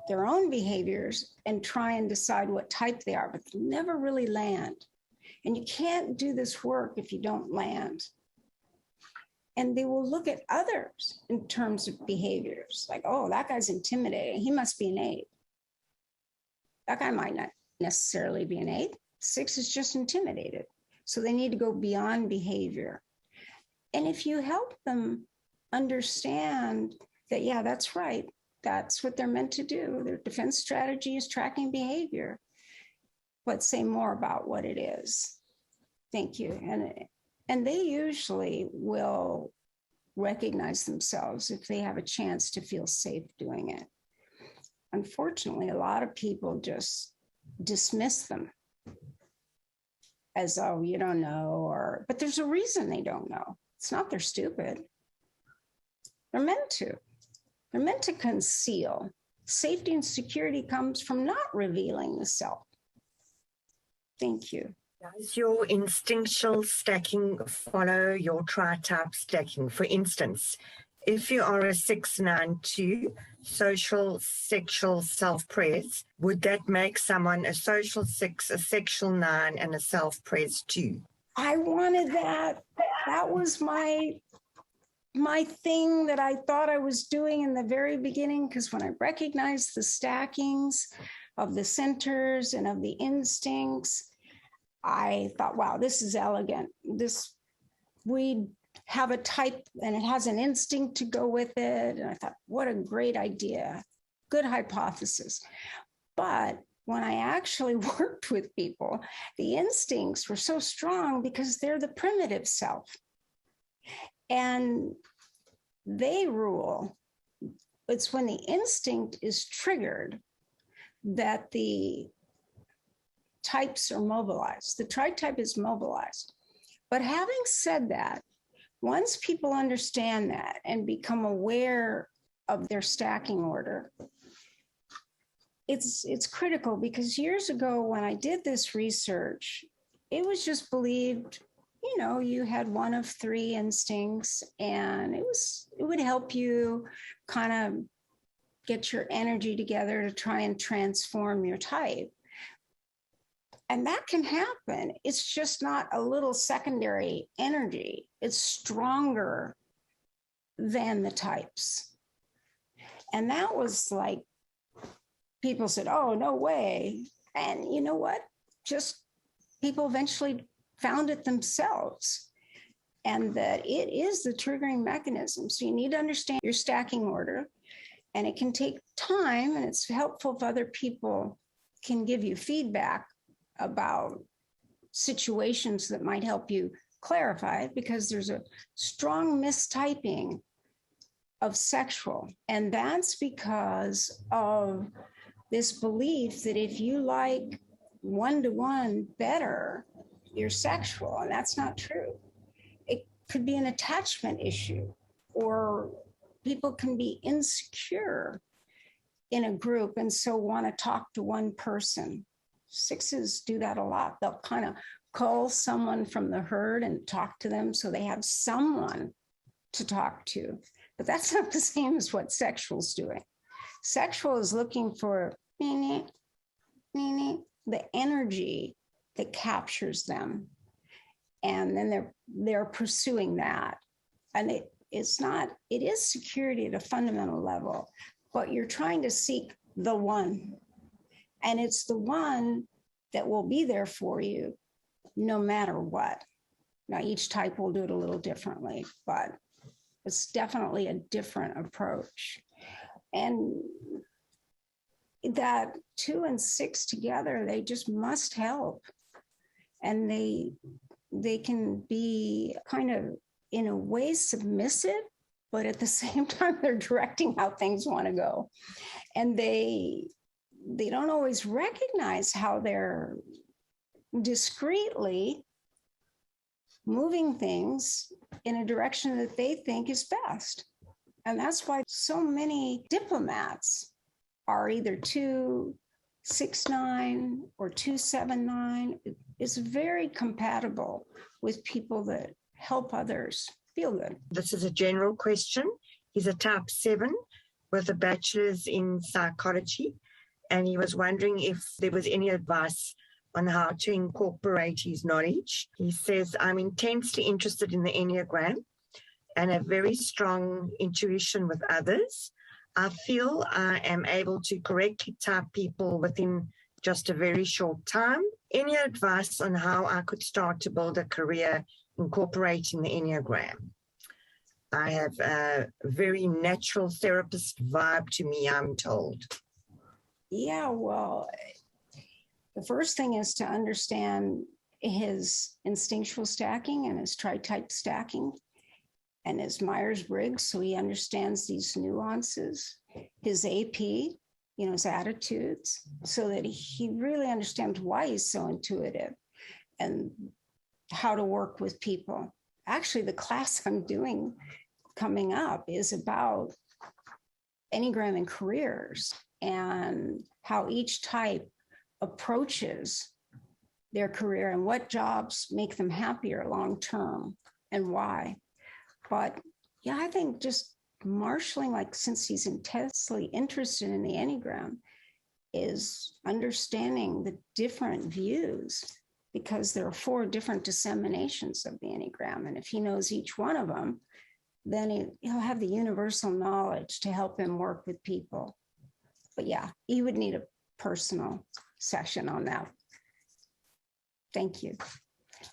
their own behaviors and try and decide what type they are, but they'll never really land. And you can't do this work if you don't land. And they will look at others in terms of behaviors, like, oh, that guy's intimidating. He must be an 8. That guy might not necessarily be an 8. 6 is just intimidated. So they need to go beyond behavior. And if you help them understand that, yeah, that's right, that's what they're meant to do. Their defense strategy is tracking behavior. But say more about what it is. Thank you. And they usually will recognize themselves if they have a chance to feel safe doing it. Unfortunately, a lot of people just dismiss them as, oh, you don't know, but there's a reason they don't know. It's not they're stupid. They're meant to. They're meant to conceal. Safety and security comes from not revealing the self. Thank you. Does your instinctual stacking follow your tritype stacking? For instance, if you are a 692 social, sexual, self-pres, would that make someone a social 6, a sexual 9, and a self-pres 2? I wanted that. That was my thing that I thought I was doing in the very beginning, because when I recognized the stackings of the centers and of the instincts, I thought, wow, this is elegant. We have a type and it has an instinct to go with it. And I thought, what a great idea. Good hypothesis. But when I actually worked with people, the instincts were so strong because they're the primitive self. And they rule. It's when the instinct is triggered that the types are mobilized. The tritype is mobilized. But having said that, once people understand that and become aware of their stacking order, it's critical, because years ago when I did this research, it was just believed, you had one of 3 instincts, and it would help you kind of get your energy together to try and transform your type. And that can happen. It's just not a little secondary energy. It's stronger than the types. And that was like, people said, oh, no way. And you know what? Just people eventually found it themselves. and that it is the triggering mechanism. So you need to understand your stacking order, and it can take time, and it's helpful if other people can give you feedback about situations that might help you clarify it, because there's a strong mistyping of sexual. And that's because of this belief that if you like one-to-one better, you're sexual, and that's not true. It could be an attachment issue, or people can be insecure in a group and so want to talk to one person. Sixes do that a lot. They'll kind of cull someone from the herd and talk to them so they have someone to talk to. But that's not the same as what sexual's doing. Sexual is looking for the energy that captures them. And then they're pursuing that. And it is security at a fundamental level, but you're trying to seek the one. And it's the one that will be there for you no matter what. Now, each type will do it a little differently, but it's definitely a different approach. And that 2 and 6 together, they just must help. And they can be kind of, in a way, submissive, but at the same time, they're directing how things want to go. And they don't always recognize how they're discreetly moving things in a direction that they think is best. And that's why so many diplomats are either 269 or 279. It's very compatible with people that help others feel good. This is a general question. He's a type 7 with a bachelor's in psychology, and he was wondering if there was any advice on how to incorporate his knowledge. He says, I'm intensely interested in the Enneagram and have very strong intuition with others. I feel I am able to correctly type people within just a very short time. Any advice on how I could start to build a career incorporating the Enneagram? I have a very natural therapist vibe to me, I'm told. Yeah, well, the first thing is to understand his instinctual stacking and his tritype stacking and his Myers-Briggs, so he understands these nuances, his AP, his attitudes, so that he really understands why he's so intuitive and how to work with people. Actually, the class I'm doing coming up is about Enneagram and careers and how each type approaches their career and what jobs make them happier long term and why. But yeah, I think just marshaling, since he's intensely interested in the Enneagram, is understanding the different views, because there are 4 different disseminations of the Enneagram. And if he knows each one of them, then he'll have the universal knowledge to help him work with people. But yeah, he would need a personal session on that. Thank you.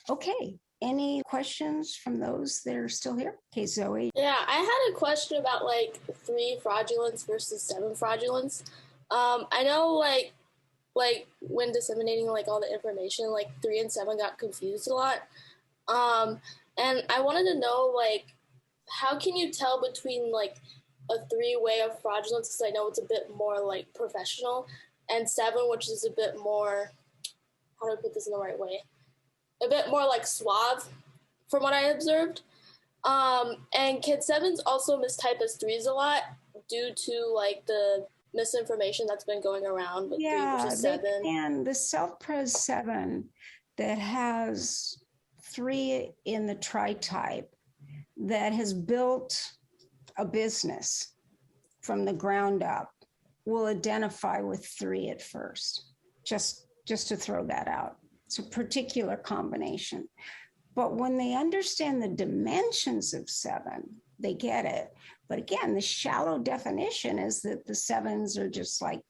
Okay. Any questions from those that are still here? Okay, Zoe. Yeah, I had a question about 3 fraudulence versus 7 fraudulence. I know like when disseminating all the information, 3 and 7 got confused a lot. And I wanted to know how can you tell between a 3 way of fraudulence, because I know it's a bit more professional, and 7, which is a bit more, how do I put this in the right way? A bit more suave, from what I observed. And kid 7s also mistype as 3s a lot due to the misinformation that's been going around with 3 versus 7. And the self-pres 7 that has 3 in the tritype that has built a business from the ground up will identify with 3 at first, just to throw that out. It's a particular combination. But when they understand the dimensions of 7, they get it. But again, the shallow definition is that the 7s are just that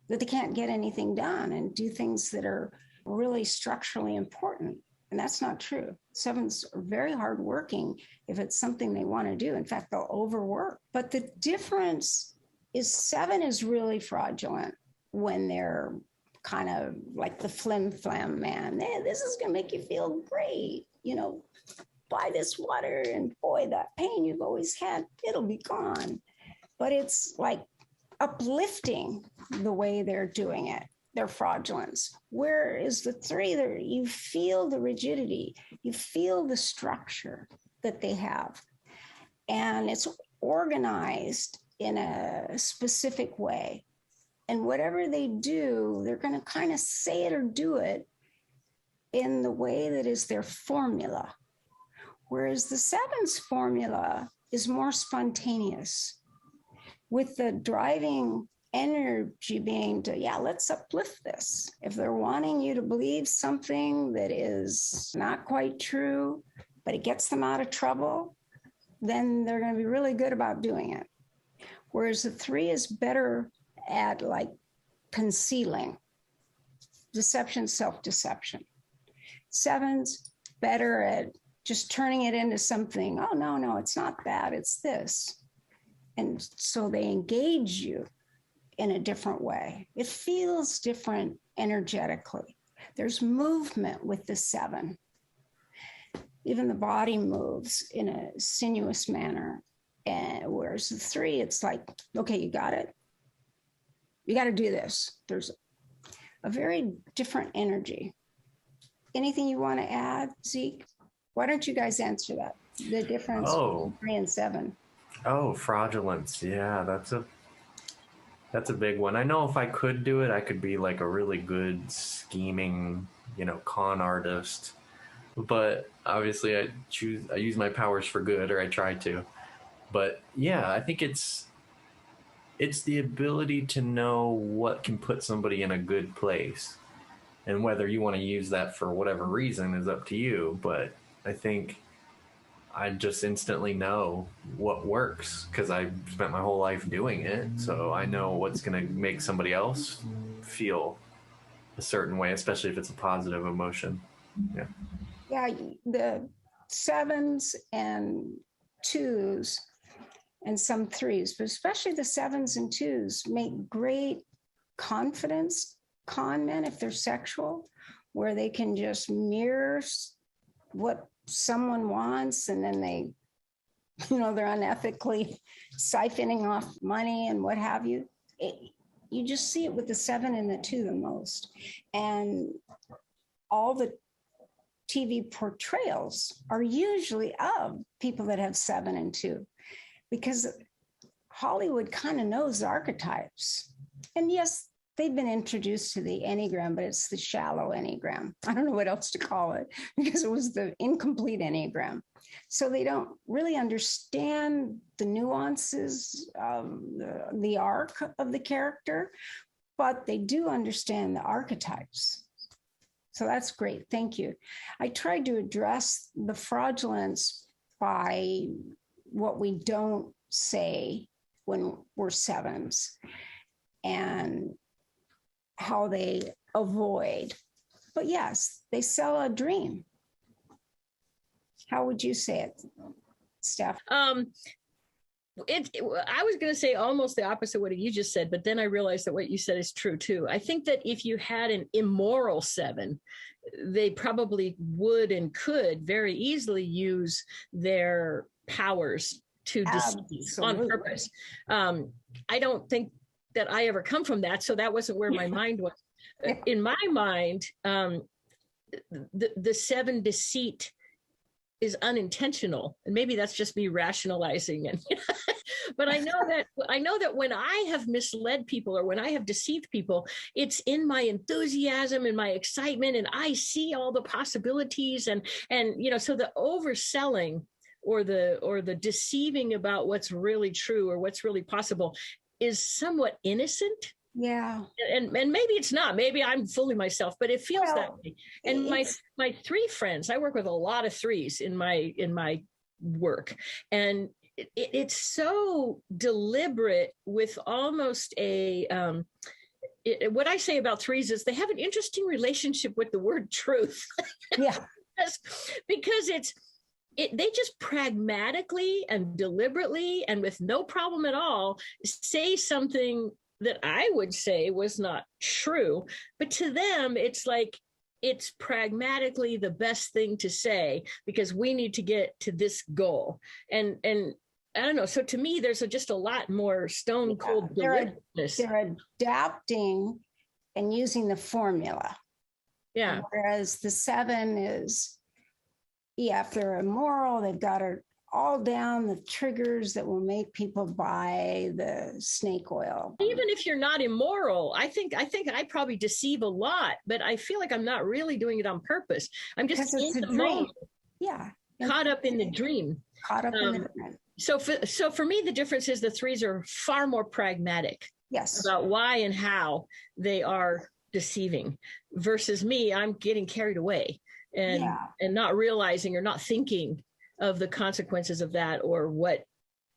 they can't get anything done and do things that are really structurally important. And that's not true. Sevens are very hardworking if it's something they want to do. In fact, they'll overwork. But the difference is 7 is really fraudulent when they're kind of like the flim flam man. Hey, this is going to make you feel great. Buy this water, and boy, that pain you've always had, it'll be gone. But it's like uplifting the way they're doing it. They're fraudulence. Whereas the 3, you feel the rigidity, you feel the structure that they have, and it's organized in a specific way. And whatever they do, they're going to kind of say it or do it in the way that is their formula. Whereas the 7's formula is more spontaneous, with the driving energy being to, let's uplift this. If they're wanting you to believe something that is not quite true, but it gets them out of trouble, then they're going to be really good about doing it. Whereas the 3 is better at like concealing, deception, self-deception. 7's better at just turning it into something, oh, no, it's not that, it's this. And so they engage you in a different way. It feels different energetically. There's movement with the 7. Even the body moves in a sinuous manner. And whereas the 3, it's like, okay, you got it. You got to do this. There's a very different energy. Anything you want to add, Zeke? Why don't you guys answer that? The difference between 3 and 7. Oh, fraudulence. Yeah, that's a big one. I know if I could do it, I could be like a really good scheming, con artist. But obviously I use my powers for good, or I try to. But yeah, I think it's the ability to know what can put somebody in a good place. And whether you want to use that for whatever reason is up to you. But I think I just instantly know what works because I spent my whole life doing it. So I know what's going to make somebody else feel a certain way, especially if it's a positive emotion. Yeah. Yeah, the 7s and 2s and some 3s, but especially the 7s and 2s make great confidence con men if they're sexual, where they can just mirror what someone wants, and then they're unethically siphoning off money and what have you. You just see it with the 7 and the 2 the most. And all the TV portrayals are usually of people that have 7 and 2, because Hollywood kind of knows the archetypes. And yes, they've been introduced to the Enneagram, but it's the shallow Enneagram. I don't know what else to call it, because it was the incomplete Enneagram. So they don't really understand the nuances of the arc of the character, but they do understand the archetypes. So that's great. Thank you. I tried to address the fraudulence by what we don't say when we're 7s and how they avoid. But yes, they sell a dream. How would you say it, Steph? I was going to say almost the opposite of what you just said, but then I realized that what you said is true too. I think that if you had an immoral 7, they probably would and could very easily use their powers to deceive on purpose. I don't think that I ever come from that, so that wasn't where my mind was. In my mind, the 7 deceit is unintentional, and maybe that's just me rationalizing it. But I know that when I have misled people or when I have deceived people, it's in my enthusiasm and my excitement, and I see all the possibilities, and so the overselling or the deceiving about what's really true or what's really possible is somewhat innocent. Yeah. And maybe it's not. Maybe I'm fooling myself, but it feels that way. And my 3 friends, I work with a lot of 3s in my work, and it's so deliberate with almost a what I say about 3s is they have an interesting relationship with the word truth. Yeah. because they just pragmatically and deliberately and with no problem at all say something that I would say was not true. But to them, it's like, it's pragmatically the best thing to say because we need to get to this goal. And I don't know. So to me, there's just a lot more stone cold deliberateness. They're adapting and using the formula. Yeah. Whereas the 7 is, if they're immoral, they've got it all down, the triggers that will make people buy the snake oil. Even if you're not immoral, I think I probably deceive a lot, but I feel like I'm not really doing it on purpose. I'm just in the moment. Yeah. Caught up in the dream. Caught up in the dream. So for me, the difference is the 3s are far more pragmatic. Yes. About why and how they are deceiving versus me, I'm getting carried away and not realizing or not thinking of the consequences of that or what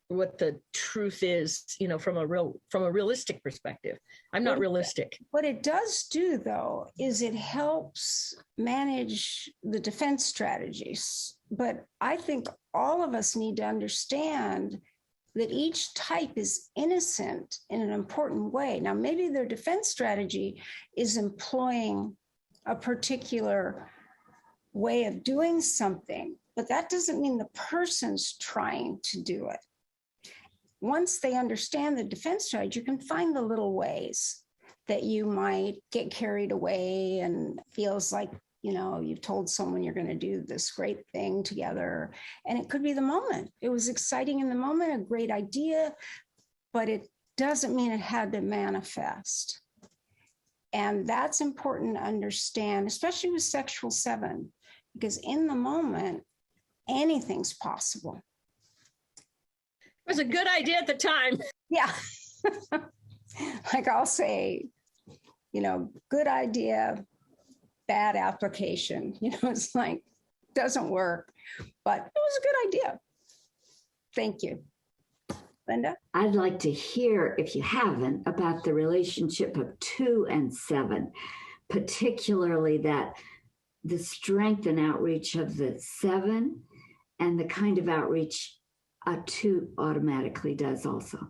the truth is, from a realistic perspective. I'm not realistic. What it does do, though, is it helps manage the defense strategies. But I think all of us need to understand that each type is innocent in an important way. Now, maybe their defense strategy is employing a particular way of doing something, but that doesn't mean the person's trying to do it. Once they understand the defense strategy, you can find the little ways that you might get carried away and feels like, you've told someone you're going to do this great thing together. And it could be the moment. It was exciting in the moment, a great idea, but it doesn't mean it had to manifest. And that's important to understand, especially with sexual 7, because in the moment, anything's possible. It was a good idea at the time. Yeah. Like I'll say, good idea, bad application. It's like, doesn't work, but it was a good idea. Thank you. Linda? I'd like to hear, if you haven't, about the relationship of 2 and 7, particularly that the strength and outreach of the 7 and the kind of outreach a 2 automatically does also.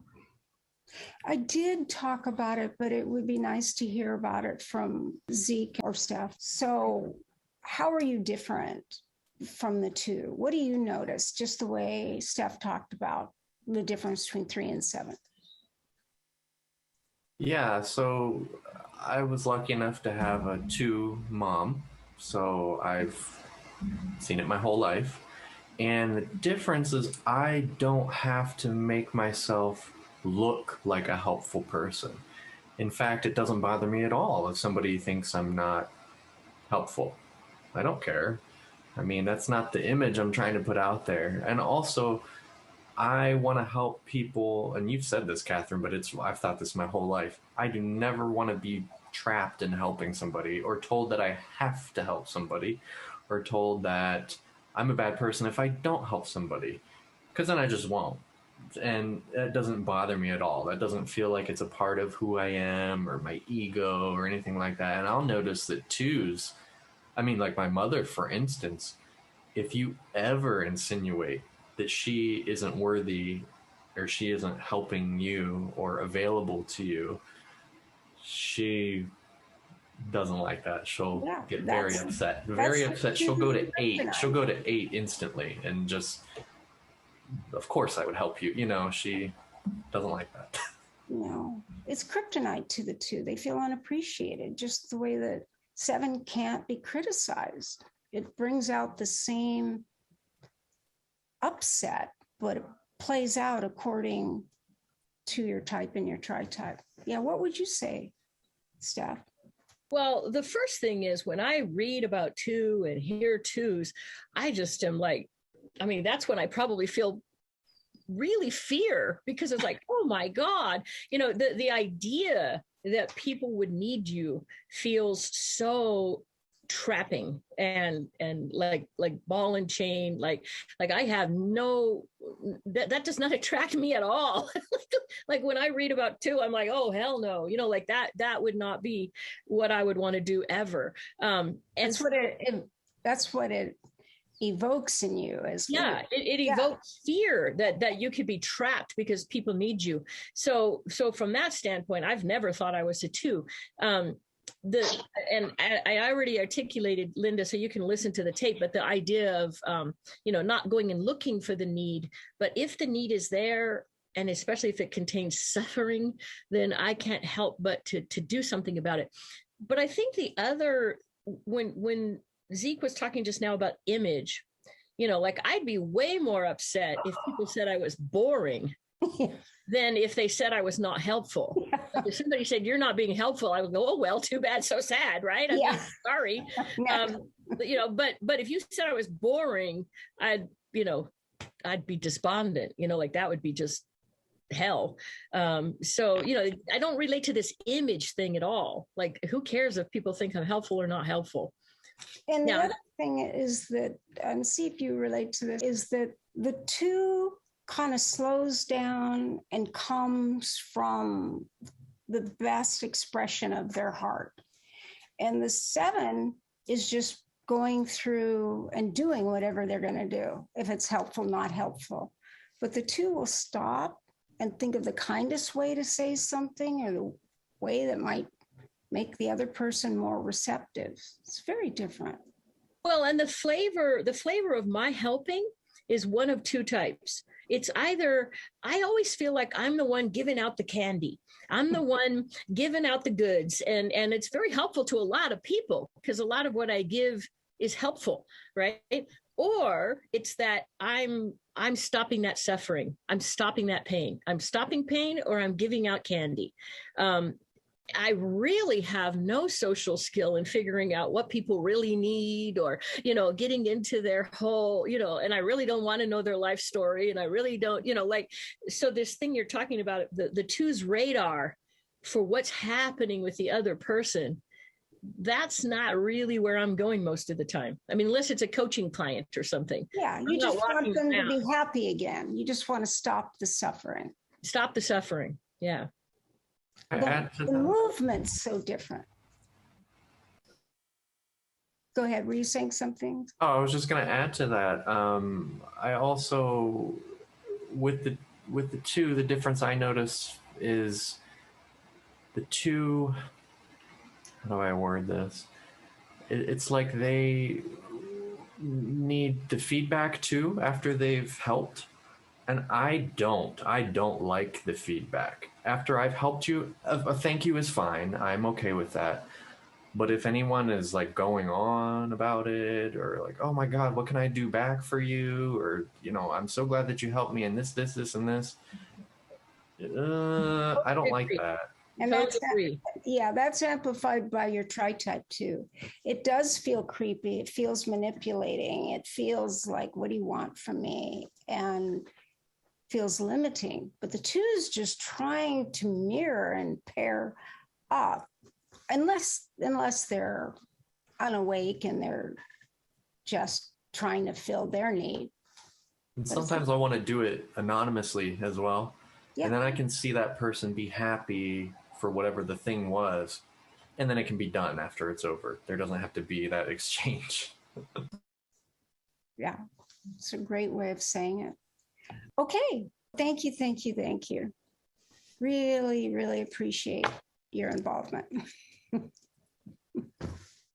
I did talk about it, but it would be nice to hear about it from Zeke or Steph. So how are you different from the 2? What do you notice, just the way Steph talked about the difference between 3 and 7? Yeah, so I was lucky enough to have a 2 mom, so I've seen it my whole life. And the difference is I don't have to make myself look like a helpful person. In fact, it doesn't bother me at all if somebody thinks I'm not helpful. I don't care. I mean, that's not the image I'm trying to put out there. And also, I want to help people, and you've said this, Catherine, but I've thought this my whole life. I do never want to be trapped in helping somebody or told that I have to help somebody or told that I'm a bad person if I don't help somebody, because then I just won't. And that doesn't bother me at all. That doesn't feel like it's a part of who I am or my ego or anything like that. And I'll notice that 2s, like my mother, for instance, if you ever insinuate that she isn't worthy or she isn't helping you or available to you, she doesn't like that. She'll get very upset. Very upset. She'll go to 8. She'll go to 8 instantly and just, of course I would help you. She doesn't like that. No, it's kryptonite to the 2. They feel unappreciated, just the way that 7 can't be criticized. It brings out the same upset, but it plays out according to your type and your tritype. Yeah, what would you say, Steph? Well, the first thing is when I read about 2 and hear 2s, I just am like, that's when I probably feel really fear, because it's like, oh my God, the idea that people would need you feels so trapping and like ball and chain, like I have that does not attract me at all. Like when I read about 2, I'm like, oh hell no, that would not be what I would want to do ever. And that's what that's what it evokes in you as it evokes fear that you could be trapped because people need you. So from that standpoint, I've never thought I was a 2. And I already articulated, Linda, so you can listen to the tape, but the idea of not going and looking for the need, but if the need is there, and especially if it contains suffering, then I can't help but to do something about it. But I think the other, when Zeke was talking just now about image, like I'd be way more upset if people said I was boring than if they said I was not helpful. Like if somebody said, you're not being helpful, I would go, oh, well, too bad, so sad, right? I mean, sorry. But if you said I was boring, I'd be despondent, like that would be just hell. So I don't relate to this image thing at all. Like, who cares if people think I'm helpful or not helpful? And the other thing is that, and see if you relate to this, is that the 2 kind of slows down and comes from the best expression of their heart. And the 7 is just going through and doing whatever they're going to do, if it's helpful, not helpful. But the 2 will stop and think of the kindest way to say something, or the way that might make the other person more receptive. It's very different. Well, and the flavor of my helping is one of 2 types. It's either, I always feel like I'm the one giving out the candy. I'm the one giving out the goods. And it's very helpful to a lot of people because a lot of what I give is helpful, right? Or it's that I'm stopping that suffering. I'm stopping that pain. I'm stopping pain, or I'm giving out candy. I really have no social skill in figuring out what people really need, or, getting into their whole, and I really don't want to know their life story. And I really don't, so this thing you're talking about, the 2's radar for what's happening with the other person, that's not really where I'm going most of the time. I mean, unless it's a coaching client or something. Yeah, you just want them to be happy again. You just want to stop the suffering. Stop the suffering. Yeah. The movement's so different. Go ahead. Were you saying something? Oh, I was just going to add to that. I also, with the 2, the difference I notice is the 2. How do I word this? It's like they need the feedback too after they've helped. And I don't like the feedback. After I've helped you, a thank you is fine. I'm okay with that. But if anyone is like going on about it, or like, oh my God, what can I do back for you? Or, I'm so glad that you helped me in this, and this. I don't like that. And that's amplified by your Tritype too. It does feel creepy. It feels manipulating. It feels like, what do you want from me? And feels limiting. But the 2 is just trying to mirror and pair up, unless they're unawake and they're just trying to fill their need. And sometimes I want to do it anonymously as well. Yeah. And then I can see that person be happy for whatever the thing was, and then it can be done after it's over. There doesn't have to be that exchange. Yeah, it's a great way of saying it. Okay, thank you. Really, really appreciate your involvement.